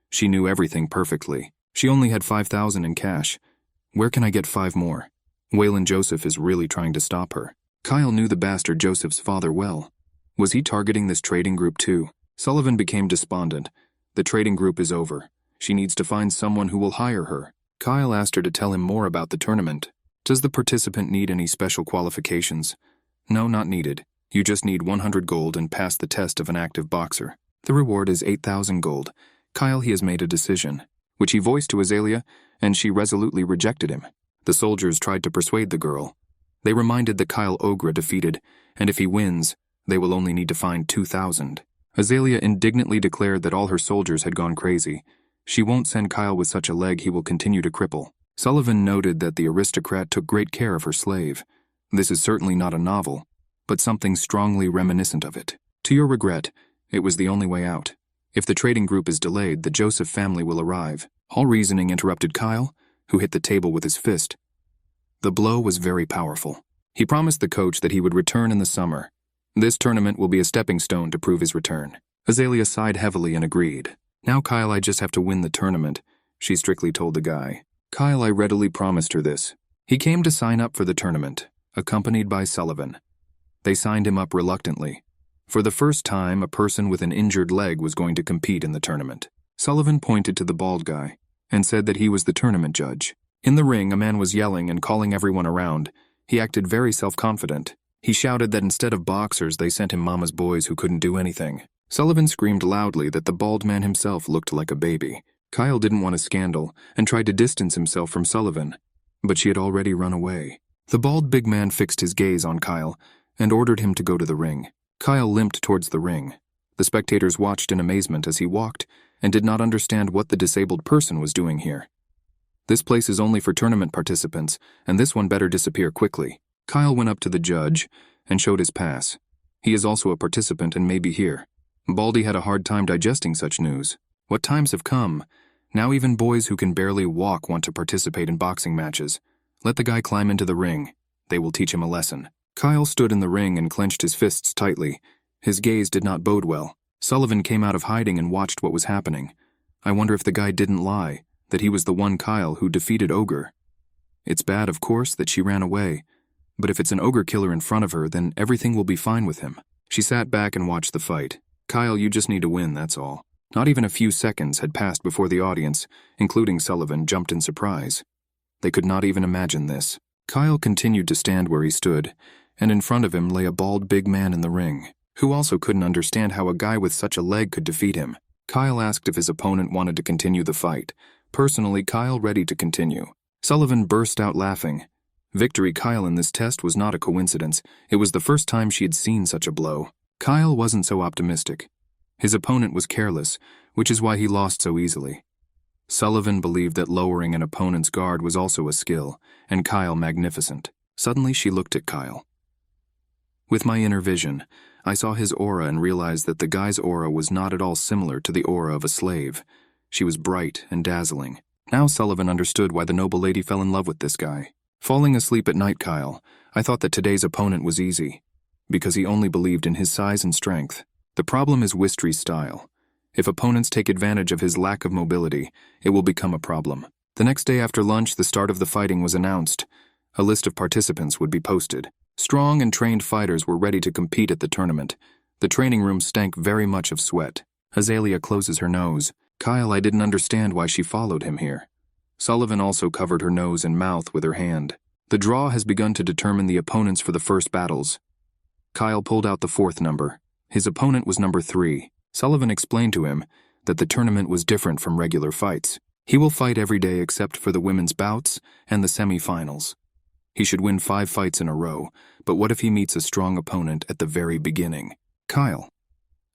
She knew everything perfectly. She only had 5,000 in cash. Where can I get 5 more? Waylon Joseph is really trying to stop her. Kyle knew the bastard Joseph's father well. Was he targeting this trading group too? Sullivan became despondent. The trading group is over. She needs to find someone who will hire her. Kyle asked her to tell him more about the tournament. Does the participant need any special qualifications? No, not needed. You just need 100 gold and pass the test of an active boxer. The reward is 8,000 gold. Kyle, he has made a decision, which he voiced to Azalea, and she resolutely rejected him. The soldiers tried to persuade the girl. They reminded that Kyle Ogra defeated, and if he wins, they will only need to find 2,000. Azalea indignantly declared that all her soldiers had gone crazy. She won't send Kyle with such a leg he will continue to cripple. Sullivan noted that the aristocrat took great care of her slave. This is certainly not a novel, but something strongly reminiscent of it. To your regret, it was the only way out. If the trading group is delayed, the Joseph family will arrive. All reasoning interrupted Kyle, who hit the table with his fist. The blow was very powerful. He promised the coach that he would return in the summer. This tournament will be a stepping stone to prove his return. Azalea sighed heavily and agreed. Now, Kyle, I just have to win the tournament, she strictly told the guy. Kyle, I readily promised her this. He came to sign up for the tournament, accompanied by Sullivan. They signed him up reluctantly. For the first time, a person with an injured leg was going to compete in the tournament. Sullivan pointed to the bald guy and said that he was the tournament judge. In the ring, a man was yelling and calling everyone around. He acted very self-confident. He shouted that instead of boxers, they sent him mama's boys who couldn't do anything. Sullivan screamed loudly that the bald man himself looked like a baby. Kyle didn't want a scandal and tried to distance himself from Sullivan, but she had already run away. The bald big man fixed his gaze on Kyle and ordered him to go to the ring. Kyle limped towards the ring. The spectators watched in amazement as he walked and did not understand what the disabled person was doing here. This place is only for tournament participants, and this one better disappear quickly. Kyle went up to the judge and showed his pass. He is also a participant and may be here. Baldy had a hard time digesting such news. What times have come? Now even boys who can barely walk want to participate in boxing matches. Let the guy climb into the ring. They will teach him a lesson. Kyle stood in the ring and clenched his fists tightly. His gaze did not bode well. Sullivan came out of hiding and watched what was happening. I wonder if the guy didn't lie, that he was the one Kyle who defeated Ogre. It's bad, of course, that she ran away. But if it's an ogre killer in front of her, then everything will be fine with him. She sat back and watched the fight. Kyle, you just need to win, that's all. Not even a few seconds had passed before the audience, including Sullivan, jumped in surprise. They could not even imagine this. Kyle continued to stand where he stood, and in front of him lay a bald big man in the ring, who also couldn't understand how a guy with such a leg could defeat him. Kyle asked if his opponent wanted to continue the fight. Personally, Kyle ready to continue. Sullivan burst out laughing. Victory Kyle in this test was not a coincidence. It was the first time she had seen such a blow. Kyle wasn't so optimistic. His opponent was careless, which is why he lost so easily. Sullivan believed that lowering an opponent's guard was also a skill, and Kyle magnificent. Suddenly she looked at Kyle. With my inner vision, I saw his aura and realized that the guy's aura was not at all similar to the aura of a slave. She was bright and dazzling. Now Sullivan understood why the noble lady fell in love with this guy. Falling asleep at night, Kyle, I thought that today's opponent was easy, because he only believed in his size and strength. The problem is Wistry's style. If opponents take advantage of his lack of mobility, it will become a problem. The next day after lunch, the start of the fighting was announced. A list of participants would be posted. Strong and trained fighters were ready to compete at the tournament. The training room stank very much of sweat. Azalea closes her nose. Kyle, I didn't understand why she followed him here. Sullivan also covered her nose and mouth with her hand. The draw has begun to determine the opponents for the first battles. Kyle pulled out the 4th number. His opponent was number 3. Sullivan explained to him that the tournament was different from regular fights. He will fight every day except for the women's bouts and the semi-finals. He should win 5 fights in a row, but what if he meets a strong opponent at the very beginning? Kyle.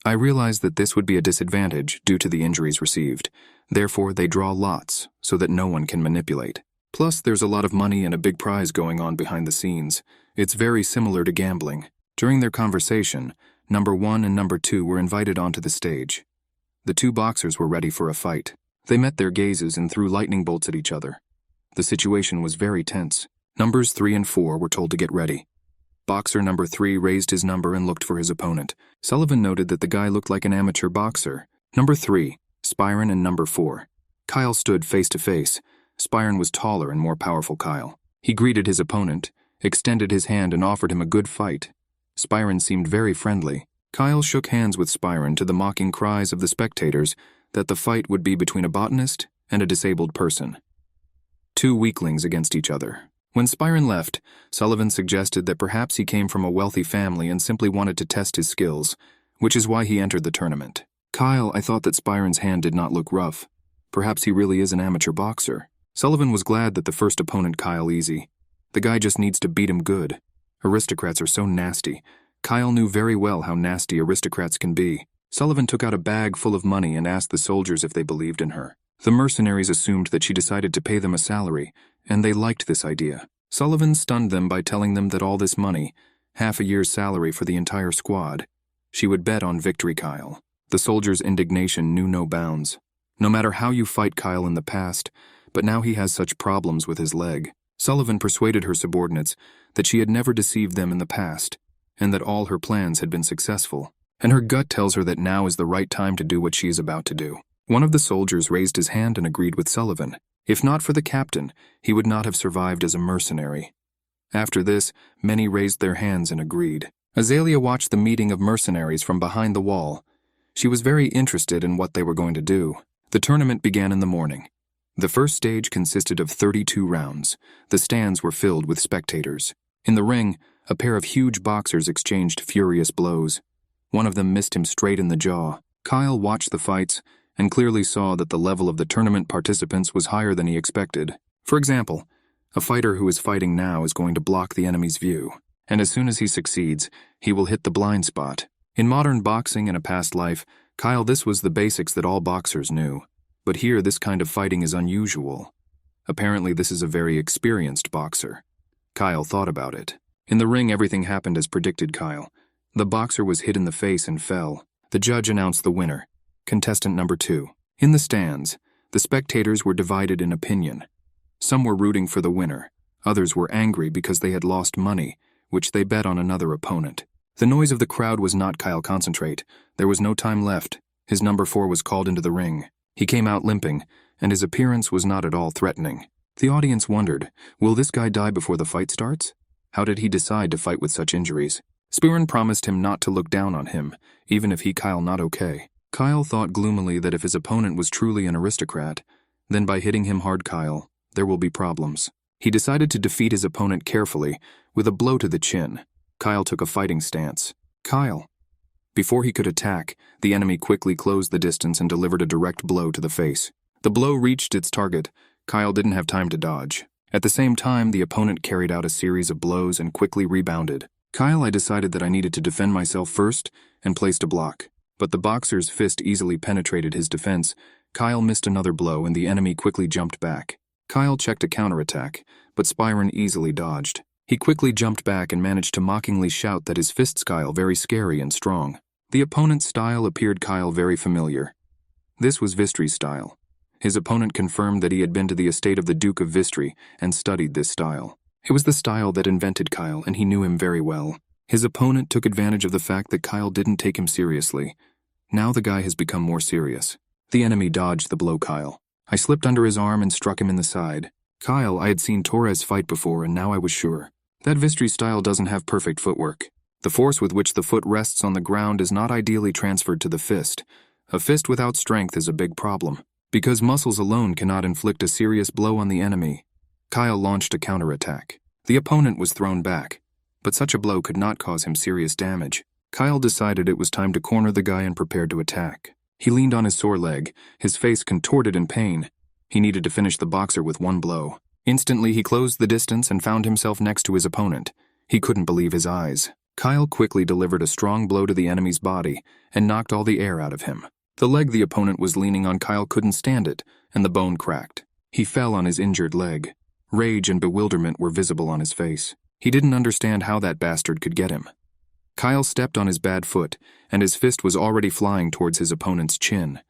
I realized that this would be a disadvantage due to the injuries received. Therefore, they draw lots so that no one can manipulate. Plus, there's a lot of money and a big prize going on behind the scenes. It's very similar to gambling. During their conversation, number 1 and number 2 were invited onto the stage. The 2 boxers were ready for a fight. They met their gazes and threw lightning bolts at each other. The situation was very tense. Numbers 3 and 4 were told to get ready. Boxer number 3 raised his number and looked for his opponent. Sullivan noted that the guy looked like an amateur boxer. Number 3, Spyron, and number 4. Kyle stood face to face. Spyron was taller and more powerful Kyle. He greeted his opponent, extended his hand and offered him a good fight. Spyron seemed very friendly. Kyle shook hands with Spyron to the mocking cries of the spectators that the fight would be between a botanist and a disabled person. 2 weaklings against each other. When Spyron left, Sullivan suggested that perhaps he came from a wealthy family and simply wanted to test his skills, which is why he entered the tournament. Kyle, I thought that Spyron's hand did not look rough. Perhaps he really is an amateur boxer. Sullivan was glad that the first opponent Kyle easy. The guy just needs to beat him good. Aristocrats are so nasty. Kyle knew very well how nasty aristocrats can be. Sullivan took out a bag full of money and asked the soldiers if they believed in her. The mercenaries assumed that she decided to pay them a salary, and they liked this idea. Sullivan stunned them by telling them that all this money, half a year's salary for the entire squad, she would bet on victory Kyle. The soldiers' indignation knew no bounds. No matter how you fight Kyle in the past, but now he has such problems with his leg. Sullivan persuaded her subordinates that she had never deceived them in the past, and that all her plans had been successful. And her gut tells her that now is the right time to do what she is about to do. One of the soldiers raised his hand and agreed with Sullivan. If not for the captain, he would not have survived as a mercenary. After this, many raised their hands and agreed. Azalea watched the meeting of mercenaries from behind the wall. She was very interested in what they were going to do. The tournament began in the morning. The first stage consisted of 32 rounds. The stands were filled with spectators. In the ring, a pair of huge boxers exchanged furious blows. One of them missed him straight in the jaw. Kyle watched the fights and clearly saw that the level of the tournament participants was higher than he expected. For example, a fighter who is fighting now is going to block the enemy's view, and as soon as he succeeds, he will hit the blind spot. In modern boxing and a past life, Kyle, this was the basics that all boxers knew. But here, this kind of fighting is unusual. Apparently, this is a very experienced boxer. Kyle thought about it. In the ring, everything happened as predicted Kyle. The boxer was hit in the face and fell. The judge announced the winner. Contestant number 2. In the stands, the spectators were divided in opinion. Some were rooting for the winner. Others were angry because they had lost money, which they bet on another opponent. The noise of the crowd was not Kyle concentrate. There was no time left. His number 4 was called into the ring. He came out limping, and his appearance was not at all threatening. The audience wondered, will this guy die before the fight starts? How did he decide to fight with such injuries? Spirin promised him not to look down on him, even if he Kyle not okay. Kyle thought gloomily that if his opponent was truly an aristocrat, then by hitting him hard Kyle, there will be problems. He decided to defeat his opponent carefully, with a blow to the chin. Kyle took a fighting stance. Kyle. Before he could attack, the enemy quickly closed the distance and delivered a direct blow to the face. The blow reached its target. Kyle didn't have time to dodge. At the same time, the opponent carried out a series of blows and quickly rebounded. Kyle, I decided that I needed to defend myself first and placed a block. But the boxer's fist easily penetrated his defense. Kyle missed another blow and the enemy quickly jumped back. Kyle checked a counterattack, but Spirin easily dodged. He quickly jumped back and managed to mockingly shout that his fist style very scary and strong. The opponent's style appeared Kyle very familiar. This was Vistri's style. His opponent confirmed that he had been to the estate of the Duke of Vistri and studied this style. It was the style that invented Kyle, and he knew him very well. His opponent took advantage of the fact that Kyle didn't take him seriously. Now the guy has become more serious. The enemy dodged the blow Kyle. I slipped under his arm and struck him in the side. Kyle, I had seen Torres fight before, and now I was sure. That Vistri style doesn't have perfect footwork. The force with which the foot rests on the ground is not ideally transferred to the fist. A fist without strength is a big problem, because muscles alone cannot inflict a serious blow on the enemy. Kyle launched a counterattack. The opponent was thrown back, but such a blow could not cause him serious damage. Kyle decided it was time to corner the guy and prepared to attack. He leaned on his sore leg, his face contorted in pain. He needed to finish the boxer with one blow. Instantly, he closed the distance and found himself next to his opponent. He couldn't believe his eyes. Kyle quickly delivered a strong blow to the enemy's body and knocked all the air out of him. The leg the opponent was leaning on Kyle couldn't stand it, and the bone cracked. He fell on his injured leg. Rage and bewilderment were visible on his face. He didn't understand how that bastard could get him. Kyle stepped on his bad foot, and his fist was already flying towards his opponent's chin.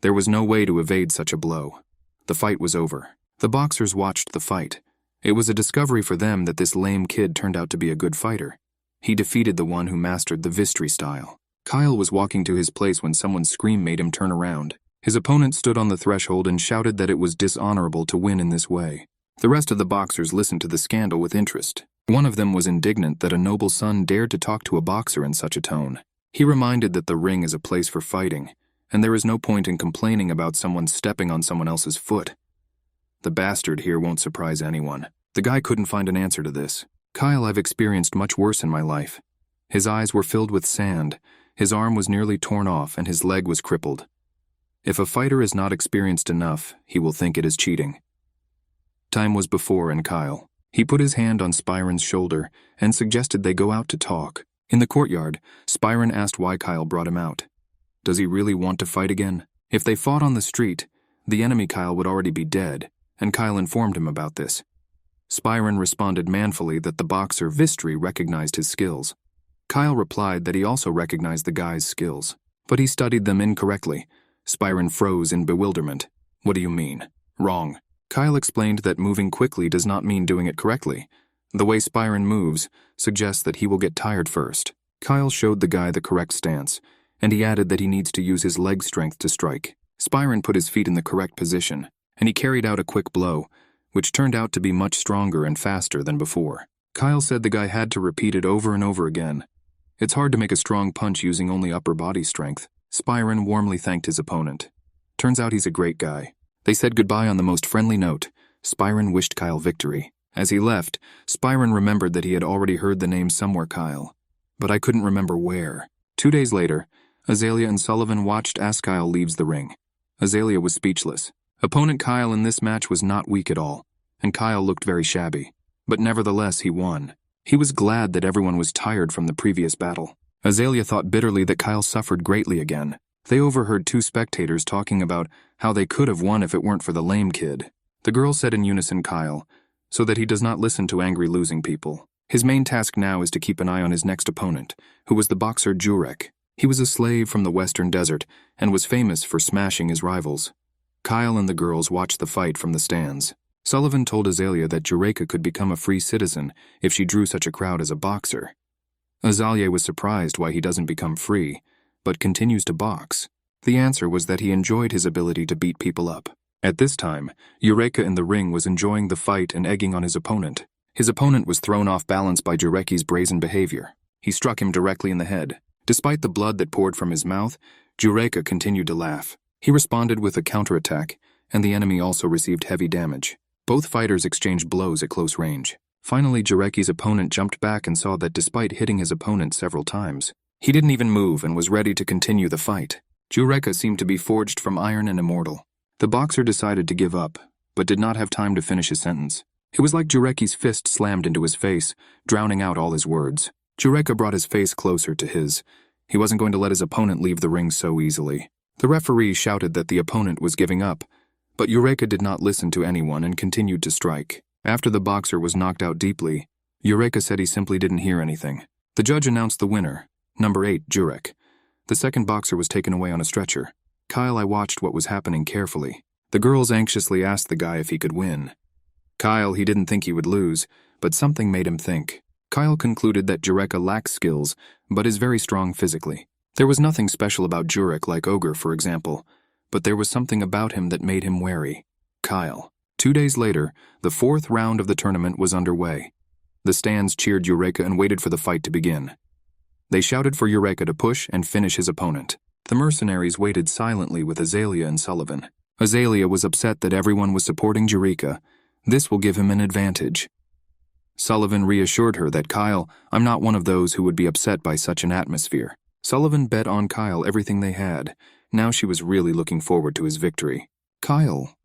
There was no way to evade such a blow. The fight was over. The boxers watched the fight. It was a discovery for them that this lame kid turned out to be a good fighter. He defeated the one who mastered the Vistri style. Kyle was walking to his place when someone's scream made him turn around. His opponent stood on the threshold and shouted that it was dishonorable to win in this way. The rest of the boxers listened to the scandal with interest. One of them was indignant that a noble son dared to talk to a boxer in such a tone. He reminded that the ring is a place for fighting, and there is no point in complaining about someone stepping on someone else's foot. The bastard here won't surprise anyone. The guy couldn't find an answer to this. Kyle, I've experienced much worse in my life. His eyes were filled with sand, his arm was nearly torn off, and his leg was crippled. If a fighter is not experienced enough, he will think it is cheating. Time was before in Kyle. He put his hand on Spirin's shoulder and suggested they go out to talk. In the courtyard, Spirin asked why Kyle brought him out. Does he really want to fight again? If they fought on the street, the enemy Kyle would already be dead, and Kyle informed him about this. Spirin responded manfully that the boxer Vistri recognized his skills. Kyle replied that he also recognized the guy's skills, but he studied them incorrectly. Spirin froze in bewilderment. What do you mean? Wrong. Kyle explained that moving quickly does not mean doing it correctly. The way Spirin moves suggests that he will get tired first. Kyle showed the guy the correct stance, and he added that he needs to use his leg strength to strike. Spirin put his feet in the correct position, and he carried out a quick blow, which turned out to be much stronger and faster than before. Kyle said the guy had to repeat it over and over again. It's hard to make a strong punch using only upper body strength. Spirin warmly thanked his opponent. Turns out he's a great guy. They said goodbye on the most friendly note. Spirin wished Kyle victory. As he left, Spirin remembered that he had already heard the name somewhere Kyle, but I couldn't remember where. 2 days later, Azalea and Sullivan watched as Kyle leaves the ring. Azalea was speechless. Opponent Kyle in this match was not weak at all, and Kyle looked very shabby. But nevertheless, he won. He was glad that everyone was tired from the previous battle. Azalea thought bitterly that Kyle suffered greatly again. They overheard 2 spectators talking about how they could have won if it weren't for the lame kid. The girl said in unison, Kyle, so that he does not listen to angry losing people. His main task now is to keep an eye on his next opponent, who was the boxer Jurek. He was a slave from the western desert and was famous for smashing his rivals. Kyle and the girls watched the fight from the stands. Sullivan told Azalea that Eureka could become a free citizen if she drew such a crowd as a boxer. Azalea was surprised why he doesn't become free, but continues to box. The answer was that he enjoyed his ability to beat people up. At this time, Eureka in the ring was enjoying the fight and egging on his opponent. His opponent was thrown off balance by Jureki's brazen behavior. He struck him directly in the head. Despite the blood that poured from his mouth, Eureka continued to laugh. He responded with a counterattack, and the enemy also received heavy damage. Both fighters exchanged blows at close range. Finally, Jureki's opponent jumped back and saw that despite hitting his opponent several times, he didn't even move and was ready to continue the fight. Eureka seemed to be forged from iron and immortal. The boxer decided to give up, but did not have time to finish his sentence. It was like Jureki's fist slammed into his face, drowning out all his words. Eureka brought his face closer to his. He wasn't going to let his opponent leave the ring so easily. The referee shouted that the opponent was giving up, but Eureka did not listen to anyone and continued to strike. After the boxer was knocked out deeply, Eureka said he simply didn't hear anything. The judge announced the winner, number 8, Jurek. The second boxer was taken away on a stretcher. Kyle, I watched what was happening carefully. The girls anxiously asked the guy if he could win. Kyle, he didn't think he would lose, but something made him think. Kyle concluded that Eureka lacks skills, but is very strong physically. There was nothing special about Jurek like Ogre, for example, but there was something about him that made him wary. Kyle. 2 days later, the 4th round of the tournament was underway. The stands cheered Eureka and waited for the fight to begin. They shouted for Eureka to push and finish his opponent. The mercenaries waited silently with Azalea and Sullivan. Azalea was upset that everyone was supporting Eureka. This will give him an advantage. Sullivan reassured her that Kyle, I'm not one of those who would be upset by such an atmosphere. Sullivan bet on Kyle everything they had. Now she was really looking forward to his victory. Kyle.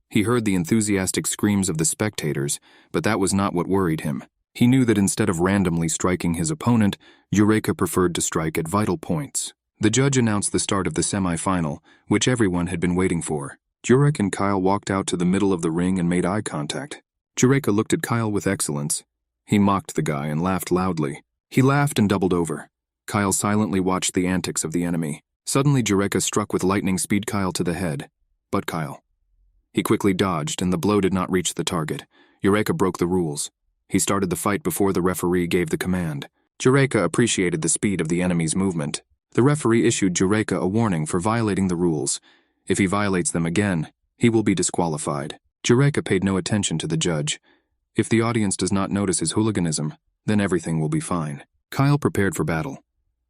He heard the enthusiastic screams of the spectators, but that was not what worried him. He knew that instead of randomly striking his opponent, Eureka preferred to strike at vital points. The judge announced the start of the semi-final, which everyone had been waiting for. Jurek and Kyle walked out to the middle of the ring and made eye contact. Eureka looked at Kyle with excellence. He mocked the guy and laughed loudly. He laughed and doubled over. Kyle silently watched the antics of the enemy. Suddenly, Eureka struck with lightning speed Kyle to the head. But Kyle. He quickly dodged, and the blow did not reach the target. Eureka broke the rules. He started the fight before the referee gave the command. Eureka appreciated the speed of the enemy's movement. The referee issued Eureka a warning for violating the rules. If he violates them again, he will be disqualified. Eureka paid no attention to the judge. If the audience does not notice his hooliganism, then everything will be fine. Kyle prepared for battle.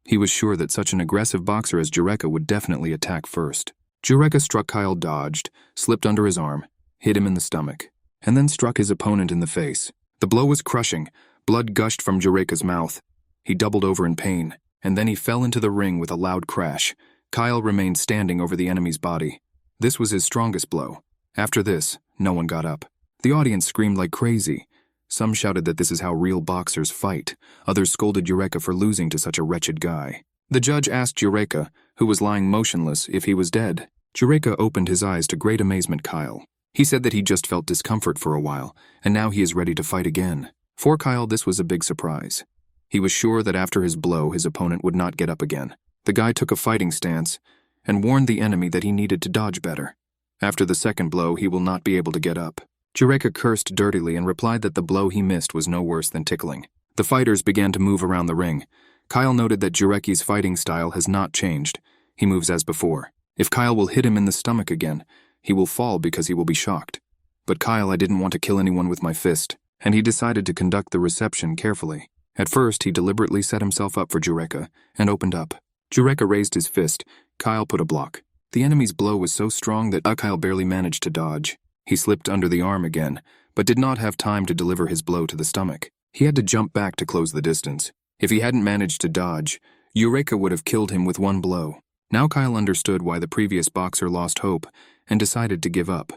He was sure that such an aggressive boxer as Eureka would definitely attack first. Eureka struck Kyle, dodged, slipped under his arm, hit him in the stomach, and then struck his opponent in the face. The blow was crushing. Blood gushed from Eureka's mouth. He doubled over in pain, and then he fell into the ring with a loud crash. Kyle remained standing over the enemy's body. This was his strongest blow. After this, no one got up. The audience screamed like crazy. Some shouted that this is how real boxers fight. Others scolded Eureka for losing to such a wretched guy. The judge asked Eureka, who was lying motionless, if he was dead. Eureka opened his eyes to great amazement. Kyle. He said that he just felt discomfort for a while, and now he is ready to fight again. For Kyle, this was a big surprise. He was sure that after his blow, his opponent would not get up again. The guy took a fighting stance and warned the enemy that he needed to dodge better. After the second blow, he will not be able to get up. Eureka cursed dirtily and replied that the blow he missed was no worse than tickling. The fighters began to move around the ring. Kyle noted that Jureki's fighting style has not changed. He moves as before. If Kyle will hit him in the stomach again, he will fall because he will be shocked. But Kyle, I didn't want to kill anyone with my fist, and he decided to conduct the reception carefully. At first, he deliberately set himself up for Eureka and opened up. Eureka raised his fist. Kyle put a block. The enemy's blow was so strong that Kyle barely managed to dodge. He slipped under the arm again, but did not have time to deliver his blow to the stomach. He had to jump back to close the distance. If he hadn't managed to dodge, Eureka would have killed him with one blow. Now Kyle understood why the previous boxer lost hope and decided to give up.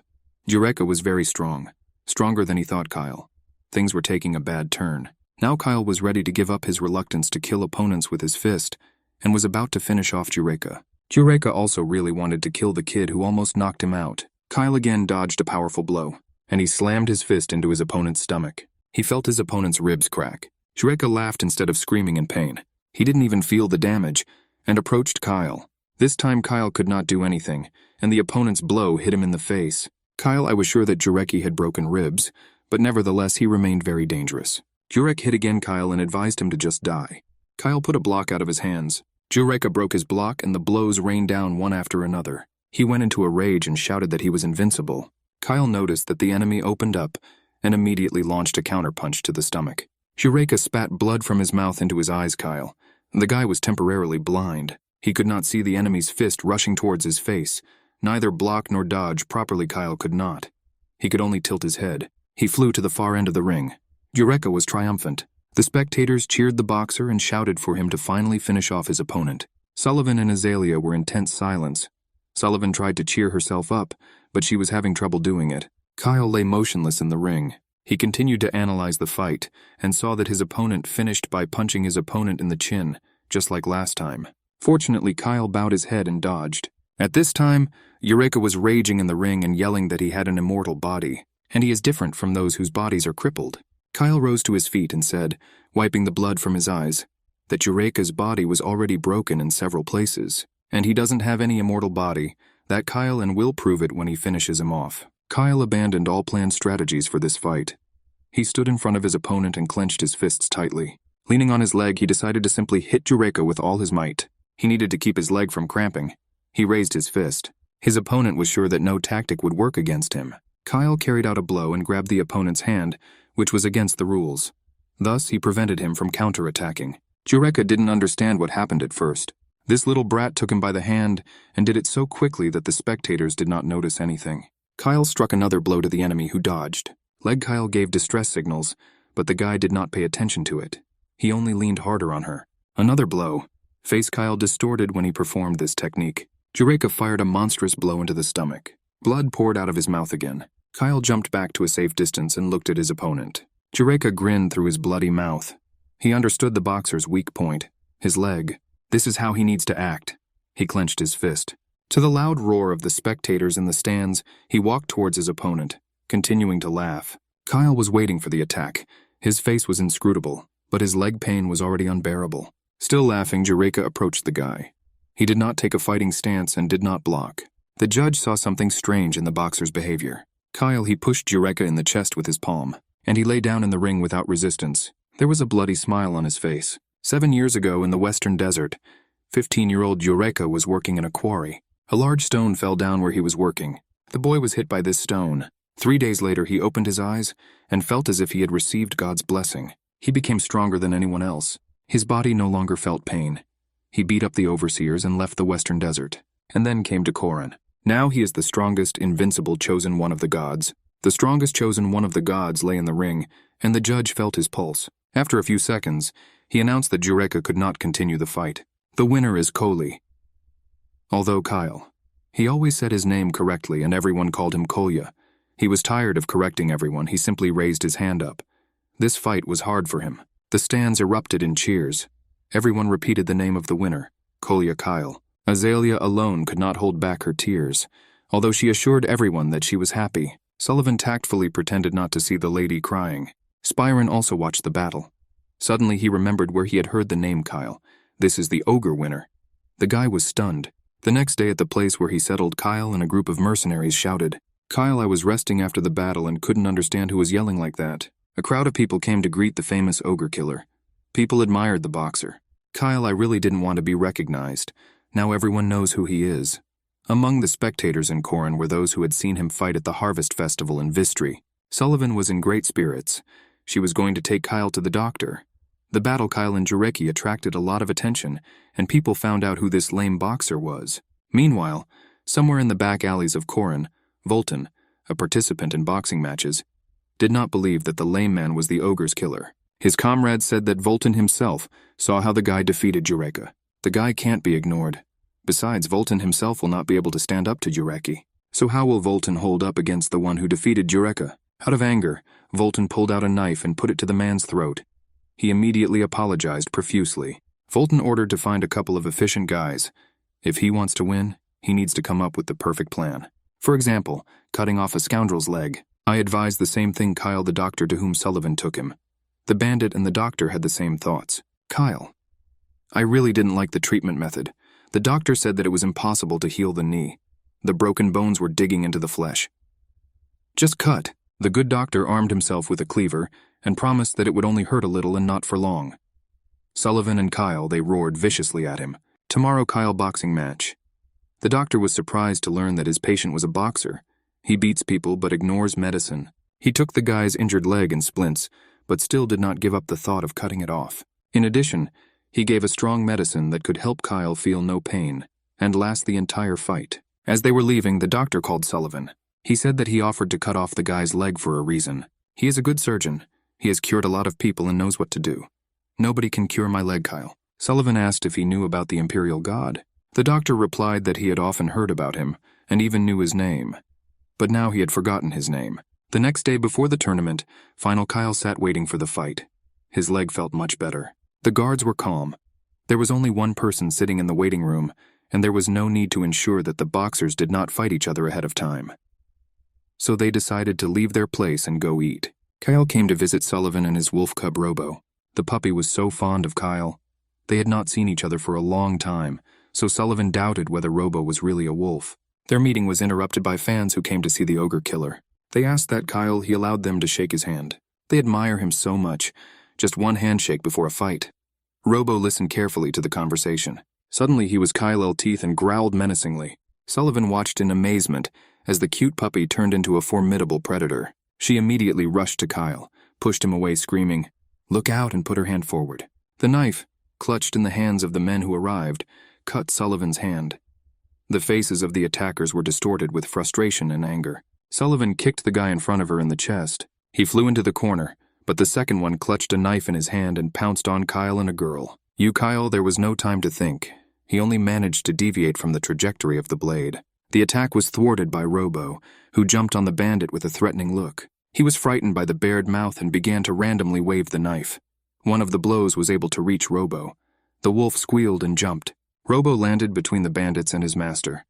Eureka was very strong, stronger than he thought. Kyle. Things were taking a bad turn. Now Kyle was ready to give up his reluctance to kill opponents with his fist and was about to finish off Eureka. Eureka also really wanted to kill the kid who almost knocked him out. Kyle again dodged a powerful blow, and he slammed his fist into his opponent's stomach. He felt his opponent's ribs crack. Eureka laughed instead of screaming in pain. He didn't even feel the damage, and approached Kyle. This time Kyle could not do anything, and the opponent's blow hit him in the face. Kyle, I was sure that Jureki had broken ribs, but nevertheless he remained very dangerous. Jurek hit again Kyle and advised him to just die. Kyle put a block out of his hands. Jureka broke his block and the blows rained down one after another. He went into a rage and shouted that he was invincible. Kyle noticed that the enemy opened up and immediately launched a counterpunch to the stomach. Jureka spat blood from his mouth into his eyes. Kyle. The guy was temporarily blind. He could not see the enemy's fist rushing towards his face. Neither block nor dodge properly. Kyle could not. He could only tilt his head. He flew to the far end of the ring. Jureka was triumphant. The spectators cheered the boxer and shouted for him to finally finish off his opponent. Sullivan and Azalea were in tense silence. Sullivan tried to cheer herself up, but she was having trouble doing it. Kyle lay motionless in the ring. He continued to analyze the fight and saw that his opponent finished by punching his opponent in the chin, just like last time. Fortunately, Kyle bowed his head and dodged. At this time, Jureka was raging in the ring and yelling that he had an immortal body, and he is different from those whose bodies are crippled. Kyle rose to his feet and said, wiping the blood from his eyes, that Jureka's body was already broken in several places, and he doesn't have any immortal body, that Kyle and will prove it when he finishes him off. Kyle abandoned all planned strategies for this fight. He stood in front of his opponent and clenched his fists tightly. Leaning on his leg, he decided to simply hit Jureka with all his might. He needed to keep his leg from cramping. He raised his fist. His opponent was sure that no tactic would work against him. Kyle carried out a blow and grabbed the opponent's hand, which was against the rules. Thus, he prevented him from counterattacking. Jureka didn't understand what happened at first. This little brat took him by the hand and did it so quickly that the spectators did not notice anything. Kyle struck another blow to the enemy, who dodged. Leg Kyle gave distress signals, but the guy did not pay attention to it. He only leaned harder on her. Another blow. Face Kyle distorted when he performed this technique. Jureka fired a monstrous blow into the stomach. Blood poured out of his mouth again. Kyle jumped back to a safe distance and looked at his opponent. Jureka grinned through his bloody mouth. He understood the boxer's weak point, his leg. This is how he needs to act. He clenched his fist. To the loud roar of the spectators in the stands, he walked towards his opponent, continuing to laugh. Kyle was waiting for the attack. His face was inscrutable, but his leg pain was already unbearable. Still laughing, Jureka approached the guy. He did not take a fighting stance and did not block. The judge saw something strange in the boxer's behavior. Kyle, he pushed Jureka in the chest with his palm, and he lay down in the ring without resistance. There was a bloody smile on his face. 7 years ago in the western desert, 15-year-old Jureka was working in a quarry. A large stone fell down where he was working. The boy was hit by this stone. 3 days later, he opened his eyes and felt as if he had received God's blessing. He became stronger than anyone else. His body no longer felt pain. He beat up the overseers and left the western desert, and then came to Korin. Now he is the strongest, invincible chosen one of the gods. The strongest chosen one of the gods lay in the ring, and the judge felt his pulse. After a few seconds, he announced that Jureka could not continue the fight. The winner is Kalli. Although Kyle. He always said his name correctly and everyone called him Kolya. He was tired of correcting everyone. He simply raised his hand up. This fight was hard for him. The stands erupted in cheers. Everyone repeated the name of the winner, Kolya Kyle. Azalea alone could not hold back her tears. Although she assured everyone that she was happy, Sullivan tactfully pretended not to see the lady crying. Spyron also watched the battle. Suddenly he remembered where he had heard the name Kyle. This is the ogre winner. The guy was stunned. The next day at the place where he settled, Kyle and a group of mercenaries shouted, "Kyle, I was resting after the battle and couldn't understand who was yelling like that." A crowd of people came to greet the famous ogre killer. People admired the boxer. "Kyle, I really didn't want to be recognized. Now everyone knows who he is." Among the spectators in Korin were those who had seen him fight at the Harvest Festival in Vistry. Sullivan was in great spirits. She was going to take Kyle to the doctor. The battle Kyle and Jureki attracted a lot of attention, and people found out who this lame boxer was. Meanwhile, somewhere in the back alleys of Korin, Volton, a participant in boxing matches, did not believe that the lame man was the ogre's killer. His comrades said that Volton himself saw how the guy defeated Jureka. The guy can't be ignored. Besides, Volton himself will not be able to stand up to Jureki. So how will Volton hold up against the one who defeated Jureka? Out of anger, Volton pulled out a knife and put it to the man's throat. He immediately apologized profusely. Volton ordered to find a couple of efficient guys. If he wants to win, he needs to come up with the perfect plan. For example, cutting off a scoundrel's leg. I advised the same thing Kyle, the doctor to whom Sullivan took him. The bandit and the doctor had the same thoughts. Kyle. I really didn't like the treatment method. The doctor said that it was impossible to heal the knee. The broken bones were digging into the flesh. Just cut. The good doctor armed himself with a cleaver and promised that it would only hurt a little and not for long. Sullivan and Kyle, they roared viciously at him. Tomorrow, Kyle boxing match. The doctor was surprised to learn that his patient was a boxer. He beats people but ignores medicine. He took the guy's injured leg in splints, but still did not give up the thought of cutting it off. In addition, he gave a strong medicine that could help Kyle feel no pain and last the entire fight. As they were leaving, the doctor called Sullivan. He said that he offered to cut off the guy's leg for a reason. He is a good surgeon. He has cured a lot of people and knows what to do. Nobody can cure my leg, Kyle. Sullivan asked if he knew about the Imperial God. The doctor replied that he had often heard about him and even knew his name. But now he had forgotten his name. The next day before the tournament, Kyle sat waiting for the fight. His leg felt much better. The guards were calm. There was only one person sitting in the waiting room, and there was no need to ensure that the boxers did not fight each other ahead of time. So they decided to leave their place and go eat. Kyle came to visit Sullivan and his wolf cub Robo. The puppy was so fond of Kyle. They had not seen each other for a long time, so Sullivan doubted whether Robo was really a wolf. Their meeting was interrupted by fans who came to see the ogre killer. They asked that Kyle he allowed them to shake his hand. They admire him so much. Just one handshake before a fight. Robo listened carefully to the conversation. Suddenly he was Kyle's teeth and growled menacingly. Sullivan watched in amazement as the cute puppy turned into a formidable predator. She immediately rushed to Kyle, pushed him away screaming, "Look out," and put her hand forward. The knife, clutched in the hands of the men who arrived, cut Sullivan's hand. The faces of the attackers were distorted with frustration and anger. Sullivan kicked the guy in front of her in the chest. He flew into the corner, but the second one clutched a knife in his hand and pounced on Kyle and a girl. Kyle, there was no time to think. He only managed to deviate from the trajectory of the blade. The attack was thwarted by Robo, who jumped on the bandit with a threatening look. He was frightened by the bared mouth and began to randomly wave the knife. One of the blows was able to reach Robo. The wolf squealed and jumped. Robo landed between the bandits and his master.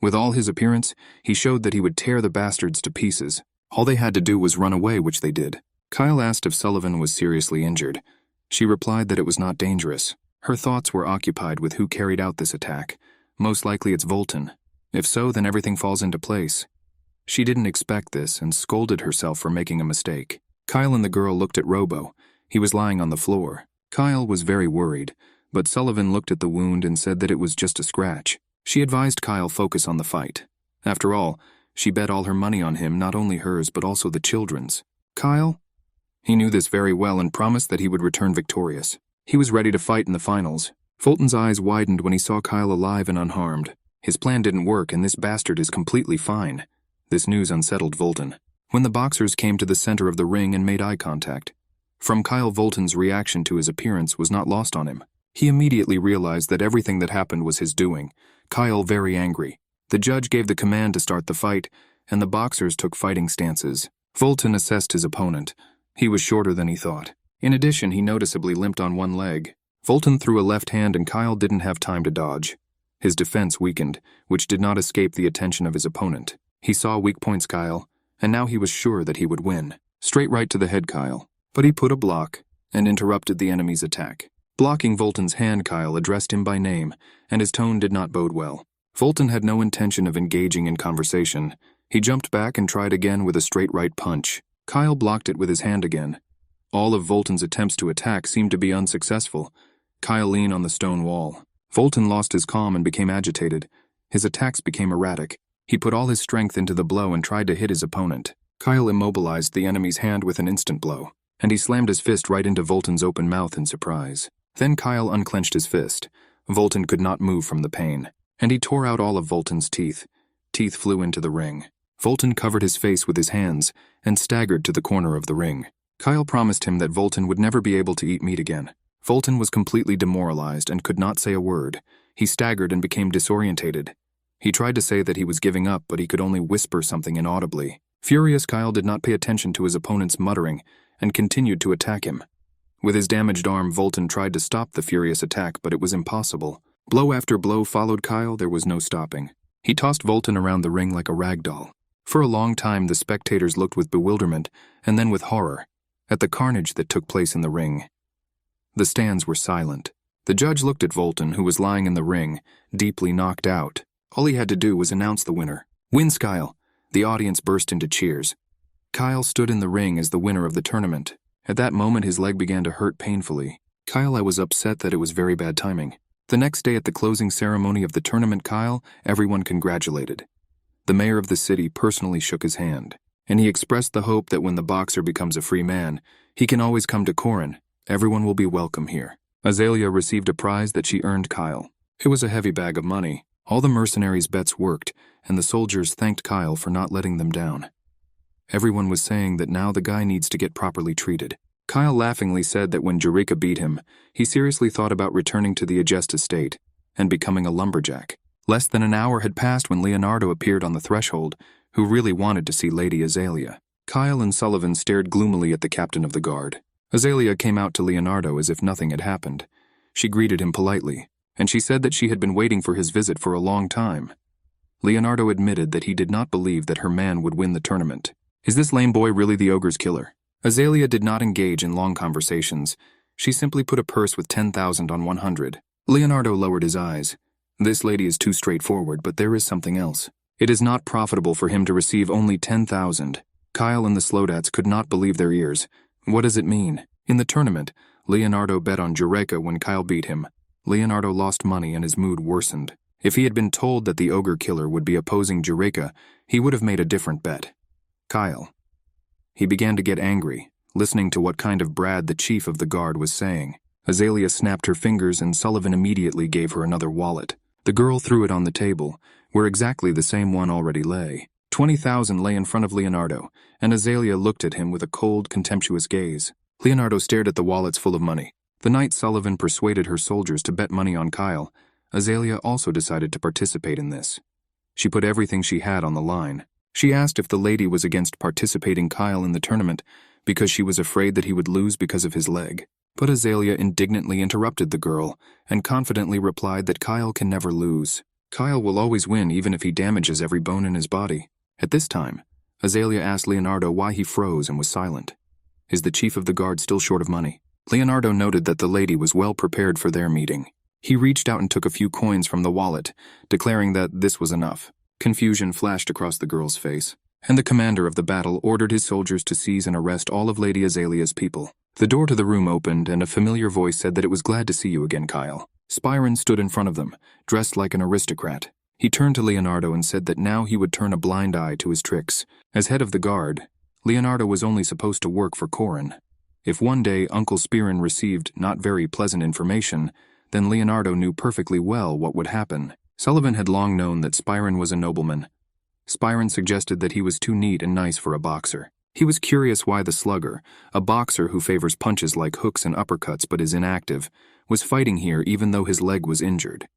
With all his appearance, he showed that he would tear the bastards to pieces. All they had to do was run away, which they did. Kyle asked if Sullivan was seriously injured. She replied that it was not dangerous. Her thoughts were occupied with who carried out this attack. Most likely it's Volton. If so, then everything falls into place. She didn't expect this and scolded herself for making a mistake. Kyle and the girl looked at Robo. He was lying on the floor. Kyle was very worried, but Sullivan looked at the wound and said that it was just a scratch. She advised Kyle focus on the fight. After all, she bet all her money on him, not only hers but also the children's. Kyle? He knew this very well and promised that he would return victorious. He was ready to fight in the finals. Fulton's eyes widened when he saw Kyle alive and unharmed. His plan didn't work and this bastard is completely fine. This news unsettled Volton. When the boxers came to the center of the ring and made eye contact, from Kyle, Volton's reaction to his appearance was not lost on him. He immediately realized that everything that happened was his doing. Kyle very angry. The judge gave the command to start the fight, and the boxers took fighting stances. Volton assessed his opponent. He was shorter than he thought. In addition, he noticeably limped on one leg. Volton threw a left hand and Kyle didn't have time to dodge. His defense weakened, which did not escape the attention of his opponent. He saw weak points Kyle, and now he was sure that he would win. Straight right to the head Kyle. But he put a block and interrupted the enemy's attack. Blocking Volton's hand, Kyle addressed him by name, and his tone did not bode well. Volton had no intention of engaging in conversation. He jumped back and tried again with a straight right punch. Kyle blocked it with his hand again. All of Volton's attempts to attack seemed to be unsuccessful. Kyle leaned on the stone wall. Volton lost his calm and became agitated. His attacks became erratic. He put all his strength into the blow and tried to hit his opponent. Kyle immobilized the enemy's hand with an instant blow, and he slammed his fist right into Volton's open mouth in surprise. Then Kyle unclenched his fist. Volton could not move from the pain, and he tore out all of Volton's teeth. Teeth flew into the ring. Volton covered his face with his hands and staggered to the corner of the ring. Kyle promised him that Volton would never be able to eat meat again. Volton was completely demoralized and could not say a word. He staggered and became disorientated. He tried to say that he was giving up, but he could only whisper something inaudibly. Furious, Kyle did not pay attention to his opponent's muttering and continued to attack him. With his damaged arm, Volton tried to stop the furious attack, but it was impossible. Blow after blow followed Kyle, there was no stopping. He tossed Volton around the ring like a rag doll. For a long time, the spectators looked with bewilderment, and then with horror, at the carnage that took place in the ring. The stands were silent. The judge looked at Volton, who was lying in the ring, deeply knocked out. All he had to do was announce the winner. "Wins Kyle!" The audience burst into cheers. Kyle stood in the ring as the winner of the tournament. At that moment his leg began to hurt painfully. Kyle, I was upset that it was very bad timing. The next day at the closing ceremony of the tournament, Kyle, everyone congratulated. The mayor of the city personally shook his hand, and he expressed the hope that when the boxer becomes a free man, he can always come to Korin. Everyone will be welcome here. Azalea received a prize that she earned Kyle. It was a heavy bag of money. All the mercenaries' bets worked, and the soldiers thanked Kyle for not letting them down. Everyone was saying that now the guy needs to get properly treated. Kyle laughingly said that when Eureka beat him, he seriously thought about returning to the Agest estate and becoming a lumberjack. Less than an hour had passed when Leonardo appeared on the threshold, who really wanted to see Lady Azalea. Kyle and Sullivan stared gloomily at the captain of the guard. Azalea came out to Leonardo as if nothing had happened. She greeted him politely, and she said that she had been waiting for his visit for a long time. Leonardo admitted that he did not believe that her man would win the tournament. Is this lame boy really the ogre's killer? Azalea did not engage in long conversations. She simply put a purse with 10,000 on 100. Leonardo lowered his eyes. This lady is too straightforward, but there is something else. It is not profitable for him to receive only 10,000. Kyle and the Slodats could not believe their ears. What does it mean? In the tournament, Leonardo bet on Eureka when Kyle beat him. Leonardo lost money and his mood worsened. If he had been told that the ogre killer would be opposing Eureka, he would have made a different bet. Kyle. He began to get angry, listening to what kind of Brad the chief of the guard was saying. Azalea snapped her fingers and Sullivan immediately gave her another wallet. The girl threw it on the table, where exactly the same one already lay. 20,000 lay in front of Leonardo, and Azalea looked at him with a cold, contemptuous gaze. Leonardo stared at the wallets full of money. The night Sullivan persuaded her soldiers to bet money on Kyle, Azalea also decided to participate in this. She put everything she had on the line. She asked if the lady was against participating Kyle in the tournament because she was afraid that he would lose because of his leg. But Azalea indignantly interrupted the girl and confidently replied that Kyle can never lose. Kyle will always win even if he damages every bone in his body. At this time, Azalea asked Leonardo why he froze and was silent. Is the chief of the guard still short of money? Leonardo noted that the lady was well prepared for their meeting. He reached out and took a few coins from the wallet, declaring that this was enough. Confusion flashed across the girl's face, and the commander of the battle ordered his soldiers to seize and arrest all of Lady Azalea's people. The door to the room opened, and a familiar voice said that it was glad to see you again, Kyle. Spyron stood in front of them, dressed like an aristocrat. He turned to Leonardo and said that now he would turn a blind eye to his tricks. As head of the guard, Leonardo was only supposed to work for Korin. If one day Uncle Spyron received not very pleasant information, then Leonardo knew perfectly well what would happen. Sullivan had long known that Spyron was a nobleman. Spyron suggested that he was too neat and nice for a boxer. He was curious why the slugger, a boxer who favors punches like hooks and uppercuts but is inactive, was fighting here even though his leg was injured.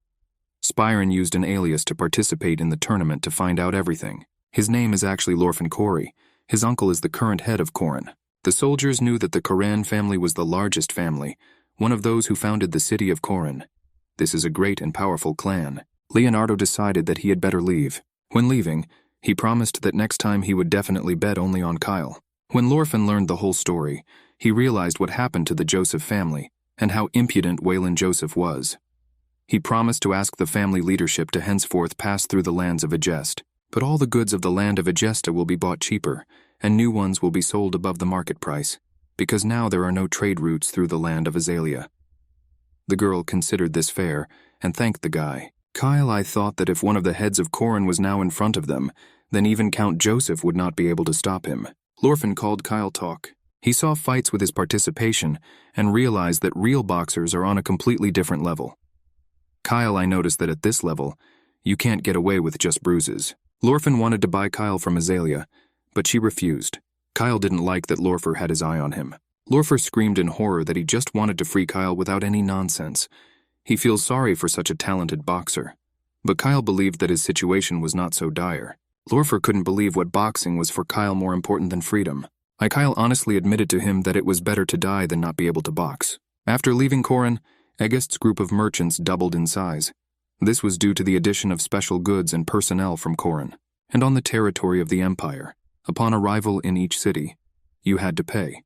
Spyron used an alias to participate in the tournament to find out everything. His name is actually Lorfen Corey. His uncle is the current head of Korin. The soldiers knew that the Koran family was the largest family, one of those who founded the city of Korin. This is a great and powerful clan. Leonardo decided that he had better leave. When leaving, he promised that next time he would definitely bet only on Kyle. When Lorfen learned the whole story, he realized what happened to the Joseph family and how impudent Waylon Joseph was. He promised to ask the family leadership to henceforth pass through the lands of Agest, but all the goods of the land of Agesta will be bought cheaper, and new ones will be sold above the market price, because now there are no trade routes through the land of Azalea. The girl considered this fair and thanked the guy. Kyle, I thought that if one of the heads of Korin was now in front of them, then even Count Joseph would not be able to stop him. Lorfen called Kyle talk. He saw fights with his participation and realized that real boxers are on a completely different level. Kyle, I noticed that at this level, you can't get away with just bruises. Lorfen wanted to buy Kyle from Azalea, but she refused. Kyle didn't like that Lorfer had his eye on him. Lorfer screamed in horror that he just wanted to free Kyle without any nonsense. He feels sorry for such a talented boxer. But Kyle believed that his situation was not so dire. Lorfer couldn't believe what boxing was for Kyle more important than freedom. Kyle honestly admitted to him that it was better to die than not be able to box. After leaving Korin, Agest's group of merchants doubled in size. This was due to the addition of special goods and personnel from Korin, and on the territory of the empire. Upon arrival in each city, you had to pay.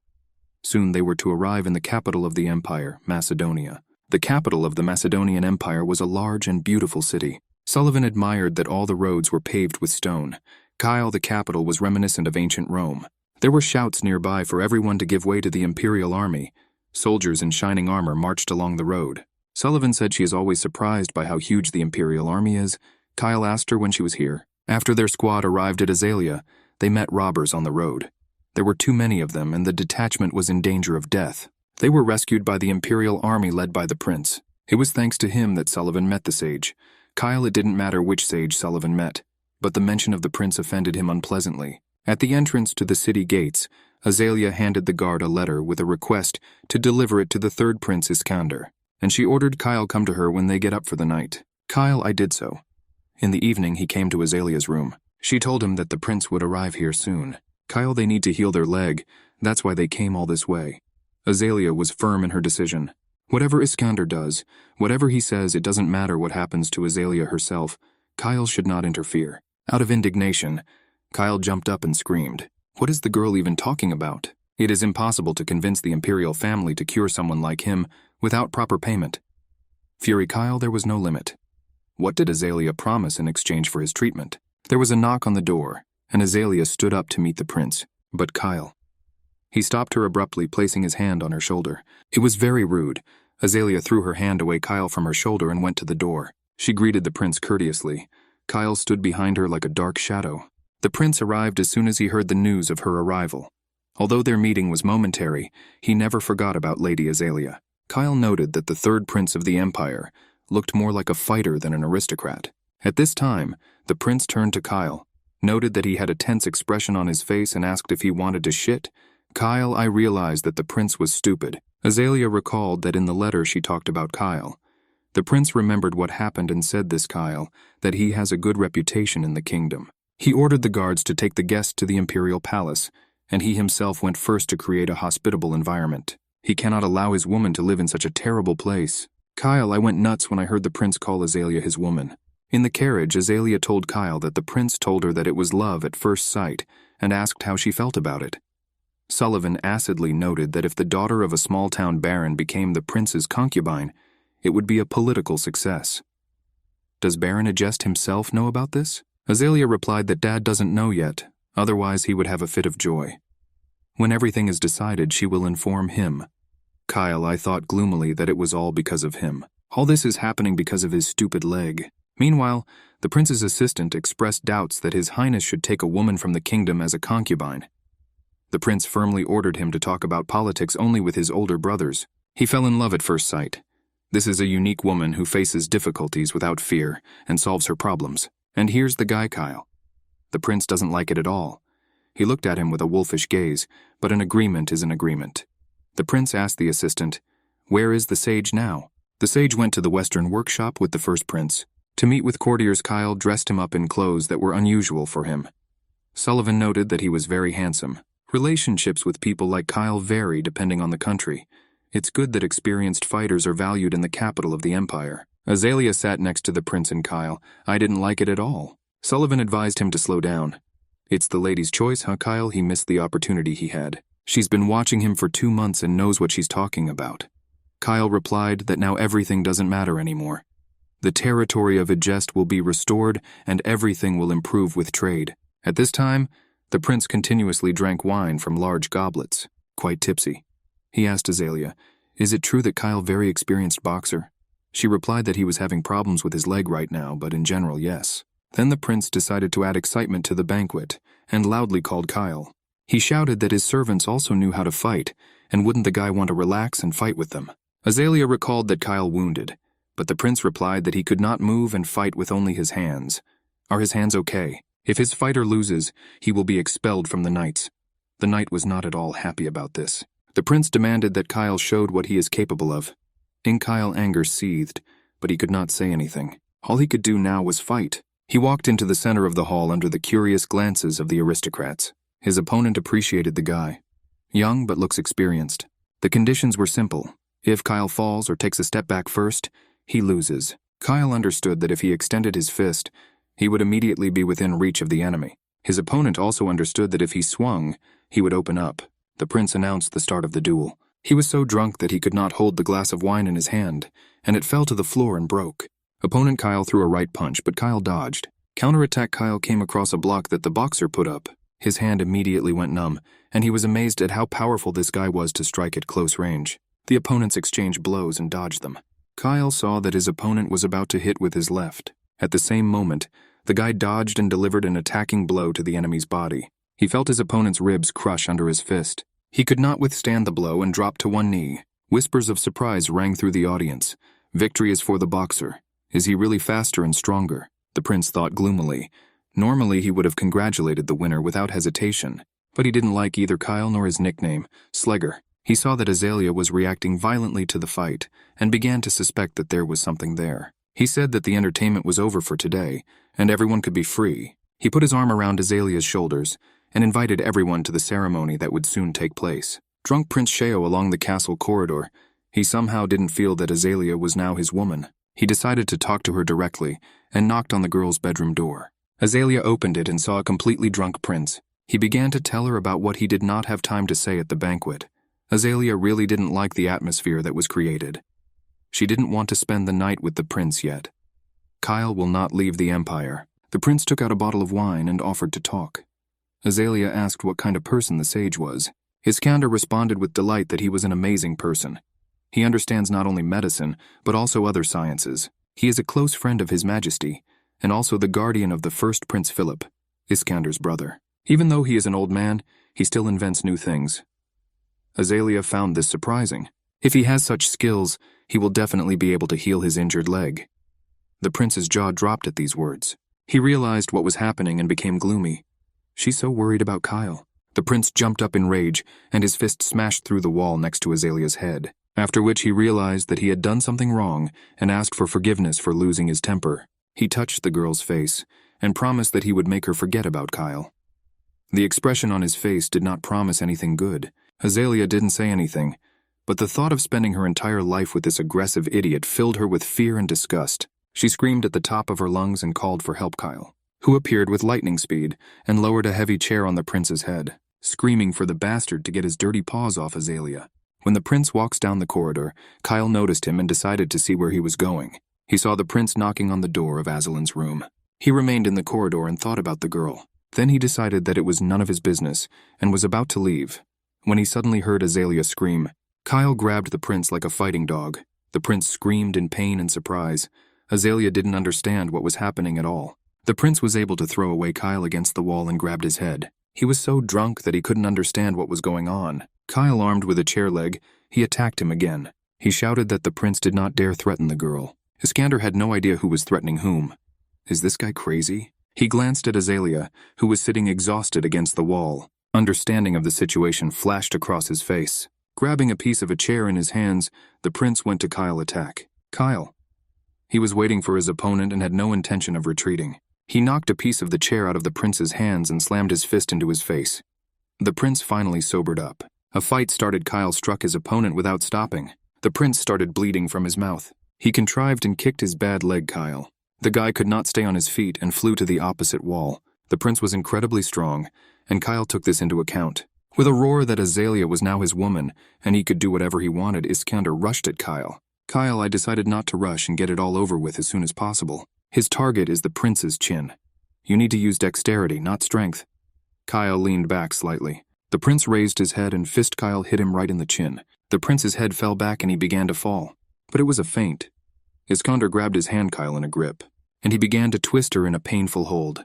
Soon they were to arrive in the capital of the empire, Macedonia. The capital of the Macedonian Empire was a large and beautiful city. Sullivan admired that all the roads were paved with stone. Kyle, the capital, was reminiscent of ancient Rome. There were shouts nearby for everyone to give way to the Imperial Army. Soldiers in shining armor marched along the road. Sullivan said she is always surprised by how huge the Imperial Army is. Kyle asked her when she was here. After their squad arrived at Azalea, they met robbers on the road. There were too many of them, and the detachment was in danger of death. They were rescued by the Imperial Army led by the prince. It was thanks to him that Sullivan met the sage. Kyle, it didn't matter which sage Sullivan met, but the mention of the prince offended him unpleasantly. At the entrance to the city gates, Azalea handed the guard a letter with a request to deliver it to the third prince Iskander, and she ordered Kyle come to her when they get up for the night. Kyle, I did so. In the evening, he came to Azalea's room. She told him that the prince would arrive here soon. Kyle, they need to heal their leg. That's why they came all this way. Azalea was firm in her decision. Whatever Iskander does, whatever he says, it doesn't matter what happens to Azalea herself. Kyle should not interfere. Out of indignation, Kyle jumped up and screamed. What is the girl even talking about? It is impossible to convince the Imperial family to cure someone like him without proper payment. Fury Kyle, there was no limit. What did Azalea promise in exchange for his treatment? There was a knock on the door, and Azalea stood up to meet the prince. But Kyle. He stopped her abruptly, placing his hand on her shoulder. It was very rude. Azalea threw her hand away Kyle from her shoulder and went to the door. She greeted the prince courteously. Kyle stood behind her like a dark shadow. The prince arrived as soon as he heard the news of her arrival. Although their meeting was momentary, he never forgot about Lady Azalea. Kyle noted that the third prince of the empire looked more like a fighter than an aristocrat. At this time, the prince turned to Kyle, noted that he had a tense expression on his face, and asked if he wanted to shit. Kyle, I realized that the prince was stupid. Azalea recalled that in the letter she talked about Kyle. The prince remembered what happened and said this Kyle, that he has a good reputation in the kingdom. He ordered the guards to take the guests to the imperial palace, and he himself went first to create a hospitable environment. He cannot allow his woman to live in such a terrible place. Kyle, I went nuts when I heard the prince call Azalea his woman. In the carriage, Azalea told Kyle that the prince told her that it was love at first sight and asked how she felt about it. Sullivan acidly noted that if the daughter of a small-town baron became the prince's concubine, it would be a political success. Does Baron Agest himself know about this? Azalea replied that Dad doesn't know yet, otherwise he would have a fit of joy. When everything is decided, she will inform him. Kyle, I thought gloomily that it was all because of him. All this is happening because of his stupid leg. Meanwhile, the prince's assistant expressed doubts that His Highness should take a woman from the kingdom as a concubine. The prince firmly ordered him to talk about politics only with his older brothers. He fell in love at first sight. This is a unique woman who faces difficulties without fear and solves her problems. And here's the guy, Kyle. The prince doesn't like it at all. He looked at him with a wolfish gaze, but an agreement is an agreement. The prince asked the assistant, "Where is the sage now?" The sage went to the western workshop with the first prince. To meet with courtiers, Kyle dressed him up in clothes that were unusual for him. Sullivan noted that he was very handsome. Relationships with people like Kyle vary depending on the country. It's good that experienced fighters are valued in the capital of the empire. Azalea sat next to the prince and Kyle. I didn't like it at all. Sullivan advised him to slow down. It's the lady's choice, huh, Kyle? He missed the opportunity he had. She's been watching him for 2 months and knows what she's talking about. Kyle replied that now everything doesn't matter anymore. The territory of Agest will be restored and everything will improve with trade. At this time, the prince continuously drank wine from large goblets, quite tipsy. He asked Azalea, "Is it true that Kyle very experienced boxer?" She replied that he was having problems with his leg right now, but in general, yes. Then the prince decided to add excitement to the banquet and loudly called Kyle. He shouted that his servants also knew how to fight, and wouldn't the guy want to relax and fight with them? Azalea recalled that Kyle wounded, but the prince replied that he could not move and fight with only his hands. Are his hands okay? If his fighter loses, he will be expelled from the knights. The knight was not at all happy about this. The prince demanded that Kyle showed what he is capable of. In Kyle, anger seethed, but he could not say anything. All he could do now was fight. He walked into the center of the hall under the curious glances of the aristocrats. His opponent appreciated the guy. Young but looks experienced. The conditions were simple. If Kyle falls or takes a step back first, he loses. Kyle understood that if he extended his fist, he would immediately be within reach of the enemy. His opponent also understood that if he swung, he would open up. The prince announced the start of the duel. He was so drunk that he could not hold the glass of wine in his hand, and it fell to the floor and broke. Opponent Kyle threw a right punch, but Kyle dodged. Counterattack Kyle came across a block that the boxer put up. His hand immediately went numb, and he was amazed at how powerful this guy was to strike at close range. The opponents exchanged blows and dodged them. Kyle saw that his opponent was about to hit with his left. At the same moment, the guy dodged and delivered an attacking blow to the enemy's body. He felt his opponent's ribs crush under his fist. He could not withstand the blow and dropped to one knee. Whispers of surprise rang through the audience. Victory is for the boxer. Is he really faster and stronger? The prince thought gloomily. Normally he would have congratulated the winner without hesitation, but he didn't like either Kyle nor his nickname, Slegger. He saw that Azalea was reacting violently to the fight and began to suspect that there was something there. He said that the entertainment was over for today and everyone could be free. He put his arm around Azalea's shoulders and invited everyone to the ceremony that would soon take place. Drunk Prince Sheo along the castle corridor, he somehow didn't feel that Azalea was now his woman. He decided to talk to her directly and knocked on the girl's bedroom door. Azalea opened it and saw a completely drunk prince. He began to tell her about what he did not have time to say at the banquet. Azalea really didn't like the atmosphere that was created. She didn't want to spend the night with the prince yet. Kyle will not leave the empire. The prince took out a bottle of wine and offered to talk. Azalea asked what kind of person the sage was. Iskander responded with delight that he was an amazing person. He understands not only medicine, but also other sciences. He is a close friend of His Majesty, and also the guardian of the first Prince Philip, Iskander's brother. Even though he is an old man, he still invents new things. Azalea found this surprising. If he has such skills, he will definitely be able to heal his injured leg. The prince's jaw dropped at these words. He realized what was happening and became gloomy. She's so worried about Kyle. The prince jumped up in rage, and his fist smashed through the wall next to Azalea's head, after which he realized that he had done something wrong and asked for forgiveness for losing his temper. He touched the girl's face and promised that he would make her forget about Kyle. The expression on his face did not promise anything good. Azalea didn't say anything, but the thought of spending her entire life with this aggressive idiot filled her with fear and disgust. She screamed at the top of her lungs and called for help. Kyle, who appeared with lightning speed and lowered a heavy chair on the prince's head, screaming for the bastard to get his dirty paws off Azalea. When the prince walks down the corridor, Kyle noticed him and decided to see where he was going. He saw the prince knocking on the door of Azalin's room. He remained in the corridor and thought about the girl. Then he decided that it was none of his business and was about to leave, when he suddenly heard Azalea scream. Kyle grabbed the prince like a fighting dog. The prince screamed in pain and surprise. Azalea didn't understand what was happening at all. The prince was able to throw away Kyle against the wall and grabbed his head. He was so drunk that he couldn't understand what was going on. Kyle, armed with a chair leg, he attacked him again. He shouted that the prince did not dare threaten the girl. Iskander had no idea who was threatening whom. Is this guy crazy? He glanced at Azalea, who was sitting exhausted against the wall. Understanding of the situation flashed across his face. Grabbing a piece of a chair in his hands, the prince went to Kyle's attack. Kyle. He was waiting for his opponent and had no intention of retreating. He knocked a piece of the chair out of the prince's hands and slammed his fist into his face. The prince finally sobered up. A fight started. Kyle struck his opponent without stopping. The prince started bleeding from his mouth. He contrived and kicked his bad leg. Kyle. The guy could not stay on his feet and flew to the opposite wall. The prince was incredibly strong, and Kyle took this into account. With a roar that Azalea was now his woman, and he could do whatever he wanted, Iskander rushed at Kyle. Kyle, I decided not to rush and get it all over with as soon as possible. His target is the prince's chin. You need to use dexterity, not strength. Kyle leaned back slightly. The prince raised his head and fist Kyle hit him right in the chin. The prince's head fell back and he began to fall. But it was a feint. Iskander grabbed his hand Kyle in a grip, and he began to twist her in a painful hold.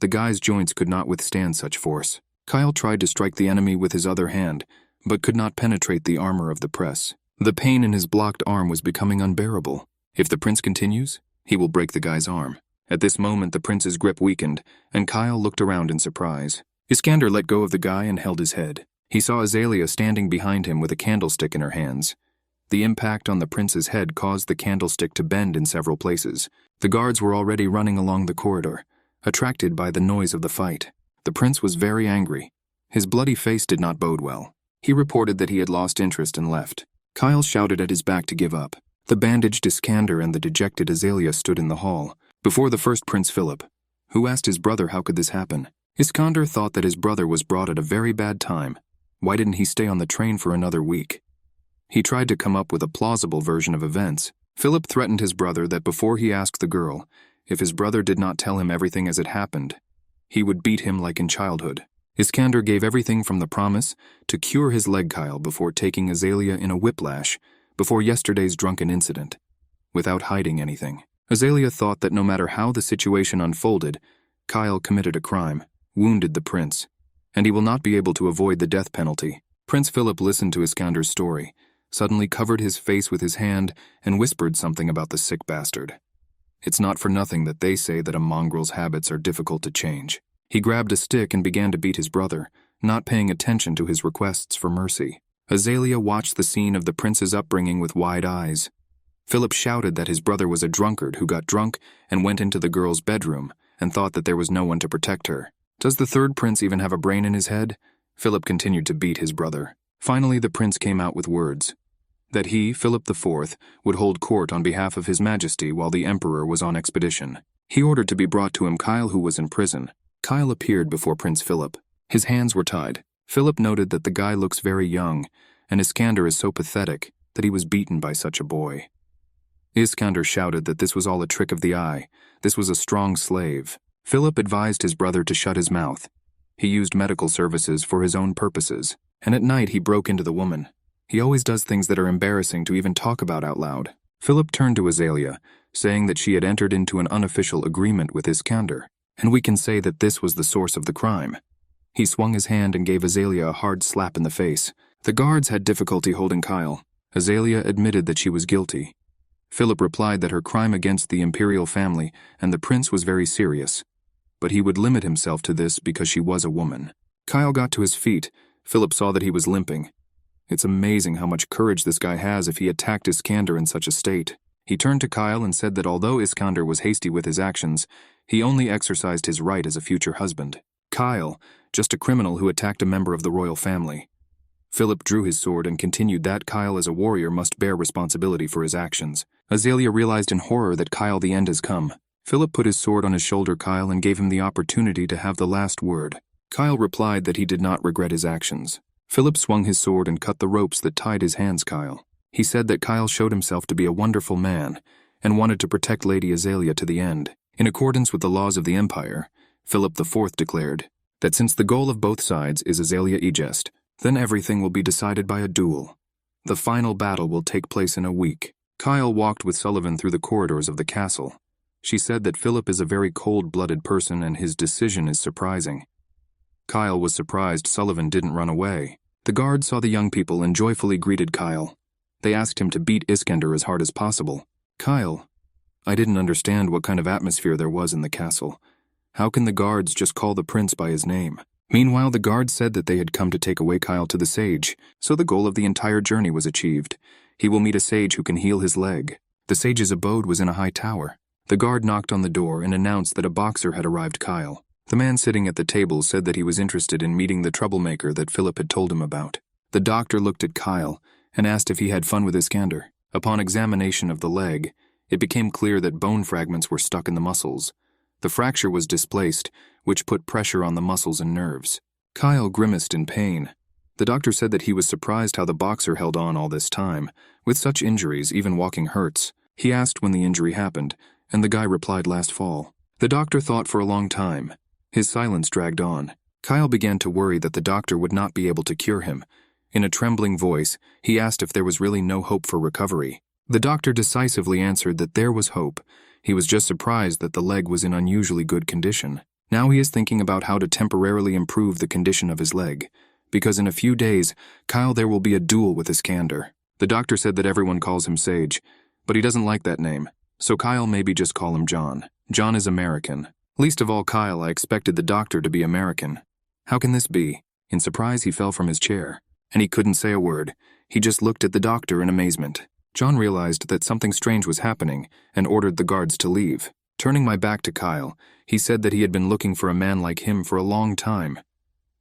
The guy's joints could not withstand such force. Kyle tried to strike the enemy with his other hand, but could not penetrate the armor of the press. The pain in his blocked arm was becoming unbearable. If the prince continues, he will break the guy's arm. At this moment, the prince's grip weakened, and Kyle looked around in surprise. Iskander let go of the guy and held his head. He saw Azalea standing behind him with a candlestick in her hands. The impact on the prince's head caused the candlestick to bend in several places. The guards were already running along the corridor, attracted by the noise of the fight. The prince was very angry. His bloody face did not bode well. He reported that he had lost interest and left. Kyle shouted at his back to give up. The bandaged Iskander and the dejected Azalea stood in the hall, before the first Prince Philip, who asked his brother how could this happen. Iskander thought that his brother was brought at a very bad time. Why didn't he stay on the train for another week? He tried to come up with a plausible version of events. Philip threatened his brother that before he asked the girl, if his brother did not tell him everything as it happened, he would beat him like in childhood. Iskander gave everything from the promise to cure his leg Kyle before taking Azalea in a whiplash before yesterday's drunken incident, without hiding anything. Azalea thought that no matter how the situation unfolded, Kyle committed a crime, wounded the prince, and he will not be able to avoid the death penalty. Prince Philip listened to Iskander's story, suddenly covered his face with his hand, and whispered something about the sick bastard. It's not for nothing that they say that a mongrel's habits are difficult to change. He grabbed a stick and began to beat his brother, not paying attention to his requests for mercy. Azalea watched the scene of the prince's upbringing with wide eyes. Philip shouted that his brother was a drunkard who got drunk and went into the girl's bedroom and thought that there was no one to protect her. Does the third prince even have a brain in his head? Philip continued to beat his brother. Finally, the prince came out with words that he, Philip IV, would hold court on behalf of His Majesty while the Emperor was on expedition. He ordered to be brought to him Kyle, who was in prison. Kyle appeared before Prince Philip. His hands were tied. Philip noted that the guy looks very young, and Iskander is so pathetic that he was beaten by such a boy. Iskander shouted that this was all a trick of the eye. This was a strong slave. Philip advised his brother to shut his mouth. He used medical services for his own purposes, and at night he broke into the woman. He always does things that are embarrassing to even talk about out loud. Philip turned to Azalea, saying that she had entered into an unofficial agreement with Iskander, and we can say that this was the source of the crime. He swung his hand and gave Azalea a hard slap in the face. The guards had difficulty holding Kyle. Azalea admitted that she was guilty. Philip replied that her crime against the imperial family and the prince was very serious, but he would limit himself to this because she was a woman. Kyle got to his feet. Philip saw that he was limping. It's amazing how much courage this guy has if he attacked Iskander in such a state. He turned to Kyle and said that although Iskander was hasty with his actions, he only exercised his right as a future husband. Kyle, just a criminal who attacked a member of the royal family. Philip drew his sword and continued that Kyle as a warrior must bear responsibility for his actions. Azalea realized in horror that Kyle, the end has come. Philip put his sword on his shoulder Kyle and gave him the opportunity to have the last word. Kyle replied that he did not regret his actions. Philip swung his sword and cut the ropes that tied his hands Kyle. He said that Kyle showed himself to be a wonderful man and wanted to protect Lady Azalea to the end. In accordance with the laws of the empire, Philip IV declared that since the goal of both sides is Azalea Egest, then everything will be decided by a duel. The final battle will take place in a week. Kyle walked with Sullivan through the corridors of the castle. She said that Philip is a very cold-blooded person and his decision is surprising. Kyle was surprised Sullivan didn't run away. The guards saw the young people and joyfully greeted Kyle. They asked him to beat Iskander as hard as possible. Kyle, I didn't understand what kind of atmosphere there was in the castle. How can the guards just call the prince by his name? Meanwhile, the guards said that they had come to take away Kyle to the sage, so the goal of the entire journey was achieved. He will meet a sage who can heal his leg. The sage's abode was in a high tower. The guard knocked on the door and announced that a boxer had arrived Kyle. The man sitting at the table said that he was interested in meeting the troublemaker that Philip had told him about. The doctor looked at Kyle and asked if he had fun with Iskander. Upon examination of the leg, it became clear that bone fragments were stuck in the muscles. The fracture was displaced, which put pressure on the muscles and nerves. Kyle grimaced in pain. The doctor said that he was surprised how the boxer held on all this time. With such injuries, even walking hurts. He asked when the injury happened, and the guy replied last fall. The doctor thought for a long time. His silence dragged on. Kyle began to worry that the doctor would not be able to cure him. In a trembling voice, he asked if there was really no hope for recovery. The doctor decisively answered that there was hope. He was just surprised that the leg was in unusually good condition. Now he is thinking about how to temporarily improve the condition of his leg. Because in a few days, Kyle, there will be a duel with Iskander. The doctor said that everyone calls him Sage, but he doesn't like that name. So Kyle maybe just call him John. John is American. Least of all Kyle, I expected the doctor to be American. How can this be? In surprise, he fell from his chair, and he couldn't say a word. He just looked at the doctor in amazement. John realized that something strange was happening and ordered the guards to leave. Turning my back to Kyle, he said that he had been looking for a man like him for a long time,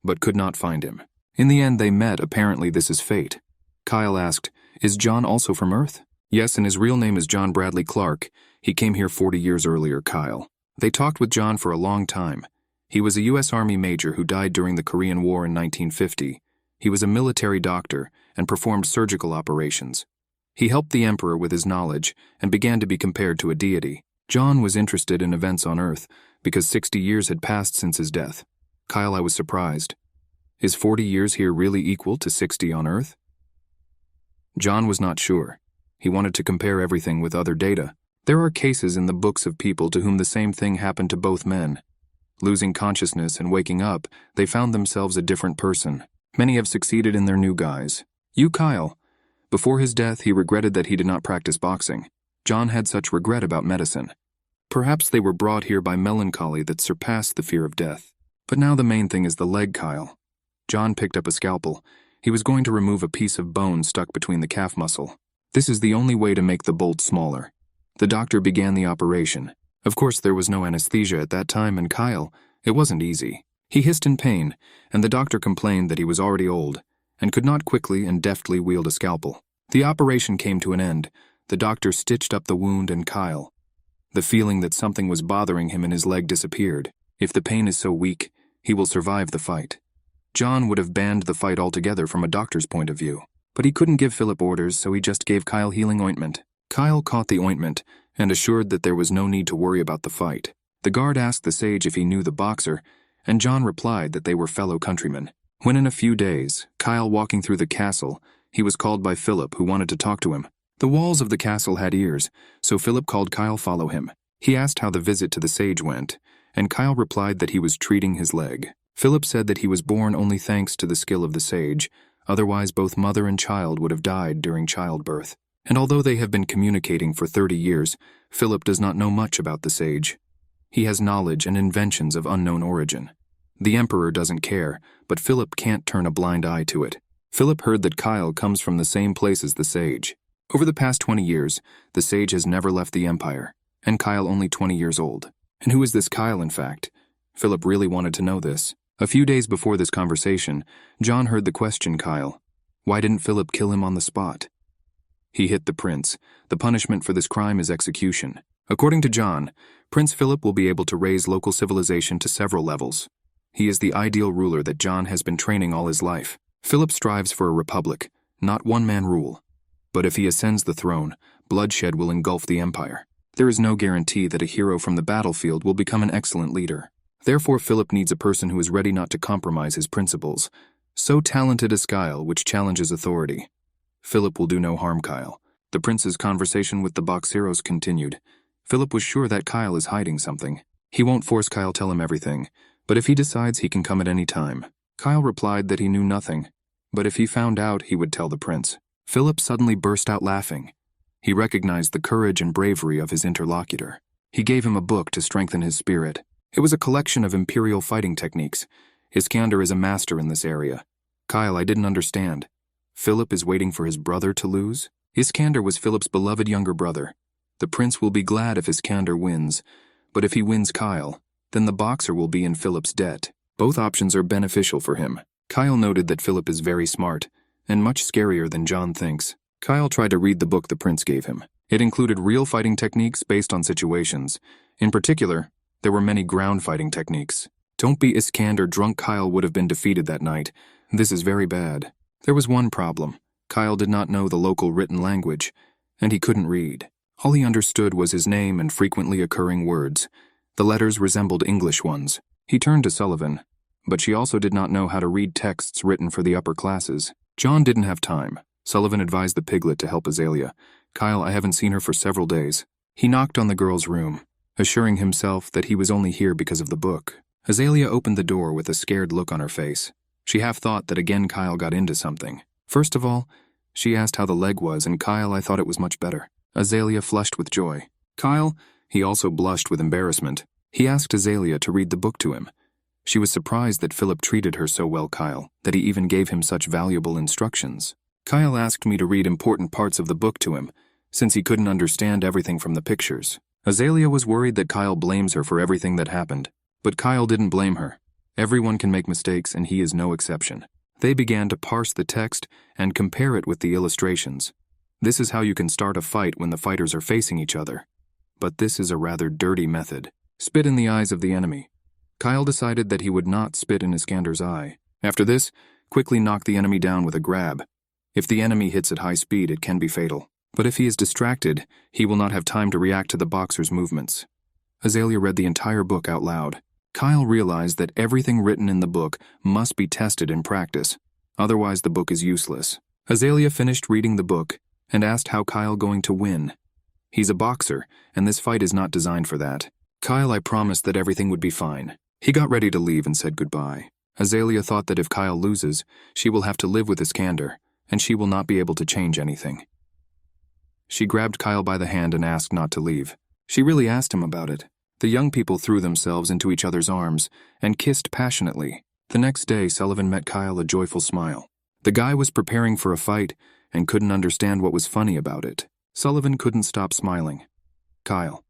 but could not find him. In the end, they met. Apparently, this is fate. Kyle asked, "Is John also from Earth?" "Yes, and his real name is John Bradley Clark. He came here 40 years earlier, Kyle." They talked with John for a long time. He was a U.S. Army major who died during the Korean War in 1950. He was a military doctor and performed surgical operations. He helped the emperor with his knowledge and began to be compared to a deity. John was interested in events on Earth because 60 years had passed since his death. Kyle, I was surprised. Is 40 years here really equal to 60 on Earth? John was not sure. He wanted to compare everything with other data. There are cases in the books of people to whom the same thing happened to both men. Losing consciousness and waking up, they found themselves a different person. Many have succeeded in their new guise. Kyle. Before his death, he regretted that he did not practice boxing. John had such regret about medicine. Perhaps they were brought here by melancholy that surpassed the fear of death. But now the main thing is the leg, Kyle. John picked up a scalpel. He was going to remove a piece of bone stuck between the calf muscle. This is the only way to make the bolt smaller. The doctor began the operation. Of course, there was no anesthesia at that time, and Kyle, it wasn't easy. He hissed in pain, and the doctor complained that he was already old and could not quickly and deftly wield a scalpel. The operation came to an end. The doctor stitched up the wound, and Kyle, the feeling that something was bothering him in his leg disappeared. If the pain is so weak, he will survive the fight. John would have banned the fight altogether from a doctor's point of view, but he couldn't give Philip orders, so he just gave Kyle healing ointment. Kyle caught the ointment and assured that there was no need to worry about the fight. The guard asked the sage if he knew the boxer, and John replied that they were fellow countrymen. When in a few days, Kyle walking through the castle, he was called by Philip, who wanted to talk to him. The walls of the castle had ears, so Philip called Kyle follow him. He asked how the visit to the sage went, and Kyle replied that he was treating his leg. Philip said that he was born only thanks to the skill of the sage, otherwise both mother and child would have died during childbirth. And although they have been communicating for 30 years, Philip does not know much about the sage. He has knowledge and inventions of unknown origin. The emperor doesn't care, but Philip can't turn a blind eye to it. Philip heard that Kyle comes from the same place as the sage. Over the past 20 years, the sage has never left the empire, and Kyle only 20 years old. And who is this Kyle, in fact? Philip really wanted to know this. A few days before this conversation, John heard the question, Kyle, why didn't Philip kill him on the spot? He hit the prince. The punishment for this crime is execution. According to John, Prince Philip will be able to raise local civilization to several levels. He is the ideal ruler that John has been training all his life. Philip strives for a republic, not one-man rule. But if he ascends the throne, bloodshed will engulf the empire. There is no guarantee that a hero from the battlefield will become an excellent leader. Therefore, Philip needs a person who is ready not to compromise his principles. So talented is Kyle, which challenges authority. Philip will do no harm, Kyle. The prince's conversation with the boxeros continued. Philip was sure that Kyle is hiding something. He won't force Kyle tell him everything, but if he decides he can come at any time. Kyle replied that he knew nothing, but if he found out, he would tell the prince. Philip suddenly burst out laughing. He recognized the courage and bravery of his interlocutor. He gave him a book to strengthen his spirit. It was a collection of imperial fighting techniques. Iskander is a master in this area. Kyle, I didn't understand. Philip is waiting for his brother to lose? Iskander was Philip's beloved younger brother. The prince will be glad if Iskander wins, but if he wins Kyle, then the boxer will be in Philip's debt. Both options are beneficial for him. Kyle noted that Philip is very smart, and much scarier than John thinks. Kyle tried to read the book the prince gave him. It included real fighting techniques based on situations. In particular, there were many ground fighting techniques. Don't be Iskander, drunk Kyle would have been defeated that night. This is very bad. There was one problem. Kyle did not know the local written language, and he couldn't read. All he understood was his name and frequently occurring words. The letters resembled English ones. He turned to Sullivan, but she also did not know how to read texts written for the upper classes. John didn't have time. Sullivan advised the piglet to help Azalea. Kyle, I haven't seen her for several days. He knocked on the girl's room, assuring himself that he was only here because of the book. Azalea opened the door with a scared look on her face. She half thought that again Kyle got into something. First of all, she asked how the leg was, and Kyle, I thought it was much better. Azalea flushed with joy. Kyle, he also blushed with embarrassment. He asked Azalea to read the book to him. She was surprised that Philip treated her so well, Kyle, that he even gave him such valuable instructions. Kyle asked me to read important parts of the book to him, since he couldn't understand everything from the pictures. Azalea was worried that Kyle blames her for everything that happened, but Kyle didn't blame her. Everyone can make mistakes, and he is no exception. They began to parse the text and compare it with the illustrations. This is how you can start a fight when the fighters are facing each other. But this is a rather dirty method. Spit in the eyes of the enemy. Kyle decided that he would not spit in Iskander's eye. After this, quickly knock the enemy down with a grab. If the enemy hits at high speed, it can be fatal. But if he is distracted, he will not have time to react to the boxer's movements. Azalea read the entire book out loud. Kyle realized that everything written in the book must be tested in practice, otherwise the book is useless. Azalea finished reading the book and asked how Kyle going to win. He's a boxer, and this fight is not designed for that. Kyle, I promised that everything would be fine. He got ready to leave and said goodbye. Azalea thought that if Kyle loses, she will have to live with Iskander, and she will not be able to change anything. She grabbed Kyle by the hand and asked not to leave. She really asked him about it. The young people threw themselves into each other's arms and kissed passionately. The next day, Sullivan met Kyle a joyful smile. The guy was preparing for a fight and couldn't understand what was funny about it. Sullivan couldn't stop smiling. Kyle.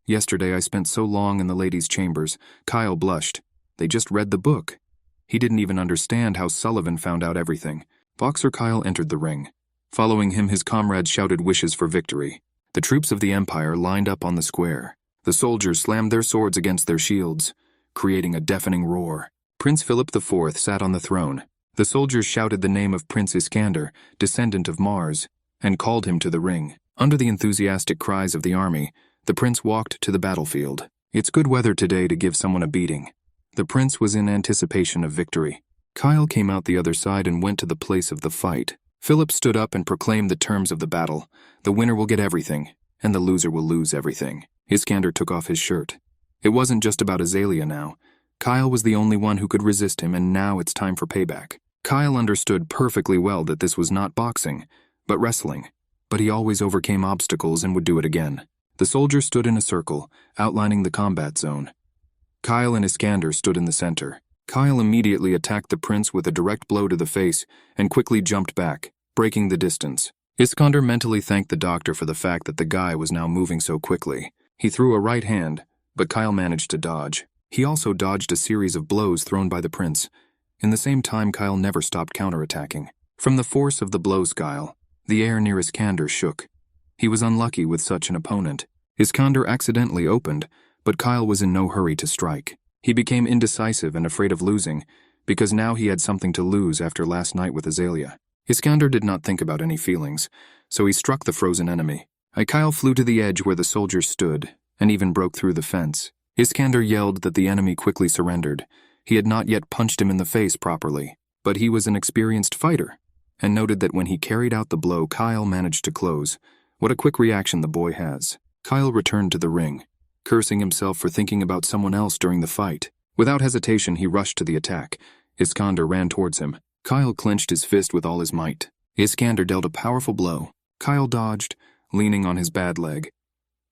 Yesterday I spent so long in the ladies' chambers. Kyle blushed. They just read the book. He didn't even understand how Sullivan found out everything. Boxer Kyle entered the ring. Following him, his comrades shouted wishes for victory. The troops of the Empire lined up on the square. The soldiers slammed their swords against their shields, creating a deafening roar. Prince Philip IV sat on the throne. The soldiers shouted the name of Prince Iskander, descendant of Mars, and called him to the ring. Under the enthusiastic cries of the army, the prince walked to the battlefield. It's good weather today to give someone a beating. The prince was in anticipation of victory. Kyle came out the other side and went to the place of the fight. Philip stood up and proclaimed the terms of the battle. The winner will get everything, and the loser will lose everything. Iskander took off his shirt. It wasn't just about Azalea now. Kyle was the only one who could resist him, and now it's time for payback. Kyle understood perfectly well that this was not boxing, but wrestling. But he always overcame obstacles and would do it again. The soldiers stood in a circle, outlining the combat zone. Kyle and Iskander stood in the center. Kyle immediately attacked the prince with a direct blow to the face and quickly jumped back, breaking the distance. Iskander mentally thanked the doctor for the fact that the guy was now moving so quickly. He threw a right hand, but Kyle managed to dodge. He also dodged a series of blows thrown by the prince. In the same time, Kyle never stopped counterattacking. From the force of the blows, the air near Iskander shook. He was unlucky with such an opponent. Iskander accidentally opened, but Kyle was in no hurry to strike. He became indecisive and afraid of losing, because now he had something to lose after last night with Azalea. Iskander did not think about any feelings, so he struck the frozen enemy. Kyle flew to the edge where the soldiers stood, and even broke through the fence. Iskander yelled that the enemy quickly surrendered. He had not yet punched him in the face properly, but he was an experienced fighter, and noted that when he carried out the blow, Kyle managed to close. What a quick reaction the boy has. Kyle returned to the ring, cursing himself for thinking about someone else during the fight. Without hesitation, he rushed to the attack. Iskander ran towards him. Kyle clenched his fist with all his might. Iskander dealt a powerful blow. Kyle dodged, leaning on his bad leg.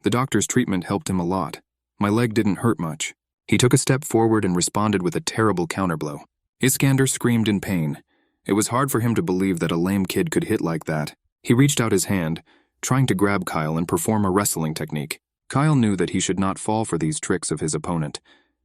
The doctor's treatment helped him a lot. My leg didn't hurt much. He took a step forward and responded with a terrible counterblow. Iskander screamed in pain. It was hard for him to believe that a lame kid could hit like that. He reached out his hand, trying to grab Kyle and perform a wrestling technique. Kyle knew that he should not fall for these tricks of his opponent.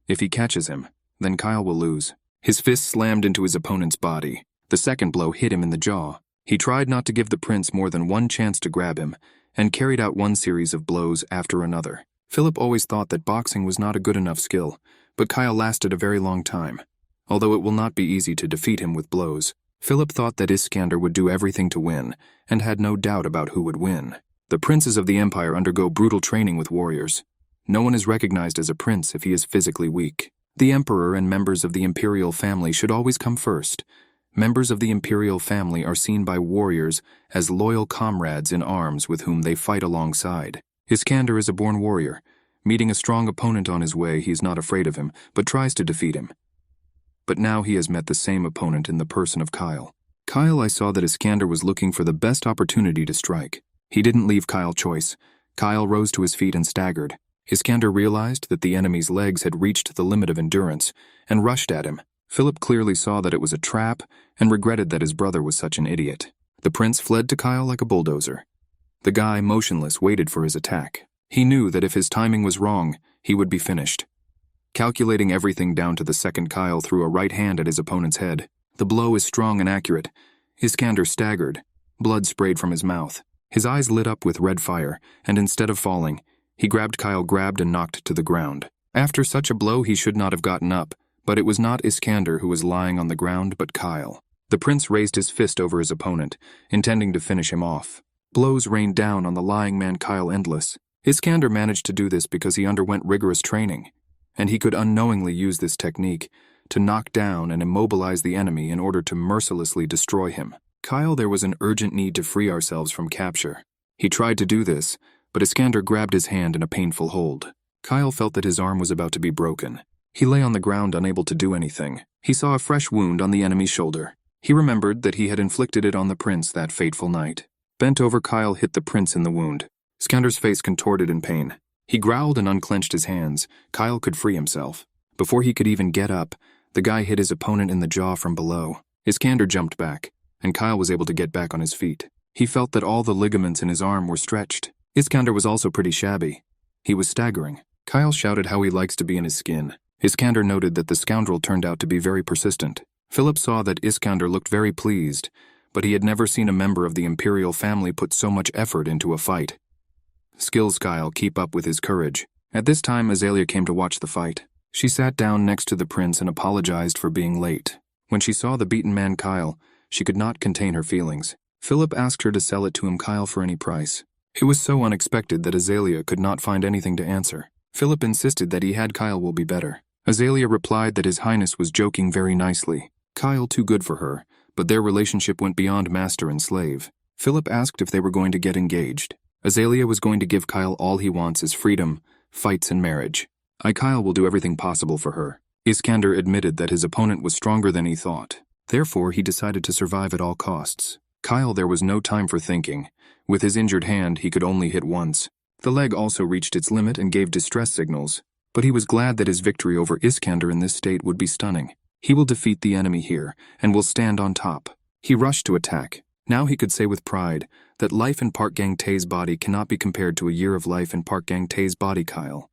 If he catches him, then Kyle will lose. His fist slammed into his opponent's body. The second blow hit him in the jaw. He tried not to give the prince more than one chance to grab him, and carried out one series of blows after another. Philip always thought that boxing was not a good enough skill, but Kyle lasted a very long time. Although it will not be easy to defeat him with blows, Philip thought that Iskander would do everything to win, and had no doubt about who would win. The princes of the Empire undergo brutal training with warriors. No one is recognized as a prince if he is physically weak. The emperor and members of the imperial family should always come first. Members of the imperial family are seen by warriors as loyal comrades in arms with whom they fight alongside. Iskander is a born warrior. Meeting a strong opponent on his way, he is not afraid of him, but tries to defeat him. But now he has met the same opponent in the person of Kyle. I saw that Iskander was looking for the best opportunity to strike. He didn't leave Kyle choice. Kyle rose to his feet and staggered. Iskander realized that the enemy's legs had reached the limit of endurance, and rushed at him. Philip clearly saw that it was a trap, and regretted that his brother was such an idiot. The prince fled to Kyle like a bulldozer. The guy, motionless, waited for his attack. He knew that if his timing was wrong, he would be finished. Calculating everything down to the second, Kyle threw a right hand at his opponent's head. The blow is strong and accurate. Iskander staggered. Blood sprayed from his mouth. His eyes lit up with red fire, and instead of falling, he grabbed and knocked to the ground. After such a blow, he should not have gotten up, but it was not Iskander who was lying on the ground, but Kyle. The prince raised his fist over his opponent, intending to finish him off. Blows rained down on the lying man Kyle endless. Iskander managed to do this because he underwent rigorous training. and he could unknowingly use this technique to knock down and immobilize the enemy in order to mercilessly destroy him. Kyle, there was an urgent need to free ourselves from capture. He tried to do this, but Iskander grabbed his hand in a painful hold. Kyle felt that his arm was about to be broken. He lay on the ground unable to do anything. He saw a fresh wound on the enemy's shoulder. He remembered that he had inflicted it on the prince that fateful night. Bent over, Kyle hit the prince in the wound. Iskander's face contorted in pain. He growled and unclenched his hands. Kyle could free himself. Before he could even get up, the guy hit his opponent in the jaw from below. Iskander jumped back, and Kyle was able to get back on his feet. He felt that all the ligaments in his arm were stretched. Iskander was also pretty shabby. He was staggering. Kyle shouted how he likes to be in his skin. Iskander noted that the scoundrel turned out to be very persistent. Philip saw that Iskander looked very pleased, but he had never seen a member of the imperial family put so much effort into a fight. Skills, Kyle, keep up with his courage. At this time, Azalea came to watch the fight. She sat down next to the prince and apologized for being late. When she saw the beaten man Kyle, she could not contain her feelings. Philip asked her to sell it to him, Kyle, for any price. It was so unexpected that Azalea could not find anything to answer. Philip insisted that he had Kyle will be better. Azalea replied that His Highness was joking very nicely. Kyle too good for her, but their relationship went beyond master and slave. Philip asked if they were going to get engaged. Azalea was going to give Kyle all he wants is freedom, fights, and marriage. Kyle will do everything possible for her. Iskander admitted that his opponent was stronger than he thought. Therefore, he decided to survive at all costs. Kyle, there was no time for thinking. With his injured hand, he could only hit once. The leg also reached its limit and gave distress signals, but he was glad that his victory over Iskander in this state would be stunning. He will defeat the enemy here, and will stand on top. He rushed to attack. Now he could say with pride that life in Park Kang-tae's body cannot be compared to a year of life in Park Kang-tae's body, Kyle.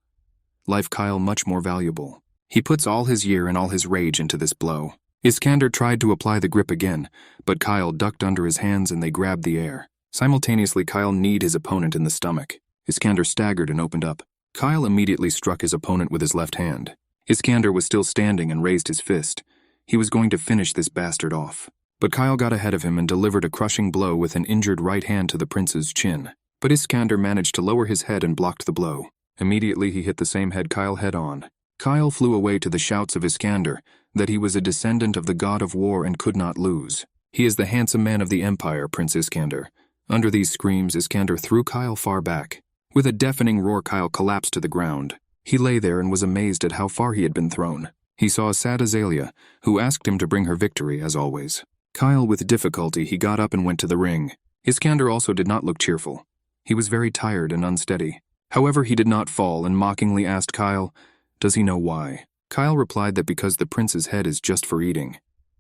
Life, Kyle, much more valuable. He puts all his year and all his rage into this blow. Iskander tried to apply the grip again, but Kyle ducked under his hands and they grabbed the air. Simultaneously, Kyle kneed his opponent in the stomach. Iskander staggered and opened up. Kyle immediately struck his opponent with his left hand. Iskander was still standing and raised his fist. He was going to finish this bastard off. But Kyle got ahead of him and delivered a crushing blow with an injured right hand to the prince's chin. But Iskander managed to lower his head and blocked the blow. Immediately he hit the same head Kyle head on. Kyle flew away to the shouts of Iskander that he was a descendant of the god of war and could not lose. He is the handsome man of the empire, Prince Iskander. Under these screams, Iskander threw Kyle far back. With a deafening roar, Kyle collapsed to the ground. He lay there and was amazed at how far he had been thrown. He saw a sad Azalea, who asked him to bring her victory, as always. Kyle, with difficulty, he got up and went to the ring. Iskander also did not look cheerful. He was very tired and unsteady. However, he did not fall and mockingly asked Kyle, "Does he know why?" Kyle replied that because the prince's head is just for eating.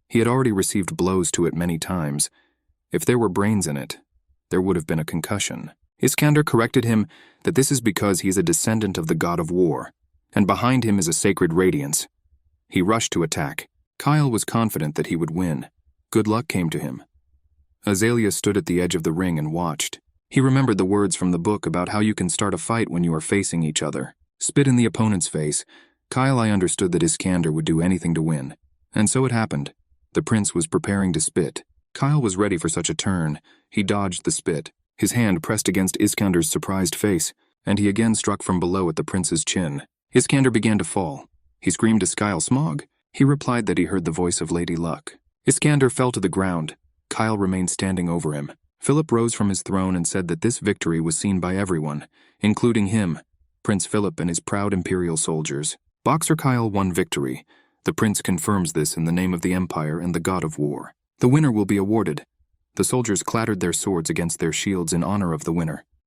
He had already received blows to it many times. If there were brains in it, there would have been a concussion. Iskander corrected him that this is because he is a descendant of the god of war, and behind him is a sacred radiance. He rushed to attack. Kyle was confident that he would win. Good luck came to him. Azalea stood at the edge of the ring and watched. He remembered the words from the book about how you can start a fight when you are facing each other. Spit in the opponent's face. Kyle, I understood that Iskander would do anything to win. And so it happened. The prince was preparing to spit. Kyle was ready for such a turn. He dodged the spit. His hand pressed against Iskander's surprised face, and he again struck from below at the prince's chin. Iskander began to fall. He screamed to Kyle, "Smog." He replied that he heard the voice of Lady Luck. Iskander fell to the ground. Kyle remained standing over him. Philip rose from his throne and said that this victory was seen by everyone, including him, Prince Philip and his proud imperial soldiers. Boxer Kyle won victory. The prince confirms this in the name of the empire and the god of war. The winner will be awarded. The soldiers clattered their swords against their shields in honor of the winner.